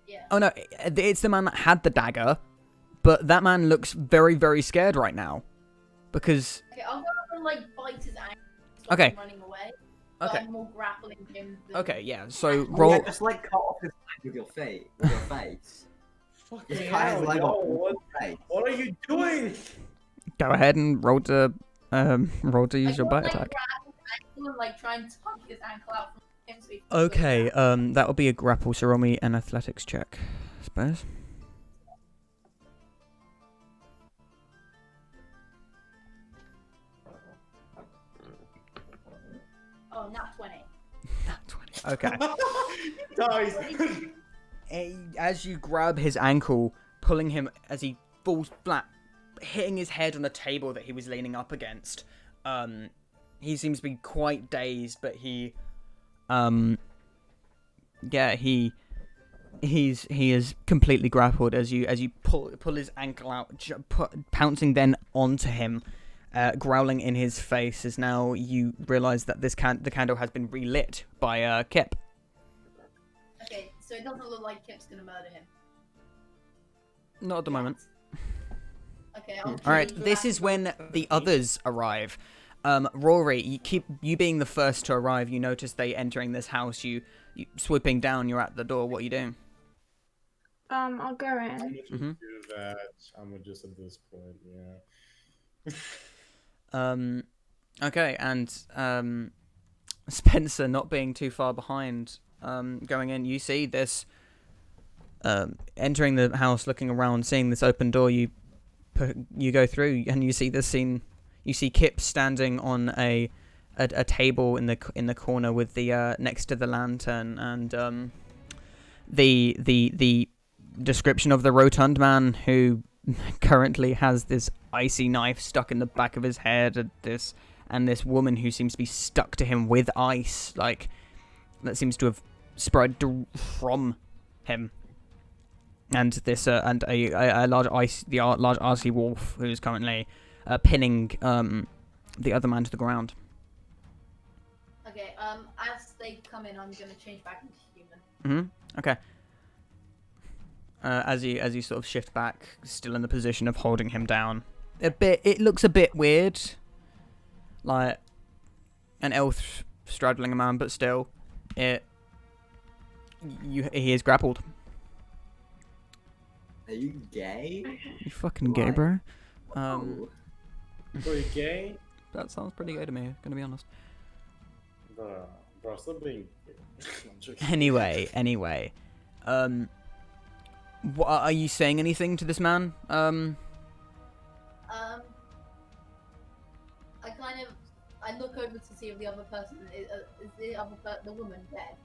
Yeah. Oh no, it's the man that had the dagger, but that man looks very, very scared right now. Because... Okay, I'll go up and like bite his ankle. Okay. Him running away. But Okay. I'm more grappling him. Okay, yeah, so roll... Yeah, just like cut off his leg with your face. fucking Just cut his hell, leg yo, off with your face. what are you doing? Go ahead and roll to use your bite attack. Grab his ankle and like try and tug his ankle out from him so he can Okay, go down. that would be a grapple, so roll me an athletics check, I suppose. Oh, not 20. Okay. Dies. As you grab his ankle, pulling him as he falls flat, hitting his head on the table that he was leaning up against, he seems to be quite dazed, but he is completely grappled as you pull his ankle out, pouncing then onto him, growling in his face, as now you realise that the candle has been relit by Kip. Okay, so it doesn't look like Kip's gonna murder him. Not at the moment. Okay, I'll Alright, change this that. is when the others arrive. Rory, you being the first to arrive, you notice they entering this house, you swooping down, you're at the door, what are you doing? I'll go I'm in. gonna just do that. I'm gonna just at this point, yeah. Okay, and Spencer, not being too far behind, going in, you see this. Entering the house, looking around, seeing this open door, you go through, and you see this scene. You see Kip standing on a table in the corner with the next to the lantern, and the description of the rotund man who currently has this icy knife stuck in the back of his head, and this woman who seems to be stuck to him with ice, like that seems to have spread from him. And this and a large icy wolf who's currently pinning the other man to the ground. Okay. As they come in, I'm gonna change back into human. Okay. As you sort of shift back, still in the position of holding him down. It looks a bit weird, like an elf straddling a man, but still, he is grappled. Are you gay? You fucking gay, bro. Are you gay? That sounds pretty gay to me, gonna be honest. Bro, stop being gay. I'm joking. Anyway. What, are you saying anything to this man? I look over to see if the other person is the woman dead.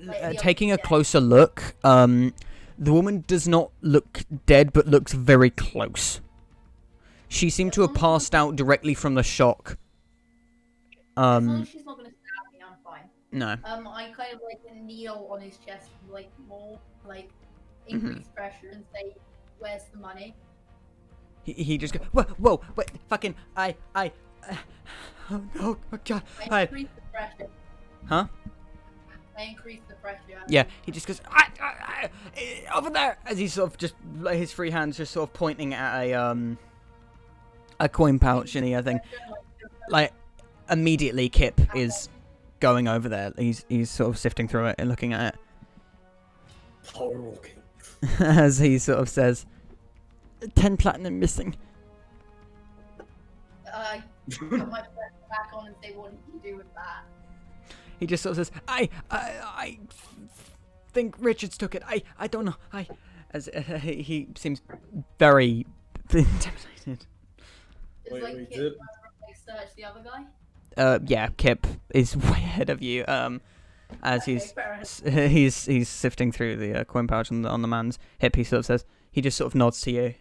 Like, Taking a closer look, the woman does not look dead, but looks very close. She seemed to have passed out directly from the shock. As long as she's not gonna stab me, I'm fine. No. I kind of like kneel on his chest, like more like increase pressure and say, "Where's the money?" He just goes, whoa, wait, fucking, oh no, oh god, I increase the pressure. Huh? I increase the pressure. Yeah, he just goes, over there, as he sort of just, like, his free hands just sort of pointing at a coin pouch, and I think, like, immediately Kip is going over there. He's sort of sifting through it and looking at it. As he sort of says, 10 platinum missing. I put my pressure back on and say, "What did you do with that?" He just sort of says, I think Richards took it. I don't know. As he seems very intimidated. Search the other guy? Yeah, Kip is way ahead of you. As he's sifting through the coin pouch on the man's hip, he sort of says, he just sort of nods to you.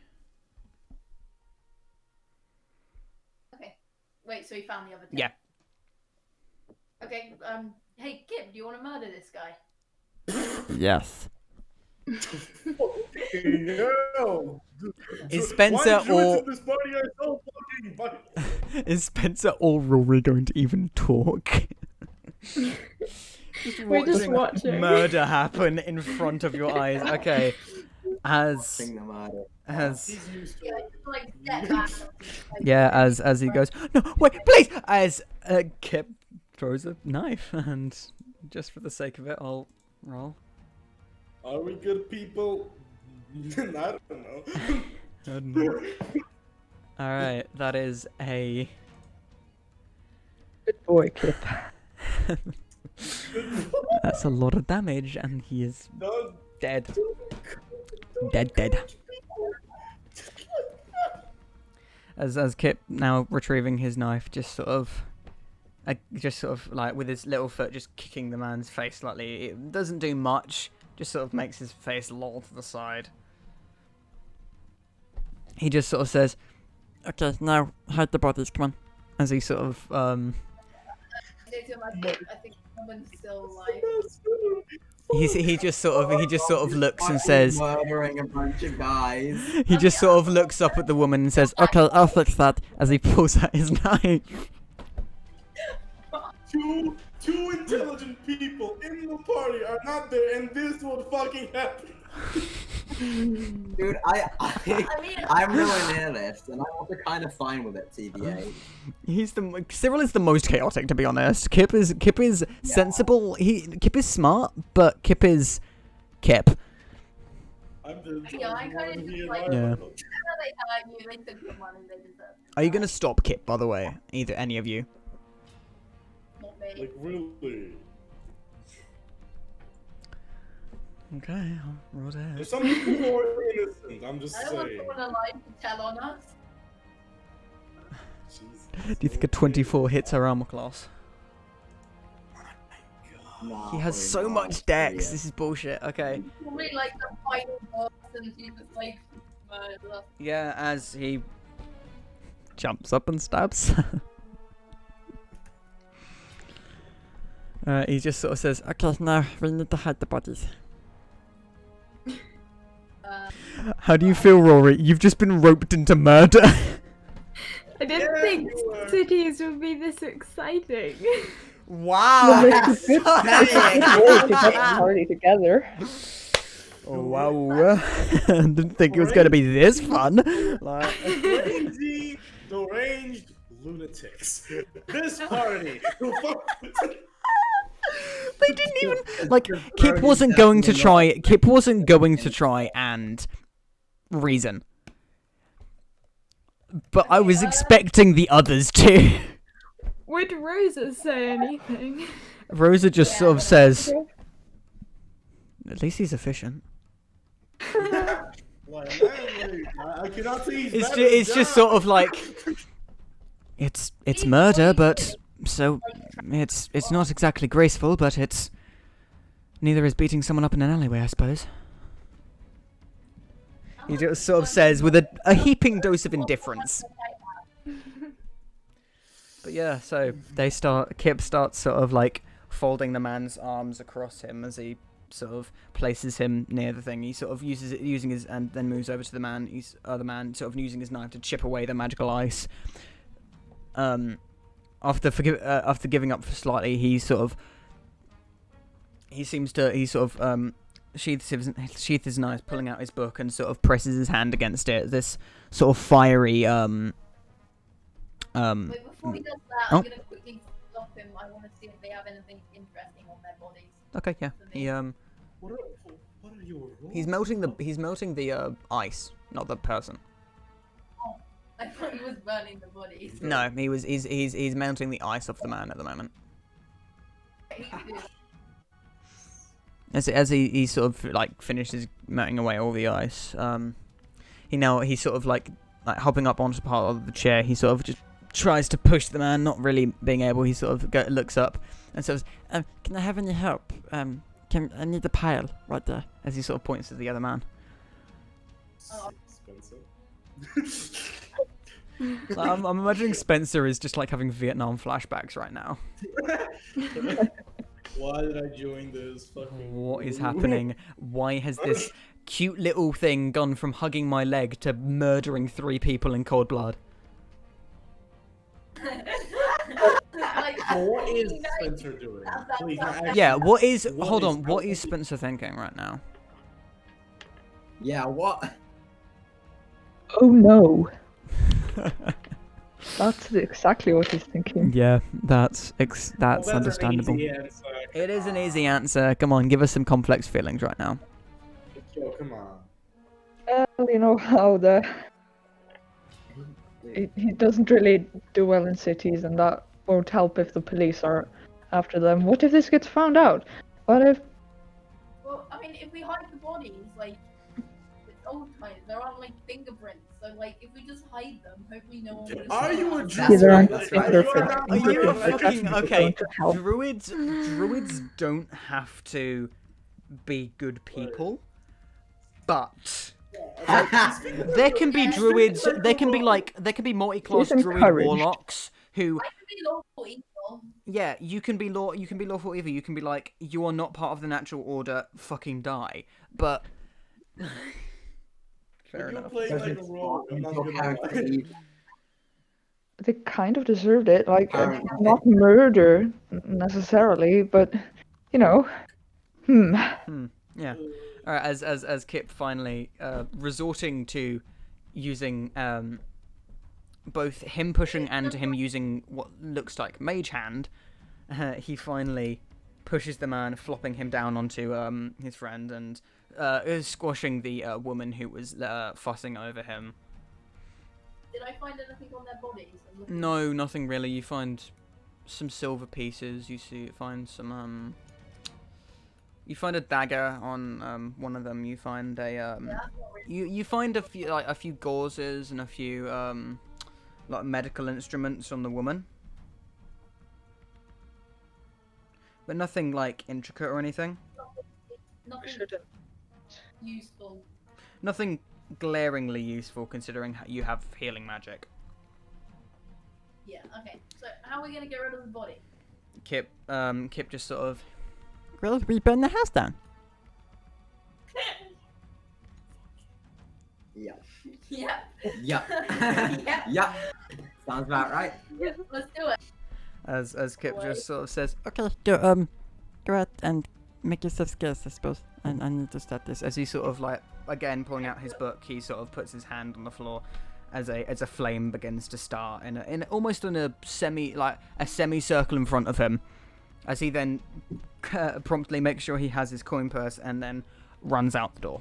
Okay. Wait, so he found the other 10? Yeah. Okay, hey Kip, do you want to murder this guy? Yes. No. Is Spencer Is Spencer or Rory going to even talk? We're just watching murder happen in front of your eyes. Okay. As he goes, no, wait, please. As Kip throws a knife, and just for the sake of it, I'll roll. Are we good people? I don't know. Alright, that is a... Good boy, Kip. That's a lot of damage, and he is dead. Dead. As Kip, now retrieving his knife, just sort of like with his little foot just kicking the man's face slightly. It doesn't do much, just sort of makes his face loll to the side. He just sort of says, "Okay, now hide the bodies, come on." As he sort of I think someone's still alive. he just sort of looks and says, murdering a bunch of guys. He just sort of looks up at the woman and says, "Okay, I'll fix that." As he pulls out his knife. Two intelligent people in the party are not there, and this would fucking happen. Dude, I'm nowhere near this, and I'm also kind of fine with it, TBA. Cyril is the most chaotic, to be honest. Kip is sensible. Kip is smart, but Kip is Kip. I'm the Yeah, I kind of just like. Yeah. They hurt you. They took your money. They deserve it. Are you gonna stop Kip, by the way? Either any of you? Not me. Like really. Okay, I'll roll that. There's some people who are innocent. I'm just I don't want saying. someone alive to tell on us. Jesus. Do you think a 24 hits her armor class? Nah, He has probably so not. much dex. Yeah. This is bullshit. Okay. Probably like the final boss, and she was like murder. Yeah, as he jumps up and stabs. He just sort of says, Okay, now we need to hide the bodies. "How do you feel, Rory? You've just been roped into murder." I didn't think cities would be this exciting. Wow. It's a good way to get the party together. Oh, wow. Didn't think it was going to be this fun. Like, Crazy, deranged lunatics. This party. they didn't even like. Kip wasn't going to try. Kip wasn't going to try and reason. But I was expecting the others to. Would Rosa say anything? Rosa just sort of says, "At least he's efficient." I cannot say he's better It's than just John. sort of like it's murder, but so it's not exactly graceful, but it's neither is beating someone up in an alleyway, I suppose. He just sort of says with a heaping dose of indifference. But yeah, so Kip starts sort of like folding the man's arms across him as he sort of places him near the thing. He sort of uses it, using his, and then moves over to the man. The man sort of using his knife to chip away the magical ice. After giving up slightly, he sort of sheaths his knife, pulling out his book, and sort of presses his hand against it. This sort of fiery Wait, before he does that, Oh. I'm gonna quickly stop him. I want to see if they have anything interesting on their bodies. Okay, yeah. He What are your rules? he's melting the ice, not the person. Oh, I thought he was burning the bodies. No, he's melting the ice off the man at the moment. He did. As he sort of like finishes melting away all the ice, he sort of like hopping up onto part of the chair. He sort of just tries to push the man, not really being able. He sort of looks up and says, Can I have any help? I need a pile right there. as he sort of points to the other man. Oh, Spencer. Like, I'm imagining Spencer is just like having Vietnam flashbacks right now. Why did I join this fucking? What is group? happening? Why has this cute little thing gone from hugging my leg to murdering 3 people in cold blood? like, What is Spencer doing? Please, not actually. Yeah, what is... What hold is on, what happening? is Spencer thinking right now? Yeah, what? Oh no. That's exactly what he's thinking. Yeah, that's Well, that's an understandable. easy answer. It is an easy answer. Come on, give us some complex feelings right now. Yo, come on. Well, you know how he doesn't really do well in cities, and that won't help if the police are after them. What if this gets found out? What if... well, I mean, if we hide the bodies, like, it's old times. There aren't like fingerprints, so like, if we just hide them, hopefully no one will. Are you a notice. druid? These aren't Like, fingerprints. Are you a Fingerprints are fucking... definitely Okay, going to help. druids don't have to be good people, but... there can be druids, there can be multi-class He's druid encouraged. warlocks who... I could be lawful evil. Yeah, you can be lawful evil. You can be like, you are not part of the natural order. Fucking die. But fair You're enough. playing like a role. I'm not gonna lie. They kind of deserved it. Like, not murder necessarily, but, you know. Yeah. All right. As Kip finally resorting to using both him pushing and him using what looks like mage hand, he finally pushes the man, flopping him down onto his friend, and squashing the woman who was fussing over him. Did I find anything on their bodies? I'm looking- No, nothing really. You find some silver pieces. You find some You find a dagger on one of them. You find a Yeah, that's not really- you find a few gauzes and a few like medical instruments on the woman, but nothing like intricate or anything. Nothing useful. Nothing glaringly useful considering you have healing magic. Yeah, okay. So how are we gonna get rid of the body? Kip just sort of. Well, we burn the house down. Yeah. Yeah. Yeah. Yeah. Yeah. Sounds about right. Yeah, let's do it. As Kip just sort of says, Okay, go out and make yourself scarce, I suppose. I need to start this. as he sort of like again pulling out his book, he sort of puts his hand on the floor as a flame begins to start in almost in a semicircle in front of him, as he then promptly makes sure he has his coin purse and then runs out the door.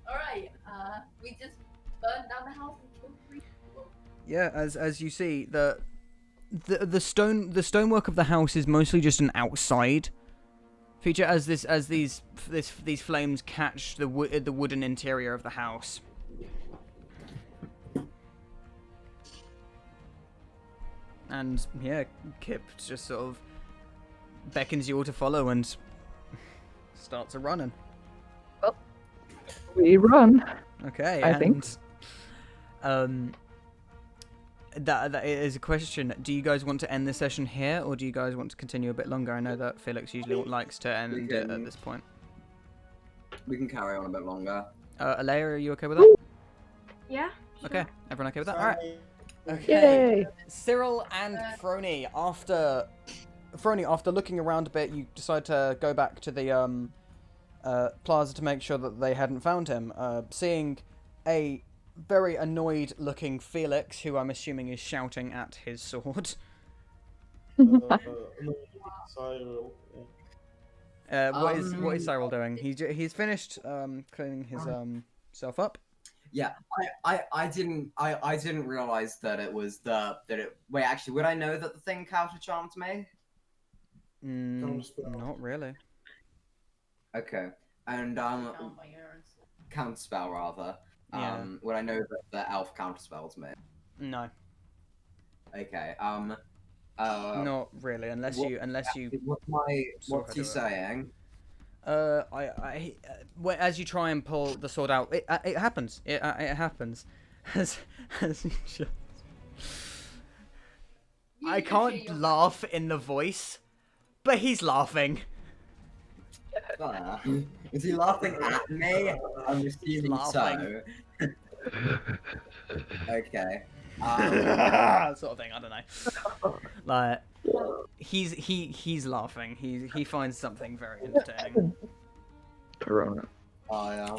Alright, we just burned down the house and killed 3 people. Yeah, as you see, the stonework of the house is mostly just an outside feature, as these flames catch the wooden interior of the house. And yeah, Kip just sort of beckons you all to follow and starts a running. We run. Okay, I think. That is a question. Do you guys want to end this session here, or do you guys want to continue a bit longer? I know that Felix usually likes to end it at this point. We can carry on a bit longer. Alea, are you okay with that? Yeah. Okay, everyone okay with that? All right. Okay. Yay! Cyril and Frony, after looking around a bit, you decide to go back to the plaza to make sure that they hadn't found him. Seeing a very annoyed-looking Felix, who I'm assuming is shouting at his sword. Cyril. What is Cyril doing? He's finished cleaning his self up. Yeah, I didn't realize that it was wait, actually, would I know that the thing counter charmed me? Not really. Okay. And Count by your own sword. counterspell rather. Yeah. Would I know that the elf counterspells me? No, Okay. not really. Unless you. What's he saying? As you try and pull the sword out, it happens. It happens. As you just... I can't laugh in the voice, but he's laughing. Is he laughing at me? I'm assuming so. Okay. Sort of thing. I don't know. Like he's laughing. He finds something very entertaining. Corona. I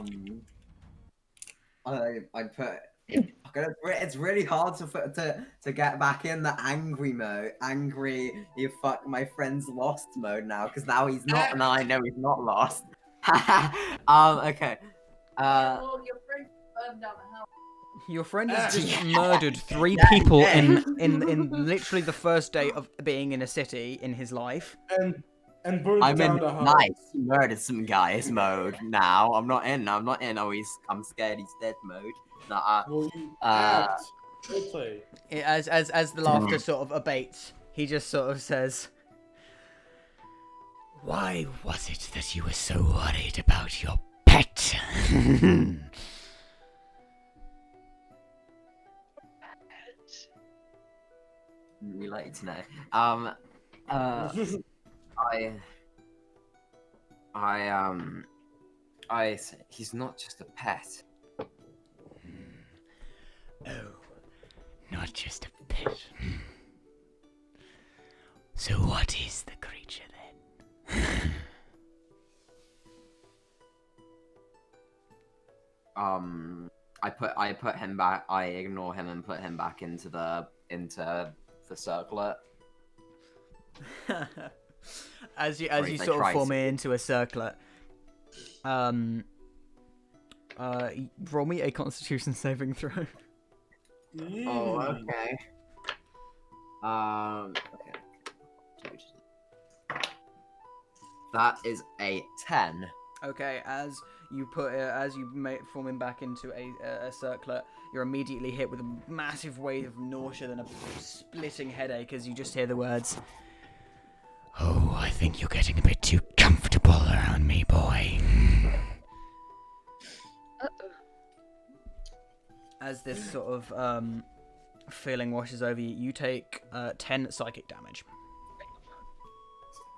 put. It's really hard to get back in the angry mode. Angry, you fuck my friend's lost mode now, because now he's not, and I know he's not lost. Okay. Well, your friend burned down the house. Your friend has just murdered 3 people in literally the first day of being in a city in his life. And burned I'm down in the house. nice murdered some guys mode now. I'm not in. Oh, I'm scared he's dead mode. Nah. Will you act? Okay. As the laughter sort of abates, he just sort of says, Why was it that you were so worried about your pet? We like to know. He's not just a pet. Oh, not just a pet. So what is the creature then? I put him back. I ignore him and put him back into the circlet. as you Or if sort they of try form to. it into a circlet, Roll me a Constitution saving throw. Oh, okay. Okay. That is a 10. Okay, as you form him back into a circlet, you're immediately hit with a massive wave of nausea and a splitting headache as you just hear the words, Oh, I think you're getting a bit too comfortable around me, boy. As this sort of feeling washes over you, you take 10 psychic damage.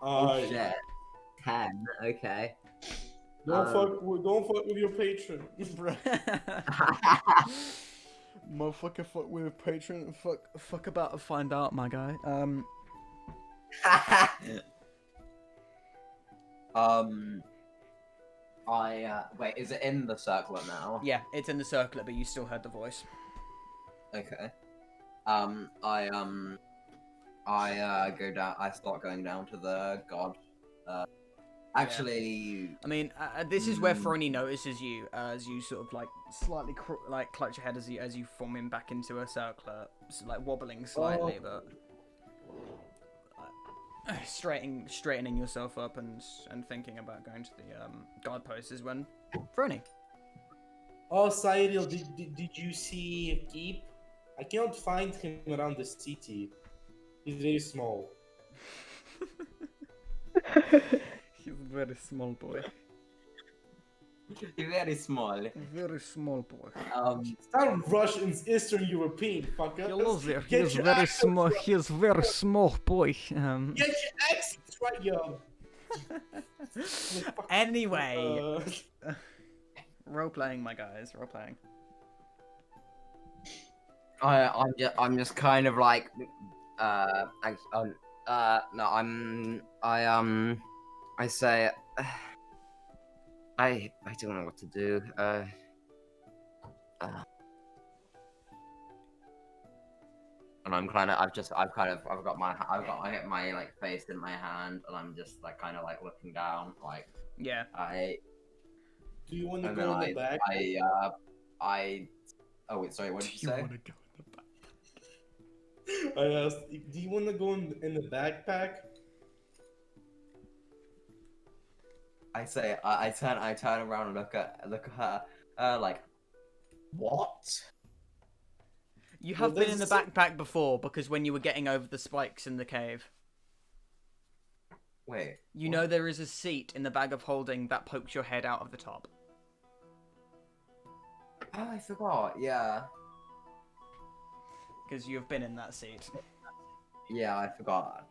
Oh shit. 10, okay. Don't fuck with your patron. Motherfucker, fuck with patron. Fuck about to find out, my guy. Wait, is it in the circlet now? Yeah, it's in the circlet, but you still heard the voice. Okay. I go down. I start going down to the god. Actually, I mean, this is where Frony notices you as you sort of like slightly clutch your head as you form him back into a circlet, like wobbling slightly, but straightening yourself up and thinking about going to the guard post is when Frony. Oh, Cyril, did you see Keep? I cannot find him around the city. He's very small. He's a very small boy. Very small. Very small boy. It's not Russians, Eastern European, fucker. Hello there. He is very small. He is very small boy. Get your accents right, yo. Anyway, role playing, my guys. Role playing. I'm just kind of like, I say, I don't know what to do. And I get my like face in my hand, and I'm just like kind of like looking down, like yeah. Do you want to go in the back? Oh wait, sorry. What did you say? Want to go in the back? I asked, do you want to go in the backpack? I say, I turn around and look at her, like, what? You have been in the backpack before because when you were getting over the spikes in the cave. Wait. You know there is a seat in the bag of holding that pokes your head out of the top. Oh, I forgot. Yeah. Because you have been in that seat. Yeah, I forgot.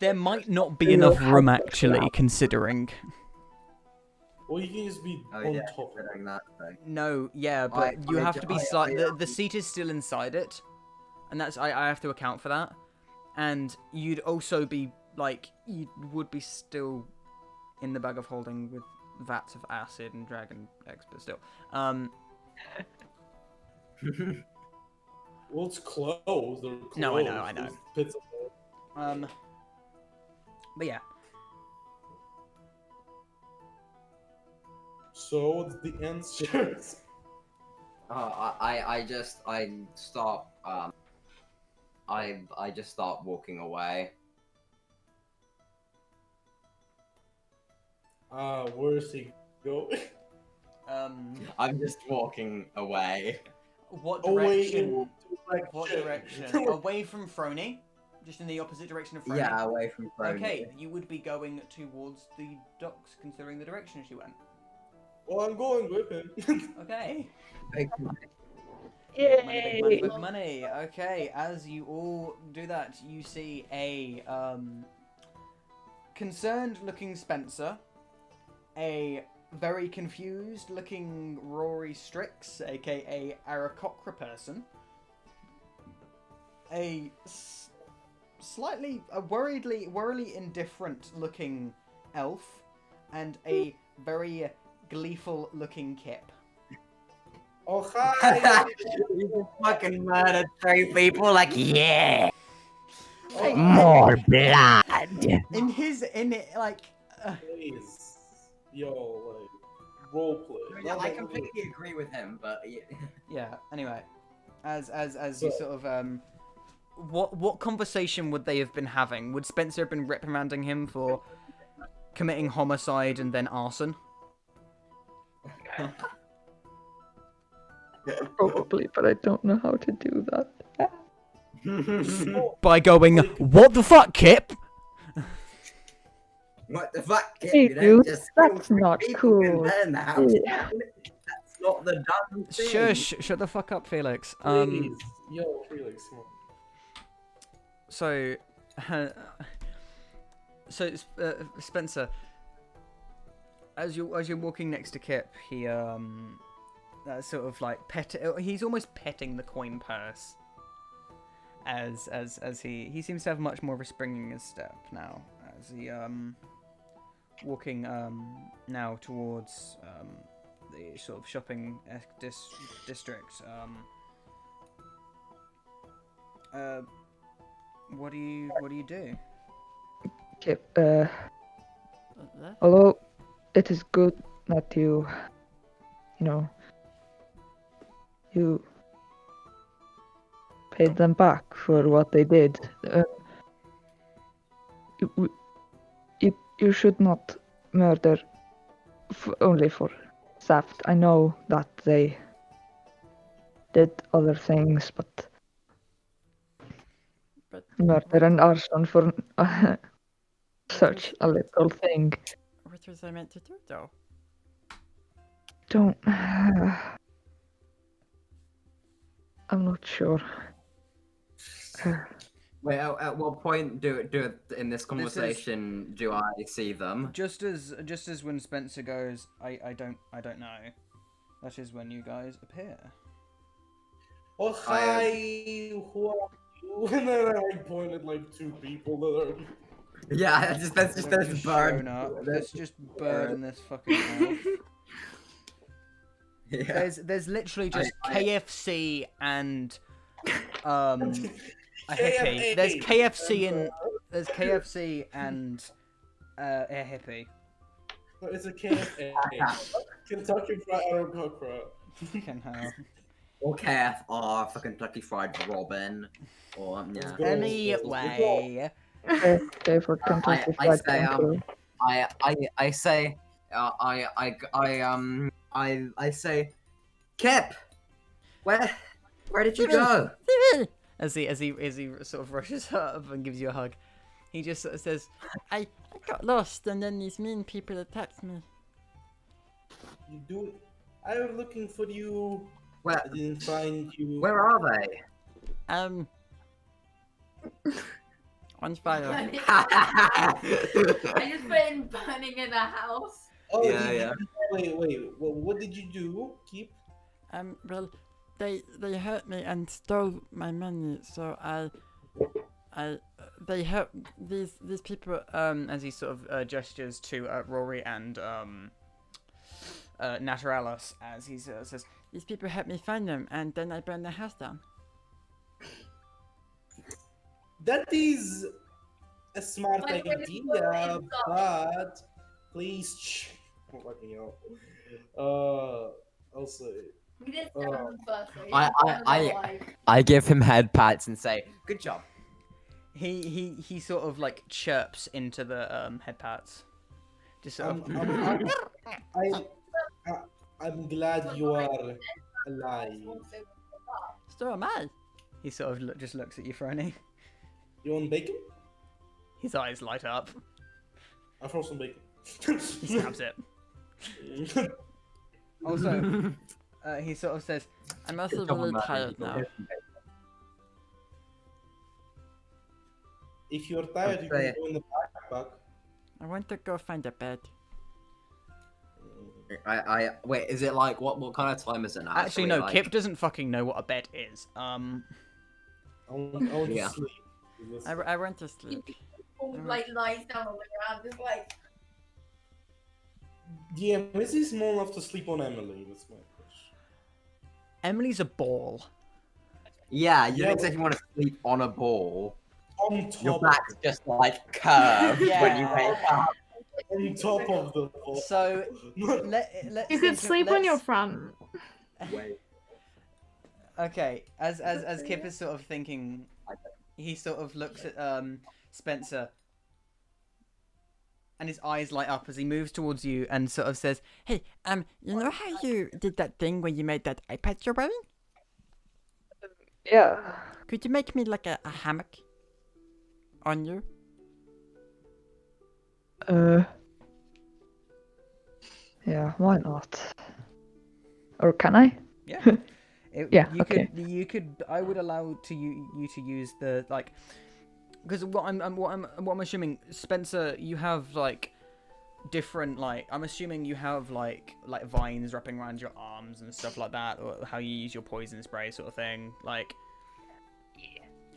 There might not be enough room, actually, considering. Or you can just be on top of that thing. No, yeah, but you have to be the seat is still inside it, and that's I have to account for that. And you'd also be like you would be still in the bag of holding with vats of acid and dragon eggs, but still. Well, it's closed. No, I know. Pits but yeah. So what's the answer? I just stop. I just start walking away. Where's he going? I'm just walking away. What direction? What direction? Away from Frony? Just in the opposite direction of Frony? Yeah, away from Frony. Okay, you would be going towards the docks, considering the direction she went. Well, I'm going with him. Okay. Yay! Big money. Okay, as you all do that, you see a concerned-looking Spencer, a very confused-looking Rory Strix, aka Aarakocra person, a worriedly indifferent-looking elf, and a very gleeful-looking Kip. Oh, hi! You just fucking murdered 3 people, like, yeah! More blood! Please. like roleplay. Yeah, I completely agree with him, but Yeah. Anyway, as you sort of what conversation would they have been having? Would Spencer have been reprimanding him for committing homicide and then arson? Probably, but I don't know how to do that. By going, what the fuck, Kip? What the fuck? Kip? Hey, You don't dude, just that's kill not people in cool. their house. Yeah. That's not the done thing. Shush! Shut the fuck up, Felix. Please. Yo, Felix, come on. So, Spencer, as you're walking next to Kip, he sort of like he's almost petting the coin purse. As he seems to have much more of a spring in his step now, as he walking now towards the sort of shopping district. What do you do? Okay, although it is good that you paid them back for what they did. You should not murder only for theft. I know that they did other things, but murder and arson for such a little thing. What was I meant to do, though? Don't. I'm not sure. Wait, at what point do it in this conversation do I see them? Just as when Spencer goes, I don't know. That is when you guys appear. Oh hi, who are you? And then I point at like two people that are. Yeah, that's just there's bird. There's just bird in this fucking house. Yeah. There's literally just KFC and a hippie. There's KFC and a hippie. It's a KFC. Kentucky Fried Cockroach. Fucking hell. Or KFR for Kentucky Fried Robin. Or yeah. Anyway. Okay, for Kentucky Fried Cockroach. I say, Kip, where did you go? As he sort of rushes up and gives you a hug, he just sort of says, I got lost and then these mean people attacked me. You do it. I was looking for you. Where? I didn't find you. Where are they? On fire. I just put in burning in a house. Oh, yeah. Wait. What did you do? Keep. Well, they hurt me and stole my money, so they hurt these people. As he sort of gestures to Rory and Naturalis, as he says, these people helped me find them, and then I burned their house down. That is a smart idea, but please let me out. I'll say. We didn't tell him first, so I give him head pats and say, good job. He sort of like chirps into the head pats. Just sort of. I'm glad you are alive. So am I. He sort of just looks at you, Frony. You want bacon? His eyes light up. I throw some bacon. He stabs it. Also, he sort of says, I'm also really tired now. If you're tired, you can go in the backpack. I want to go find a bed. I wait. Is it like what kind of time is it now? Actually, no. Like... Kip doesn't fucking know what a bed is. I want to sleep. I want to sleep. Like lies down on the ground, just like. Yeah, is he small enough to sleep on Emily? That's my question. Emily's a ball. Yeah, you don't exactly want to sleep on a ball. On top. Your back's just like curved when you wake up. on top of the wall. So let's You could sleep on your front. Wait. Okay, as Kip is sort of thinking, he sort of looks at Spencer, and his eyes light up as he moves towards you and sort of says, Hey, you know how you did that thing where you made that iPad you're wearing? Yeah. Could you make me like a hammock on you? Yeah, why not? Or can I? Yeah. Yeah, You okay. You could. I would allow to you to use the like, because what I'm assuming, Spencer, you have like different like. I'm assuming you have like vines wrapping around your arms and stuff like that, or how you use your poison spray sort of thing, like.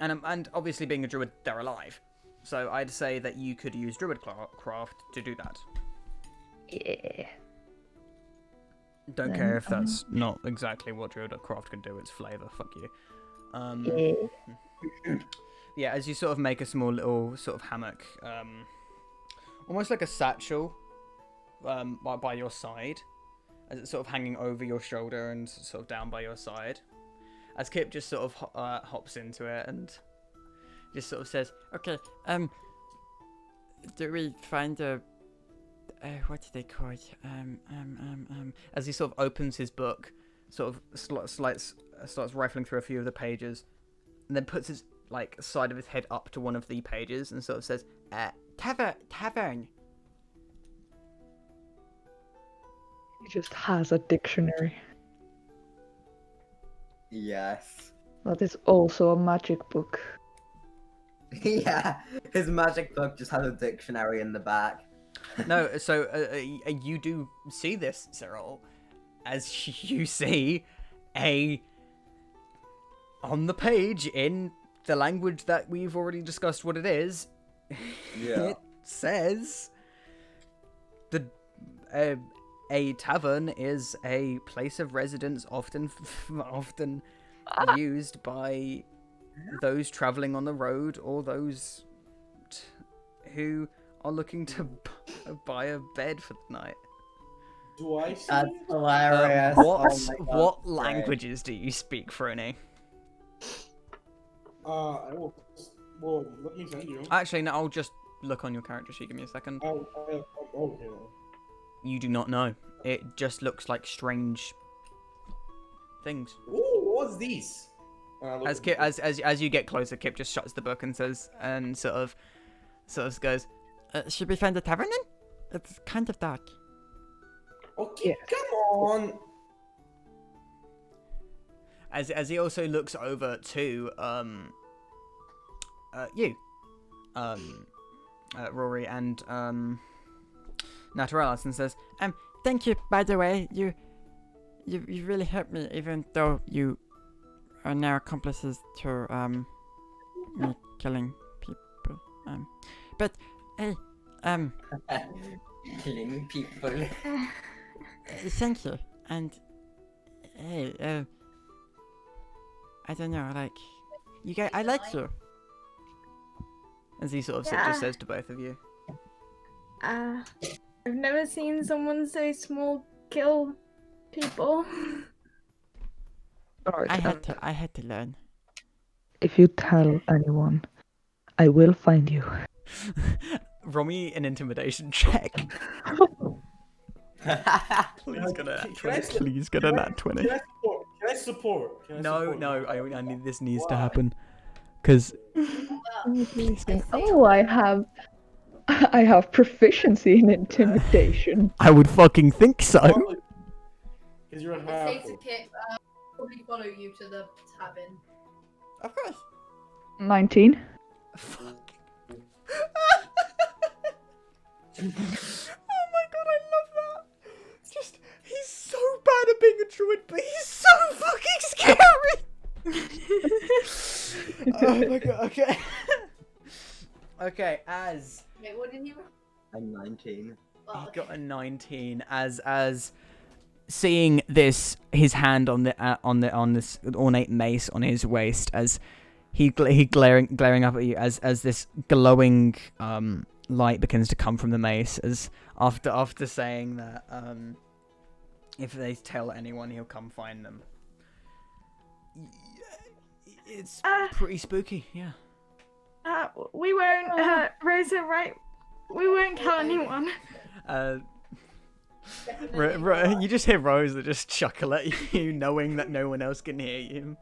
And obviously being a druid, they're alive, so I'd say that you could use druidcraft to do that. Yeah. Don't care if that's not exactly what druidcraft can do. It's flavor. Fuck you. Yeah, as you sort of make a small little sort of hammock, almost like a satchel, by your side, as it's sort of hanging over your shoulder and sort of down by your side. As Kip just sort of hops into it and just sort of says, Okay, do we find a what do they call it? As he sort of opens his book, sort of starts rifling through a few of the pages, and then puts his side of his head up to one of the pages and sort of says, tavern. He just has a dictionary. Yes. That is also a magic book. Yeah, his magic book just has a dictionary in the back. No, so you do see this, Cyril, as you see on the page in the language that we've already discussed what it is. Yeah. It says a tavern is a place of residence often used by those traveling on the road or those who are looking to buy a bed for the night. Do I see? That's hilarious. What Oh my God, what great. languages do you speak, Frony? I will. Well, let me send you. Actually, no, I'll just look on your character sheet. Give me a second. Okay. You do not know. It just looks like strange things. Ooh, what's these? As you get closer, Kip just shuts the book and says, and sort of goes, Should we find a tavern then? It's kind of dark. Okay, come on. as he also looks over to you, Rory and Naturalis, and says, Thank you, by the way. You really helped me, even though you are now accomplices to me killing people. But hey, Killing people. thank you. And hey, I don't know, like you guys, I like you. as he sort of Yeah. just says to both of you. I've never seen someone so small kill people. Alright, I had to learn. if you tell anyone, I will find you. Roll me an intimidation check. Please get a nat 20. Can I support? No, I need this needs to happen. Because Oh, I have proficiency in intimidation. I would fucking think so. Because you're a It's safe half. to kick. Probably follow you to the tavern. Of course. 19. Fuck. Oh my god, I love that. Just, he's so bad at being a druid, but he's so fucking scary. Oh my god, okay. Okay, as Wait, what did he? I'm 19. Oh, he got a 19, as seeing this, his hand on this ornate mace on his waist, as he glaring up at you, as this glowing light begins to come from the mace as after saying that if they tell anyone, he'll come find them. It's pretty spooky, yeah. We won't, Rosa, right? We won't tell anyone. You just hear Rosa just chuckle at you, knowing that no one else can hear you.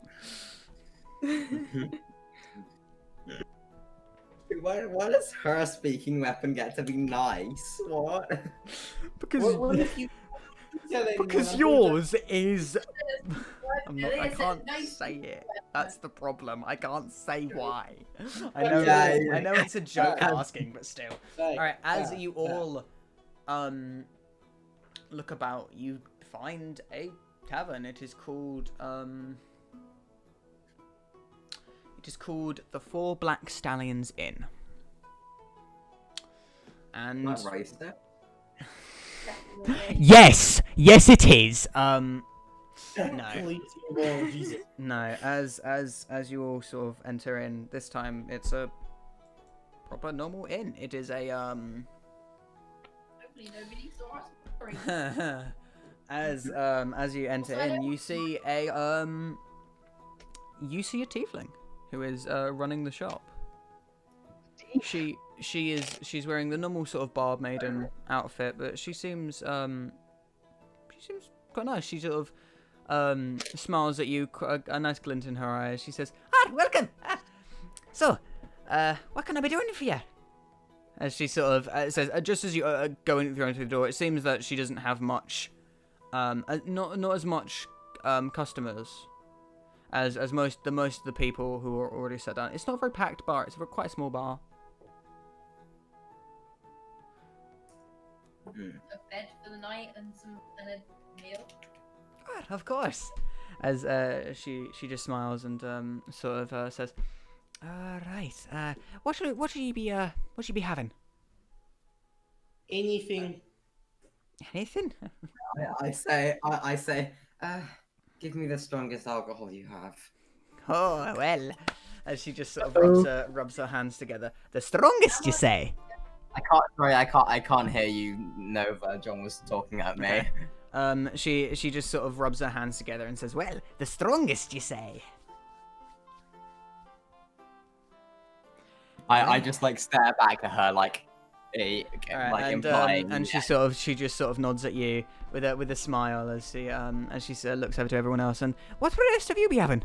Why does her speaking weapon get to be nice? What? Because yours is. I can't say it. That's the problem. I can't say why. I know it's a joke asking, but still. Alright, as you all look about, you find a tavern. It is called the Four Black Stallions Inn. And yes, it is. No. No, as you all sort of enter in, this time it's a proper normal inn. It is a Hopefully nobody saw us. as you enter in, you see a tiefling who is running the shop. She's wearing the normal sort of barb maiden outfit, but she seems quite nice. She sort of smiles at you, a nice glint in her eyes. She says, welcome! So, what can I be doing for you? As she sort of says, just as you are going through the door, it seems that she doesn't have much, not as much customers as most of the people who are already sat down. It's not a very packed bar. It's quite a small bar. A bed for the night and a meal. Of course. As she just smiles and sort of says, right. What should you be having? Anything. Anything? I say, give me the strongest alcohol you have. Oh well. As she just sort of rubs her hands together. The strongest, you say? I can't hear you, Nova. John was talking at me. Okay. She just sort of rubs her hands together and says, well, the strongest, you say? I just like stare back at her like implying. And she just sort of nods at you with a smile as she looks over to everyone else. And what the rest of you be having?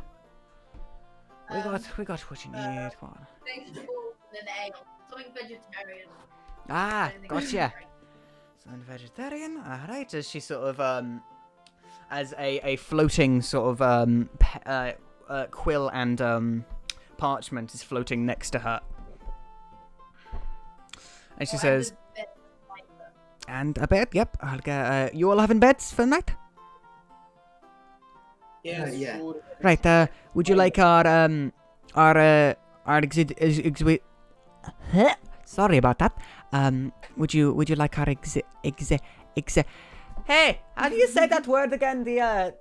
We got what you need. What? Vegetables and an ale. Something vegetarian. Gotcha. Something vegetarian. Alright, as she sort of as a floating sort of quill and parchment is floating next to her. And she says, and a bed, yep, I'll get, you all having beds for the night? Yes. Yeah. Right, would you like our sorry about that. Would you like our hey, how do you say that word again? The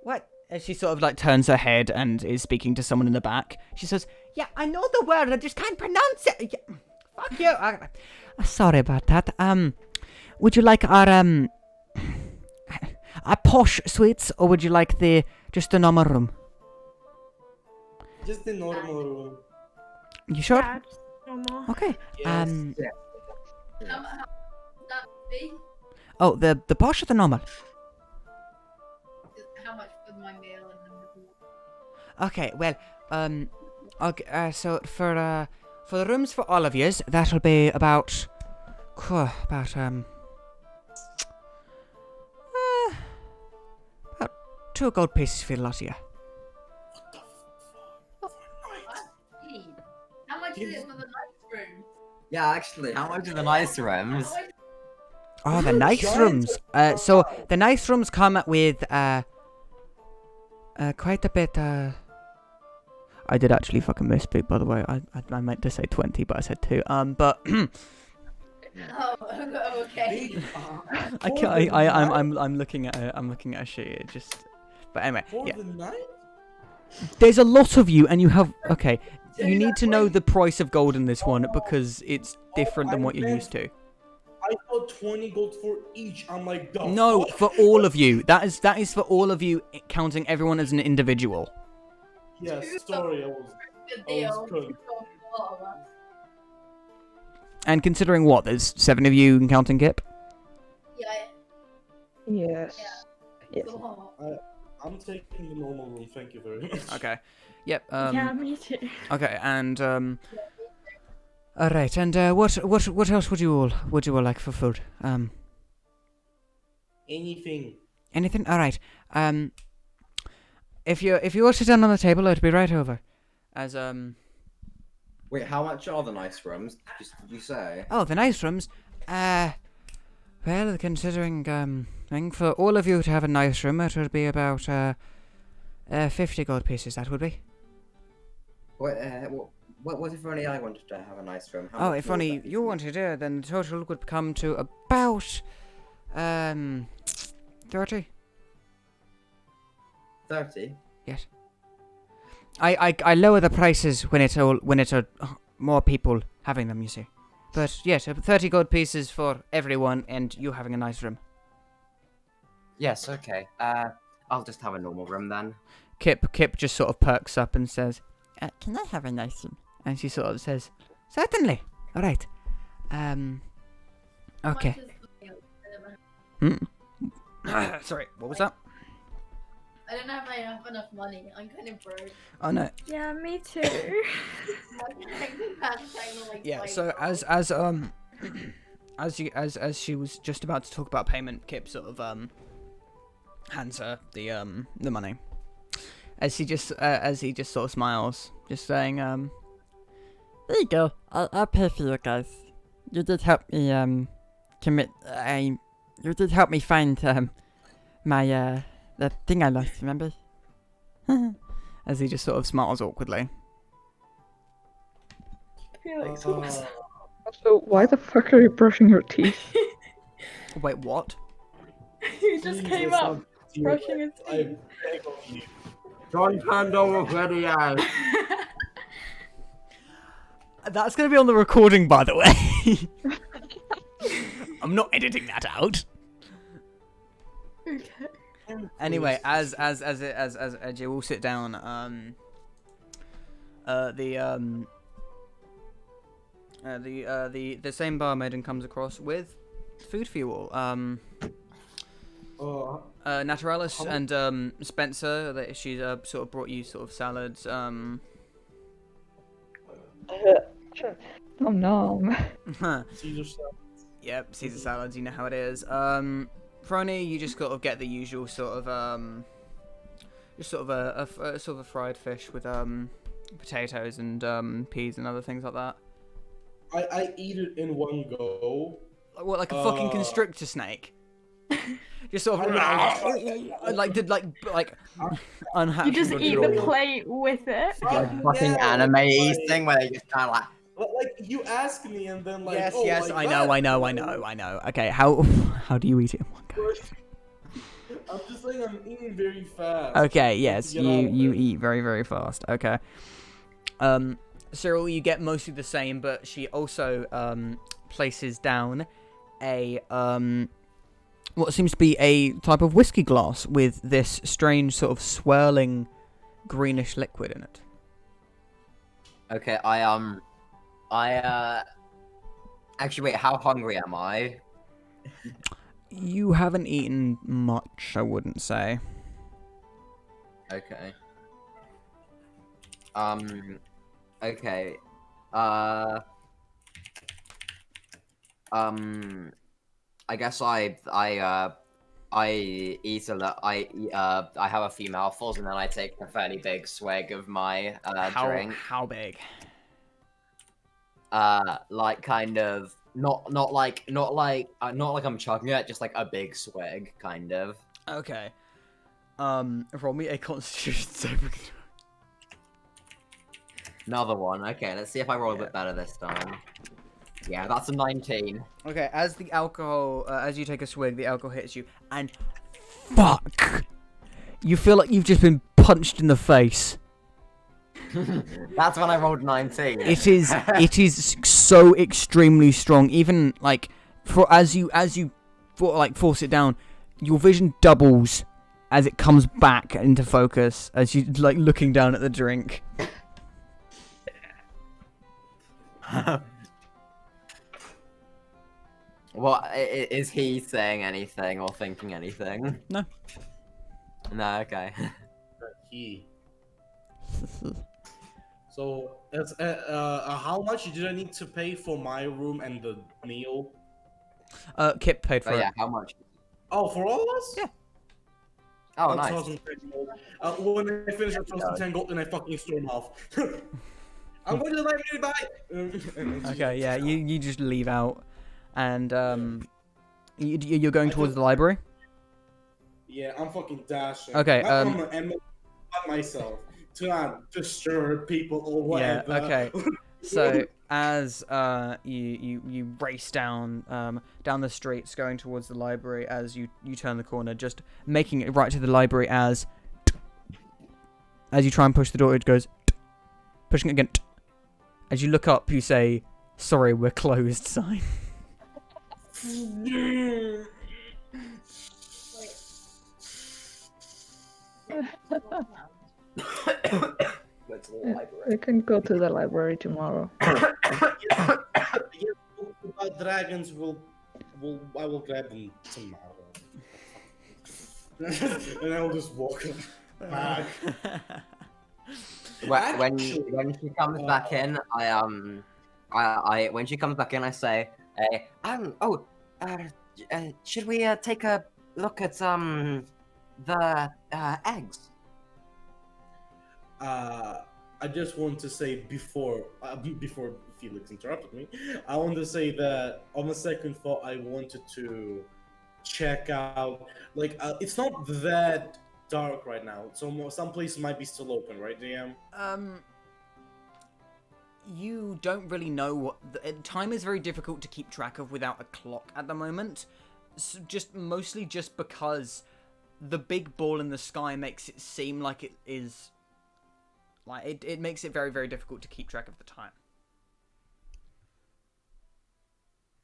what? As she sort of like turns her head and is speaking to someone in the back. She says, yeah, I know the word, I just can't pronounce it. Yeah, fuck you. Sorry about that. Would you like our posh suites, or would you like just the normal room? Just the normal room. You sure? Yeah, just normal. Okay. Yes. How would that be? Oh, the posh or the normal? How much for my meal and the Okay, well, okay, so for the rooms for all of yous, that'll be about 2 gold pieces for the lot of you. How much is it for the night room? Yeah, actually, how much are the nice rooms? Oh, the nice rooms. So the nice rooms come with quite a bit. I did actually fucking misspeak, by the way. I meant to say 20, but I said 2. But Oh, okay. I'm looking at a sheet. It just. But anyway, For yeah. the night? There's a lot of you, and you have. Okay, you need to know the price of gold in this one because it's different than what you're used to. I thought 20 gold for each. I'm like, the No, fuck? for all of you. That is for all of you, counting everyone as an individual. Yes, sorry, I was good. And considering what, there's 7 of you counting Kip? Yes. Yes. I'm taking the normal room, thank you very much. Okay. Yep. Yeah, me too. Okay, and all right, and what else would you all like for food? Anything. Anything? All right. If you all sit down on the table, I'd be right over. As Wait, how much are the nice rooms? Did you say? Oh, the nice rooms. Well, considering thing for all of you to have a nice room, it would be about 50 gold pieces. That would be. What if only I wanted to have a nice room? Oh, if only you wanted to, then the total would come to about 30. 30? Yes. I lower the prices when it's more people having them, you see. But yes, 30 gold pieces for everyone, and you having a nice room. Yes, okay. I'll just have a normal room then. Kip just sort of perks up and says, "Can I have a nice room?" And she sort of says, "Certainly. All right. Okay." Sorry, what was that? I don't have enough money. I'm kind of broke. Oh no. Yeah, me too. Yeah. So as she was just about to talk about payment, Kip sort of hands her the money. As he just sort of smiles, just saying there you go. I'll pay for you guys. You did help me you did help me find my the thing I lost, remember? as he just sort of smiles awkwardly. Felix, So why the fuck are you brushing your teeth? Wait, what? he just came up brushing his I teeth. beg of you. John Pandora ready out. That's gonna be on the recording, by the way. I'm not editing that out. Okay. Anyway, as you all sit down, the same barmaiden comes across with food for you all. Naturalis and Spencer, that she sort of brought you sort of salads. Oh no. Caesar salad. Yep, Caesar salads. You know how it is. Frony, you just sort of get the usual sort of just sort of a fried fish with potatoes and peas and other things like that. I eat it in one go. What, like a fucking constrictor snake? Just sort of unhappy. You just eat the plate with it. Fucking anime thing where they just kind of like. Like you ask me and then like. Yes, oh, yes, like I know. Okay, how do you eat it in one go? I'm just saying I'm eating very fast. Okay, yes, you eat very, very fast. Okay. Cyril, you get mostly the same, but she also places down a what seems to be a type of whiskey glass with this strange sort of swirling greenish liquid in it. Okay, actually, wait, how hungry am I? You haven't eaten much, I wouldn't say. Okay. Okay. I guess I eat a lot. I have a few mouthfuls and then I take a fairly big swig of my drink. How big? Like kind of not like I'm chugging it, just like a big swig, kind of. Okay. Roll me a Constitution saving throw. Another one. Okay, let's see if I roll a bit better this time. Yeah, that's a 19. Okay, as the alcohol, as you take a swig, the alcohol hits you, and fuck! You feel like you've just been punched in the face. That's when I rolled 19. It is so extremely strong. Even like as you force it down, your vision doubles as it comes back into focus as you like looking down at the drink. What is he saying anything or thinking anything? No. No, okay. He. So, it's, how much did I need to pay for my room and the meal? Kip paid for Oh it. yeah, how much? Oh, for all of us? Yeah. Oh, 1,010 gold. When I finish 1,010 gold, then I fucking storm off. I'm going to the library, bye! Okay, yeah, you just leave out, and you're going towards the library. Yeah, I'm fucking dashing. Okay, not myself to not disturb people or whatever. Yeah. Okay. So as you race down the streets going towards the library, as you turn the corner, just making it right to the library as you try and push the door, it goes pushing it again. As you look up, you say, "Sorry, we're closed," sign. We can go to the library tomorrow. Dragons I will grab them tomorrow. And I'll just walk back. When she comes back in, when she comes back in, I say, should we take a look at the eggs? I just want to say before Felix interrupted me, I want to say that on the second thought, I wanted to check out, like, it's not that dark right now, so some places might be still open, right, DM? You don't really know what time is very difficult to keep track of without a clock at the moment. So mostly just because the big ball in the sky makes it seem like it is. Like it makes it very, very difficult to keep track of the time.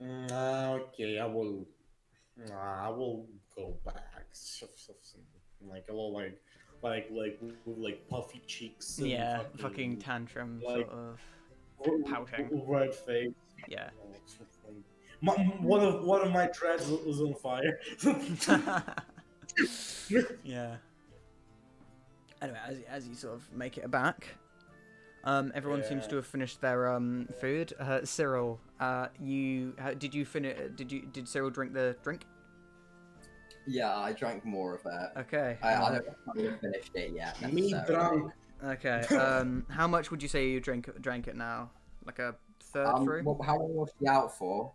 Okay, I will go back. Like a little like puffy cheeks. And yeah, fucking tantrum like, sort of pouting. Red face. Yeah. One of my dreads was on fire. Yeah. Anyway, as you sort of make it back, everyone seems to have finished their food. Cyril, did Cyril drink the drink? Yeah, I drank more of that. Okay. I haven't finished it yet. Me drunk. Okay. How much would you say you drank it now? Like a third through? Well, how long was she out for?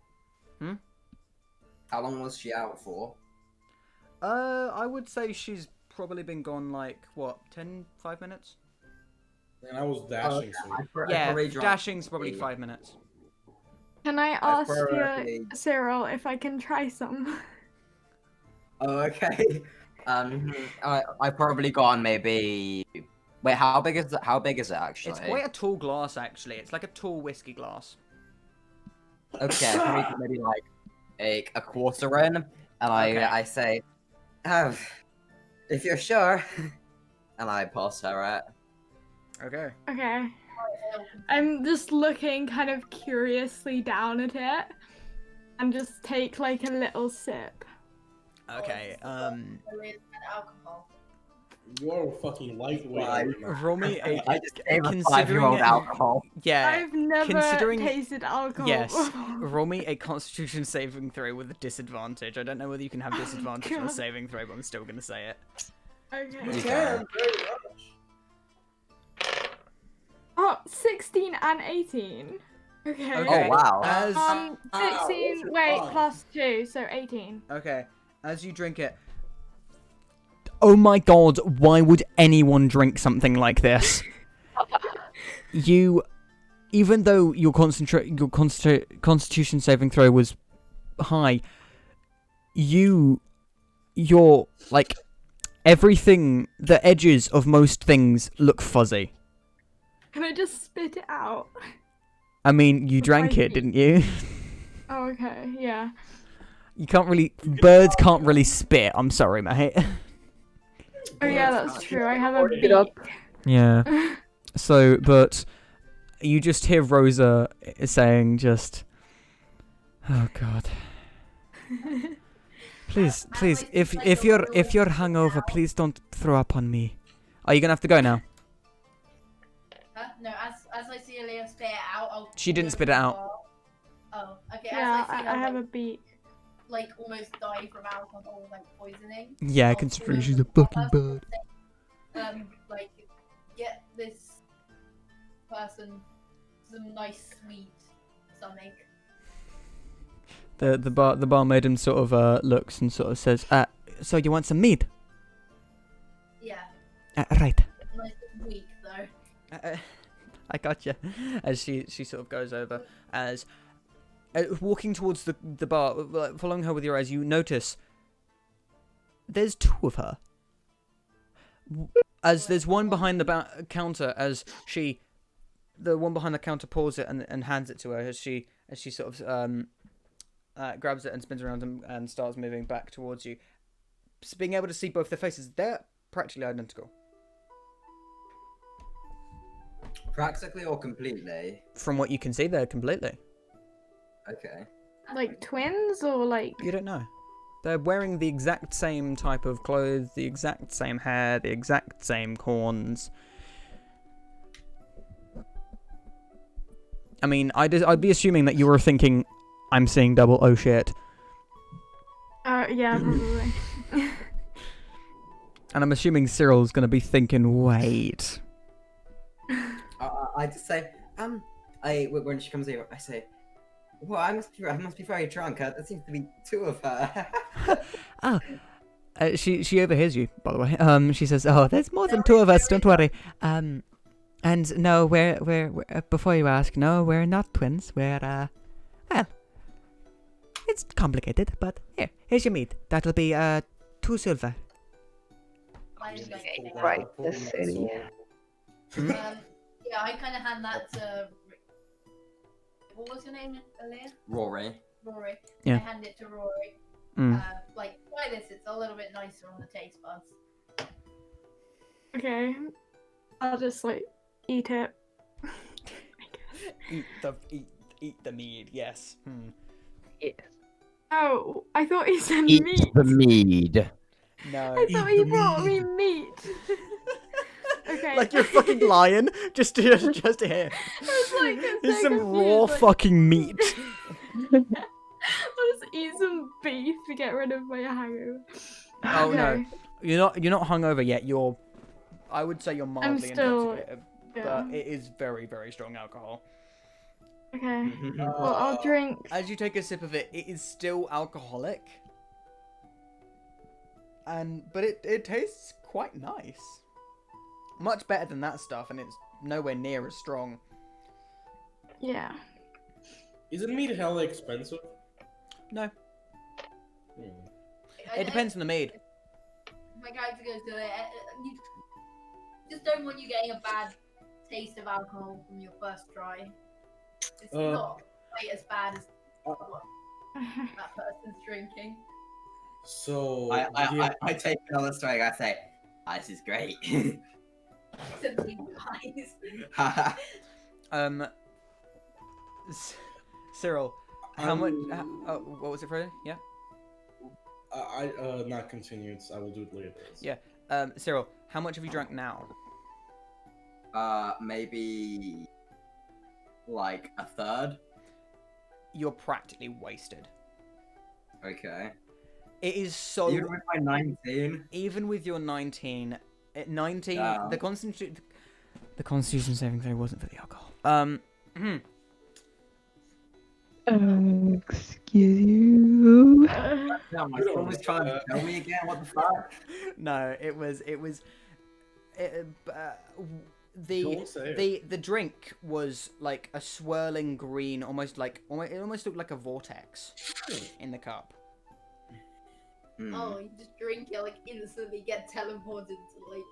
Hmm? How long was she out for? I would say she's probably been gone like what, 5 minutes? And I was dashing. Yeah, dashing's probably 5 minutes. Can I ask you, Cyril, if I can try some? Oh, okay. I probably gone maybe. Wait, how big is it? How big is it actually? It's quite a tall glass, actually. It's like a tall whiskey glass. Okay, I can maybe like a quarter in, and I say, if you're sure, and I pass her it. Okay. Okay. I'm just looking kind of curiously down at it, and just take like a little sip. Okay. Alcohol. You're a fucking lightweight. Roll me a. I just gave a 5-year-old alcohol. Yeah. I've never tasted alcohol. Yes. Roll me a Constitution saving throw with a disadvantage. I don't know whether you can have disadvantage on a saving throw, but I'm still gonna say it. Okay. You can. Very much. Oh, 16 and 18. Okay. Oh wow. 16. Wait, plus 2, so 18. Okay. As you drink it. Oh my god, why would anyone drink something like this? Even though your Constitution saving throw was high, you're like everything. The edges of most things look fuzzy. Can I just spit it out? I mean, you drank Try it, didn't you? Oh, okay, yeah. You can't really. Birds can't really spit. I'm sorry, mate. Oh yeah, that's true. I have a It up. beak. Yeah. So, but you just hear Rosa saying, "Just, oh God, please, please, if you're hungover, please don't throw up on me." Are you gonna have to go now? No, as I see Alea spit it out, I'll. She didn't go spit to it the out. bar. Oh, okay. Yeah, as I see her, I have a like, beak. like almost die from alcohol, like poisoning. Yeah, I'll considering go she's to a the fucking bar, bird. like, get this person some nice sweet something. The barmaid sort of looks and sort of says, "So you want some meat?" Yeah, Right. nice and weak though. I gotcha. As she sort of goes over, as walking towards the bar, following her with your eyes, you notice there's two of her. As there's one behind the counter, as the one behind the counter pulls it and hands it to her, as she sort of grabs it and spins around and starts moving back towards you. So being able to see both their faces, they're practically identical. Practically or completely? From what you can see, they're completely. Okay. Like twins or like? You don't know. They're wearing the exact same type of clothes, the exact same hair, the exact same corns. I mean, I'd be assuming that you were thinking, I'm seeing double, oh shit. Yeah, probably. And I'm assuming Cyril's gonna be thinking, wait. I just say, when she comes here, I say, well, I must be very drunk. There seems to be two of her. She overhears you, by the way. She says, "Oh, there's more than two of us. Don't worry. And no, we're before you ask, no, we're not twins. We're well, it's complicated, but here's your meat. That'll be 2 silver." Right, the city. Yeah, I kind of hand that to. What was your name, Alea? Rory. Rory. Yeah. I hand it to Rory. Like, try this. It's a little bit nicer on the taste buds. Okay, I'll just like eat it. Eat the mead. Yes. Yes. Oh, I thought he said Eat meat. the mead. No. I thought he brought me meat. Okay. Like you're fucking lying, just to hear. It's like, Here's some raw fucking meat. I'll just eat some beef to get rid of my hangover. Oh no, Okay. you're not hungover yet. I would say you're mildly still- intoxicated, yeah. but it is very, very strong alcohol. Okay. Well, I'll drink. As you take a sip of it, it is still alcoholic, but it tastes quite nice. Much better than that stuff, and it's nowhere near as strong. Yeah. Isn't meat hella expensive? No. It depends on the mead. My character goes to it. You just don't want you getting a bad taste of alcohol from your first try. It's not quite as bad as what that person's drinking. So I take another swig. I say, this is great. To the guys. Cyril, how much? What was it, Freddie? Yeah. Not continued. I will do it later. Yeah. Cyril, how much have you drunk now? Maybe like a third. You're practically wasted. Okay. It is so. Even with my 19. Even with your 19, at 19, Damn. the Constitution saving throw wasn't for the alcohol. Excuse you. Yeah, my phone was trying to tell me again. What the fuck? No, it was the drink was like a swirling green, almost it almost looked like a vortex in the cup. Oh, you just drink it, like instantly get teleported to like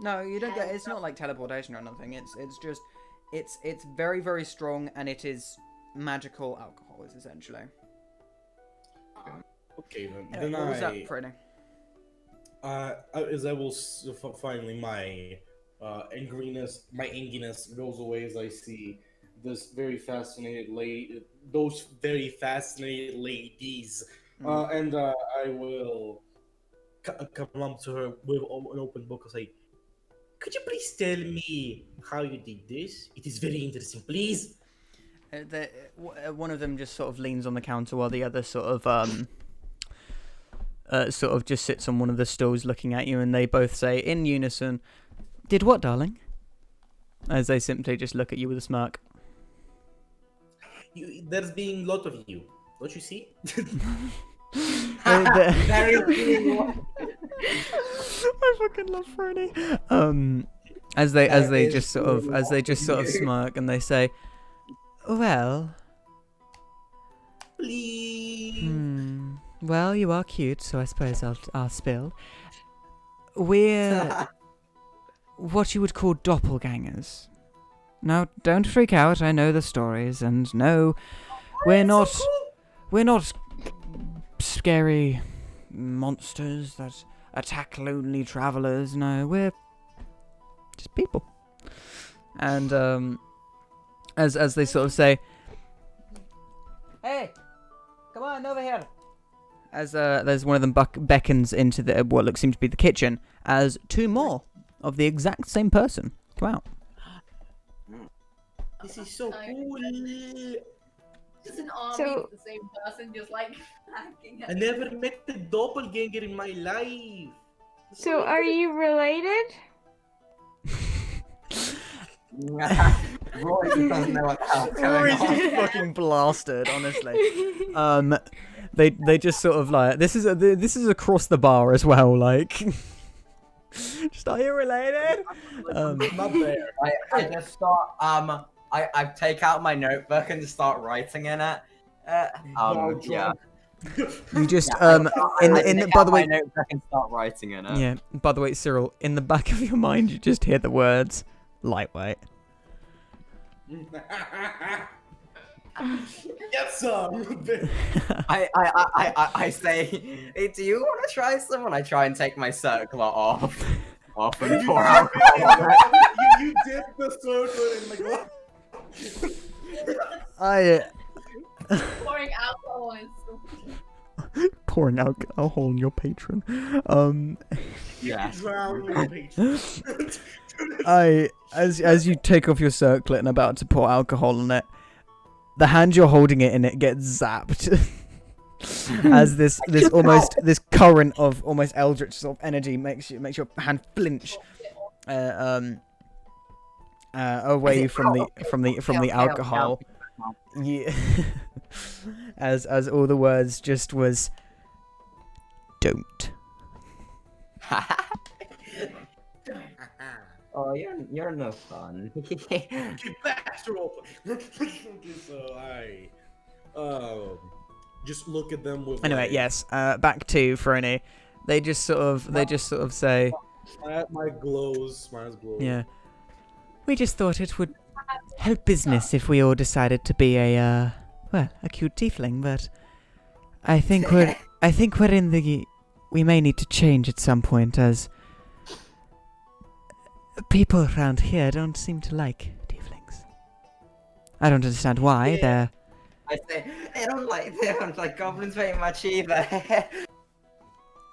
No, you don't get. It's not like teleportation or nothing. It's just, it's very very strong, and it is magical alcohol. Is essentially. Okay then. Anyway, what was that, Freddy? As I will finally my anginess goes away as I see this very fascinated those very fascinated ladies, and I will come up to her with an open book and say, "Could you please tell me how you did this? It is very interesting, please." One of them just sort of leans on the counter while the other sort of just sits on one of the stools looking at you, and they both say in unison, "Did what, darling?" As they simply just look at you with a smirk. There's being a lot of you, don't you see? I fucking love Freddy. As they just sort of smirk and they say, "Well, please." Well, you are cute, so I suppose I'll spill. We're what you would call doppelgangers. Now, don't freak out. I know the stories, and no, we're not scary monsters that attack lonely travelers. No, we're just people. And as they sort of say, "Hey, come on over here." As there's one of them beckons into what looks seem to be the kitchen, as two more of the exact same person come out. This is so cool. Just an army of the same person, just like hacking at I never met a doppelganger in my life. So, are you related? Rory just doesn't know what the hell's going on. Rory's fucking blasted, honestly. They just sort of like this is across the bar as well, like. Just, are you related? Not there. I just start I take out my notebook and just start writing in it. Yeah. You just by the way, my notebook and start writing in it. Yeah. By the way, Cyril, in the back of your mind, you just hear the words "lightweight." Get some. I say, "Hey, do you want to try some?" And I try and take my circlet off and pour alcohol. You dip the circlet in the glass. pouring alcohol in pouring alcohol on your patron. Yeah. Drown your patron. As you take off your circlet and about to pour alcohol on it, the hand you're holding it in it gets zapped. As this current of almost eldritch sort of energy makes your hand flinch away from the alcohol. Yeah. as all the words just was, "Don't." Oh, you're no fun. Keep that open. So just look at them with. Anyway, yes. Back to Frony. They just sort of say. My glows. Mine's glows. Yeah. We just thought it would help business if we all decided to be a cute tiefling, but I think we may need to change at some point, as people around here don't seem to like tieflings. I don't understand why. Yeah. I say they don't like goblins very much either.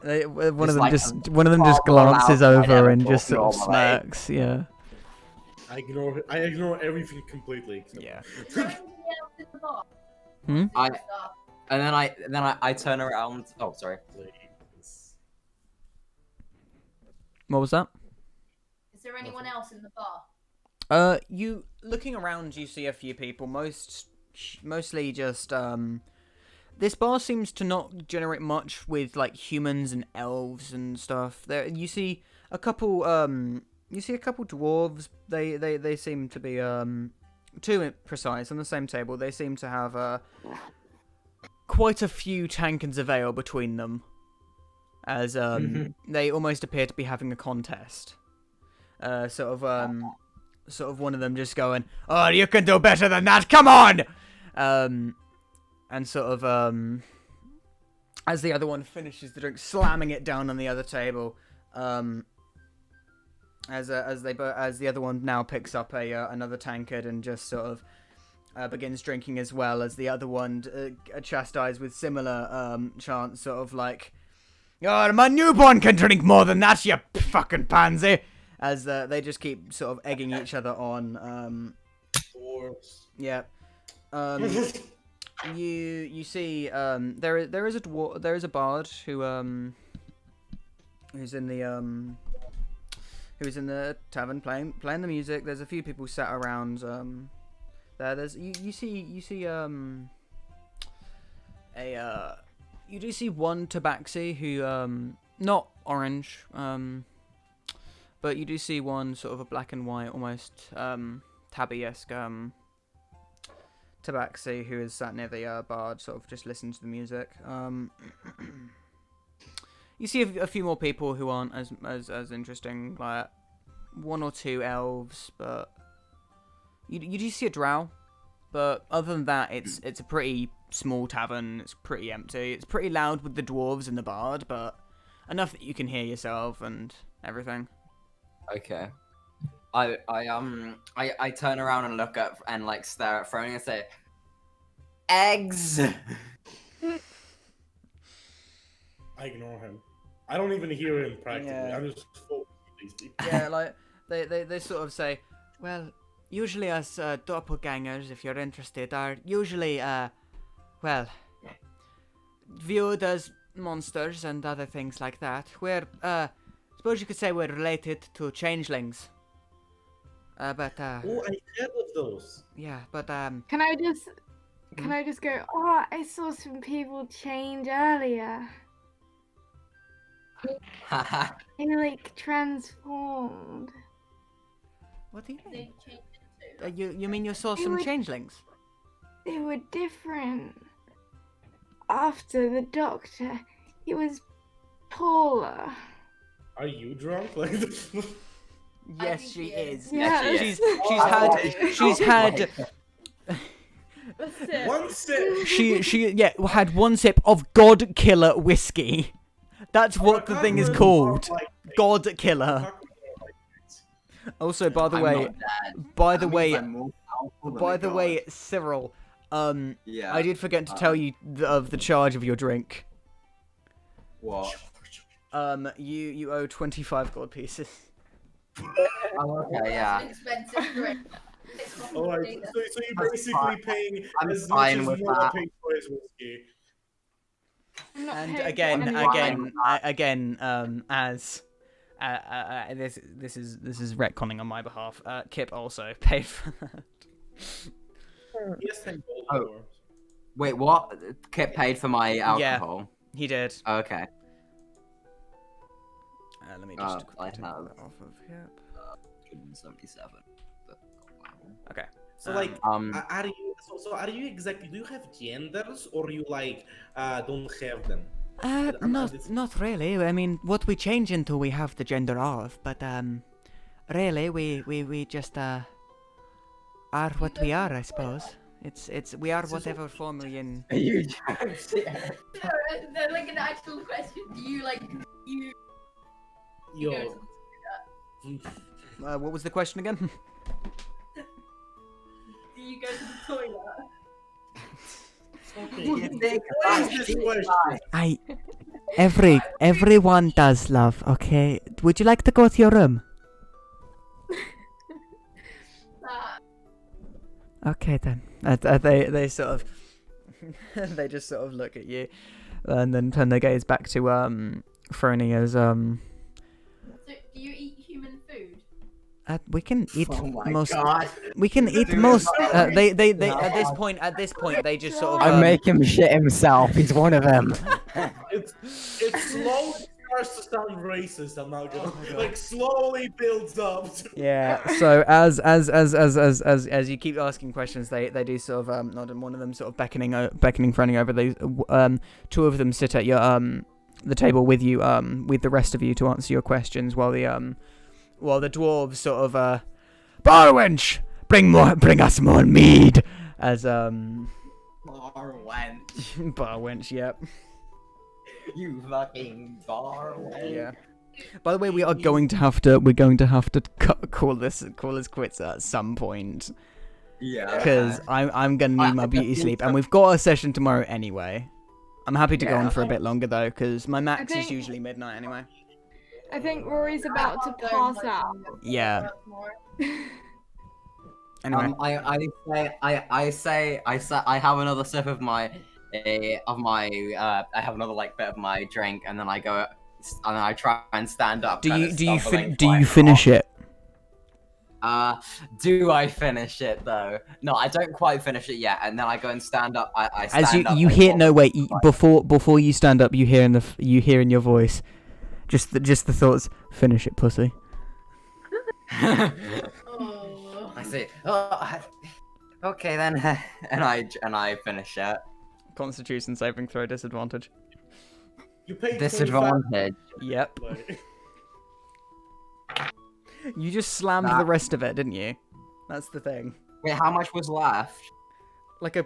One of them just glances over and just sort of smirks. Yeah. I ignore everything completely. Yeah. I turn around. Oh, sorry. What was that? Is there anyone else in the bar? You looking around, you see a few people. Mostly just This bar seems to not generate much with like humans and elves and stuff. There, you see a couple dwarves. They seem to be too precise on the same table. They seem to have quite a few tankards of ale between them, as they almost appear to be having a contest. Sort of one of them just going, "Oh, you can do better than that. Come on!" And sort of as the other one finishes the drink, slamming it down on the other table. As the other one now picks up another tankard and just sort of begins drinking as well, as the other one chastised with similar chants, sort of like, "Oh, my newborn can drink more than that, you fucking pansy!" As they just keep sort of egging each other on. Yeah. You see there is a bard who's in the tavern playing the music. There's a few people sat around there. You do see one tabaxi who not orange, but you do see one sort of a black and white, almost tabby-esque tabaxi who is sat near the bard, sort of just listening to the music. You see a few more people who aren't as interesting, like one or two elves, but you do see a drow. But other than that, it's a pretty small tavern. It's pretty empty. It's pretty loud with the dwarves and the bard, but enough that you can hear yourself and everything. Okay. I turn around and look up and like stare at Froning and say, "Eggs." I ignore him. I don't even hear him practically. Yeah. I'm just focused on these people. Yeah, like they sort of say, well, usually us doppelgangers, if you're interested, are usually viewed as monsters and other things like that. We're suppose you could say we're related to changelings. Oh, I heard of those. Yeah, but Can I just go, "Oh, I saw some people change earlier. They like transformed." What do you They mean? changed into. You mean you saw They some were- changelings? They were different. After the doctor, he was taller. Are you drunk? Like, Yes, think she he is. is. Yes. She's had one sip. she had one sip of God Killer whiskey. That's what the thing is called. God Killer. Also, by the way, Cyril, Yeah. I did forget to tell you of the charge of your drink. What? You owe 25 gold pieces. Oh, okay, yeah. Expensive drink. Alright, so you're basically paying I'm as much fine as with Noah that. paid for his whiskey. I'm not And paying for again, anything. as this is retconning on my behalf. Kip also paid for that. Yes, thank gold Oh. for. Wait, what? Kit paid for my alcohol. He did. Okay. Let me just I take have- that off of Kip. 177. Okay. So like, Um, are you? So are you exactly? Do you have genders, or you like don't have them? Not really. I mean, what we change into, we have the gender of, but really, we just are what we are, I suppose. We are whatever form we in. you They're like an actual question. Do you like you? Yo. Go to What was the question again? Do you go to the toilet? What is this question? Everyone does, love. Okay. Would you like to go to your room? Okay then. They sort of they just sort of look at you, and then turn their gaze back to Frony as So, do you eat human food? we can eat Oh my most. god. We can eat Dude, most. no. They at this point they just sort of. I make him shit himself. He's one of them. It slowly starts to sound racist. I'm not gonna like slowly builds up. Yeah. So as you keep asking questions, they do sort of nod, and one of them sort of beckoning Frony over. They two of them sit at your the table with you with the rest of you to answer your questions, while the While the dwarves sort of Barwench, bring us more mead. As Barwench. Barwench, yep. You fucking Barwench. Yeah. By the way, we're going to have to call this quits at some point. Yeah. Because I'm gonna need my beauty sleep, and we've got a session tomorrow anyway. I'm happy to go on for a bit longer though, because my max is usually midnight anyway. I think Rory's about to pass out. Yeah. Anyway. I say I have another sip of my I have another like bit of my drink, and then I go and then I try and stand up. Do you finish it? Do I finish it though? No, I don't quite finish it yet, and then I go and stand up. I stand As up you hear before you stand up, you hear in your voice, just the thoughts. Finish it, pussy. I see. Oh, okay then, and I finish it. Constitution saving throw disadvantage. You paid Disadvantage. Yep. You just slammed the rest of it, didn't you? That's the thing. Wait, how much was left? Like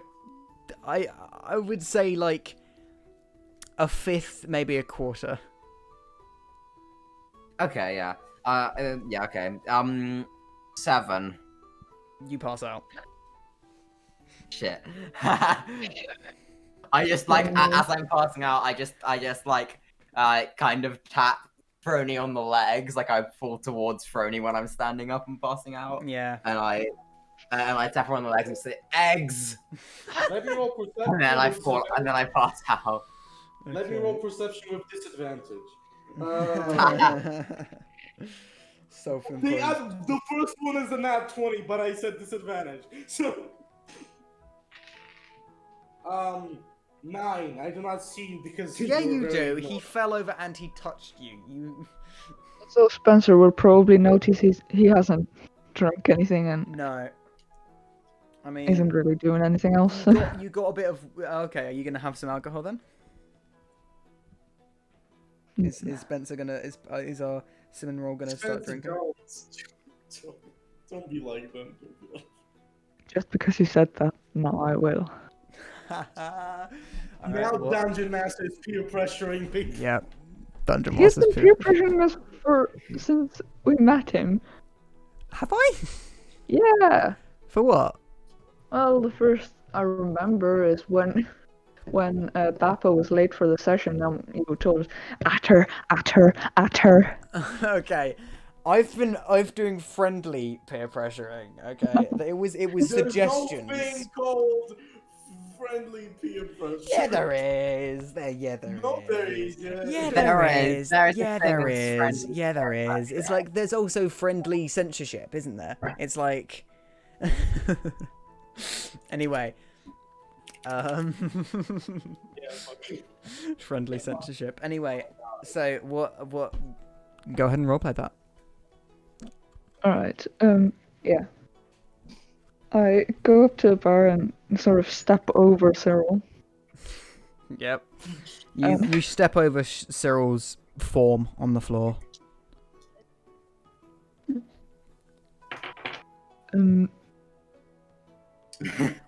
I would say like a fifth, maybe a quarter. Okay, yeah. Yeah, okay. 7. You pass out. Shit. I just like as I'm passing out, I just like kind of tap Frony on the legs, like I fall towards Frony when I'm standing up and passing out. Yeah. And I tap her on the legs and say eggs. Let me roll perception. And then I fall, and then I pass out. Let me roll perception with disadvantage. Self-imposed. The first one is a nat 20, but I said disadvantage. So 9. I do not see you because Yeah, you do. He fell over and he touched you. So Spencer will probably notice he hasn't drunk anything and No. I mean, isn't really doing anything else. you got a bit of. Okay, are you gonna have some alcohol then? Is Spencer gonna? Is our cinnamon roll gonna start drinking? Don't be like that. Just because you said that, no, I will. Now Dungeon Master is peer pressuring me. Yeah, Dungeon He's Master's been peer pressuring us since we met him. Have I? Yeah. For what? Well, the first I remember is when Bappa was late for the session, and you told us, at her. Okay, I've doing friendly peer pressuring. Okay, it was suggestions. There's no thing called friendly peer pressure. Yeah, there is. There is. Yeah, there is. Yeah, there is. It's like there's also friendly censorship, isn't there? It's like. Anyway. Friendly censorship. Anyway, so what? Go ahead and roleplay that. Alright, yeah. I go up to the bar and sort of step over Cyril. Yep. You step over Cyril's form on the floor.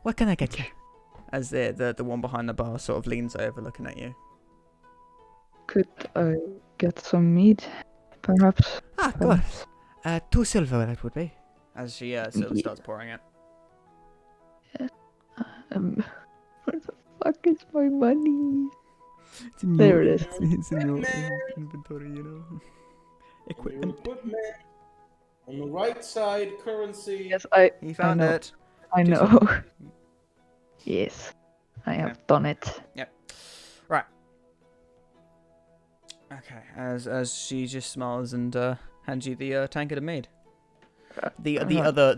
What can I get you? As the one behind the bar sort of leans over, looking at you. Could I get some meat, perhaps? Ah, of course. 2 silver, that would be. As she sort of starts pouring it. Where the fuck is my money? There it is. It's in your inventory, you know. Equipment. On the right side, currency. Yes, He found it. I know. Yes, I have done it. Yep. Right. Okay. As she just smiles and hands you the tankard of mead. The other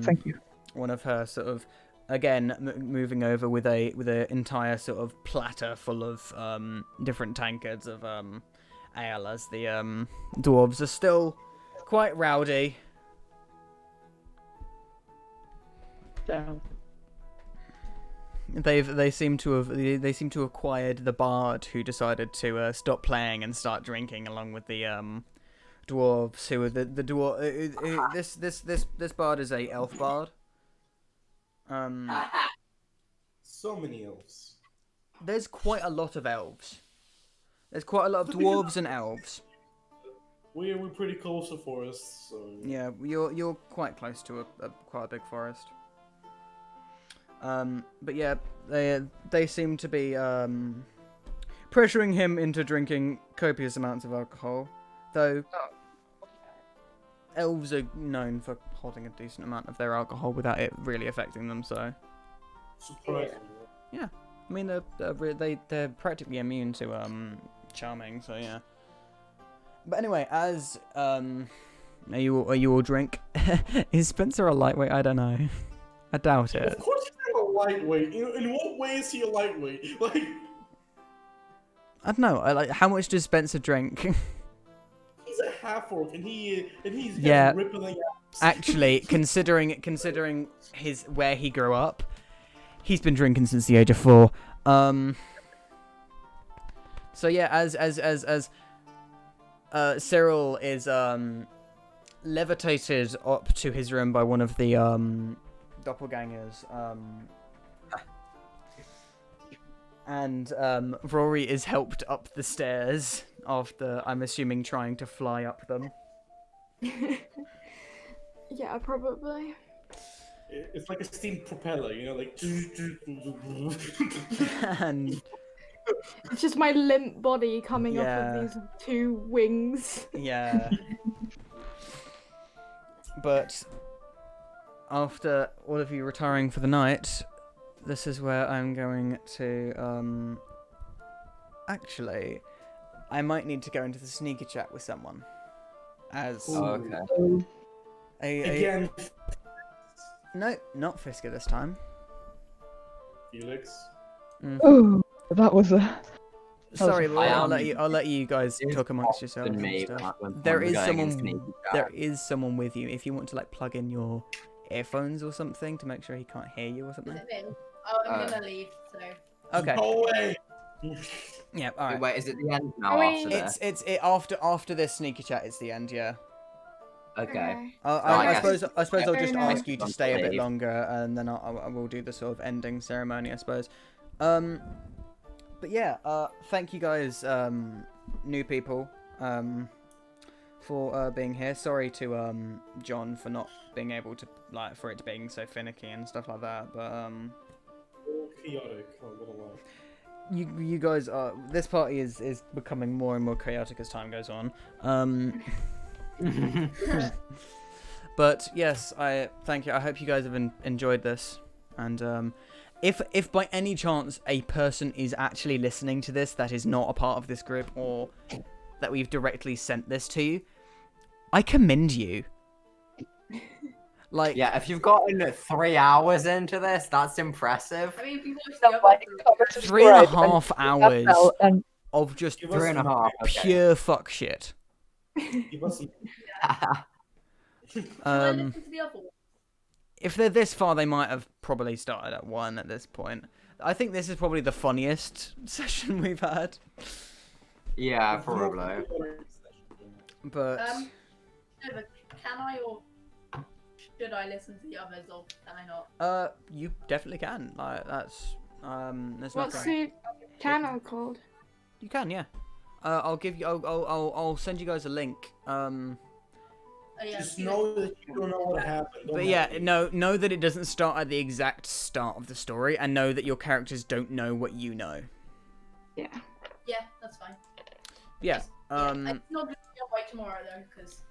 Thank you. One of her sort of again moving over with a entire sort of platter full of different tankards of ale, as the dwarves are still quite rowdy. Damn. They seem to have acquired the bard who decided to stop playing and start drinking along with the dwarves who are the dwarf. This bard is a elf bard. So many elves. There's quite a lot of elves. There's quite a lot of dwarves and elves. We're pretty close to forests, so Yeah, you're quite close to a quite a big forest. But yeah, they seem to be pressuring him into drinking copious amounts of alcohol, though elves are known for holding a decent amount of their alcohol without it really affecting them. So surprising. yeah, I mean they're practically immune to charming. So yeah. But anyway, as are you all drink? Is Spencer a lightweight? I don't know. I doubt it. Of course he's not a lightweight. In what way is he a lightweight? Like, I don't know. Like, how much does Spencer drink? he's a half orc, and he's Yeah. rippling abs. Actually, considering his where he grew up, he's been drinking since the age of 4. So yeah, as Cyril is levitated up to his room by one of the doppelgangers, and Rory is helped up the stairs after, I'm assuming, trying to fly up them. Yeah, probably. It's like a steam propeller, you know, like. And It's just my limp body coming off Yeah. of these 2 wings. yeah. But after all of you retiring for the night, this is where I'm going to actually, I might need to go into the sneaker chat with someone. As Ooh. Okay. Again, no, not Fisker this time. Felix. Oh, that was a. Sorry, was- Laura, I I'll am- let you guys It's talk amongst yourselves Than and me stuff. when There I'm is going in someone. sneaky There chat. is someone with you. If you want to like plug in your earphones or something to make sure he can't hear you or Is something. it me? Oh, I'm Uh, gonna leave, so. Okay. No way. Yeah. All right. Wait, is it the end now Are we- after this? It's after this sneaky chat. It's the end. Yeah. Okay. I I suppose guess- I'll just Very ask you to stay a bit Leave. longer, and then I will do the sort of ending ceremony, I suppose. But yeah, thank you guys, new people, for being here. Sorry to John for not being able to for it being so finicky and stuff like that. But Chaotic. I'm gonna lie. you guys are. This party is becoming more and more chaotic as time goes on. But yes, I thank you. I hope you guys have enjoyed this, and if by any chance a person is actually listening to this that is not a part of this group or that we've directly sent this to, I commend you. Like, Yeah, if you've gotten 3 hours into this, that's impressive. I mean, if you watch the Somebody other cover 3.5 subscribe hours and of just Give us 3.5. Okay. pure fuck shit. Give us some. Should I Um, listen to the other one? if they're this far, they might have probably started at 1 at this point. I think this is probably the funniest session we've had. Yeah, probably. But No, but can I or should I listen to the others or can I not? you definitely can. Like that's there's What's nothing. the channel called? You can, yeah. I'll give you. I'll send you guys a link. Oh, yeah, Just you- know that you don't know what happened. Don't But yeah, worry. know that it doesn't start at the exact start of the story, and know that your characters don't know what you know. Yeah. Yeah, that's fine. Yeah. It's not gonna be up by tomorrow though, because.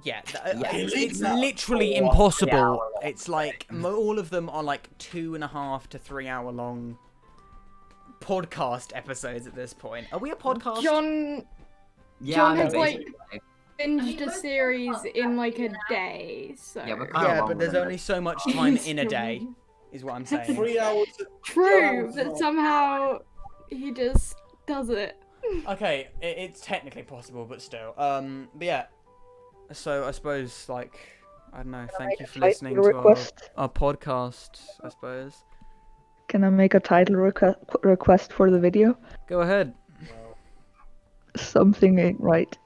Yeah, Yeah. it's Now, literally 4 impossible. hour long. It's like all of them are like 2.5 to 3 hour long podcast episodes at this point. Are we a podcast? John Yeah, John no, has, like, basically. binged a series in like a day, so. Yeah, we're kind of Yeah, long but there's than only this. so much time in a day, is what I'm saying. 3 hours. True, but somehow he just does it. Okay, it's technically possible, but still. But yeah. So I suppose, like, I don't know. Thank you for listening to request? our podcast. I suppose. Can I make a title request for the video? Go ahead. Something ain't right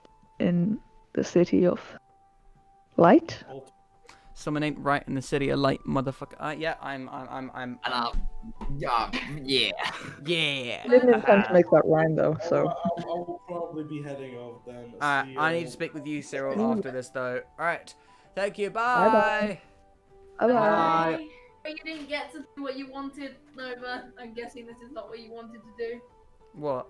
in the city of light? Someone ain't right in the city of light, motherfucker. Yeah, I'm. Yeah. Yeah. I didn't intend to make that rhyme though, so. I will probably be heading off then. Alright, See I need you. to speak with you, Cyril, after this though. Alright. Thank you. Bye-bye. Bye. Bye bye. Bye. But you didn't get to do what you wanted, Nova. I'm guessing this is not what you wanted to do. What?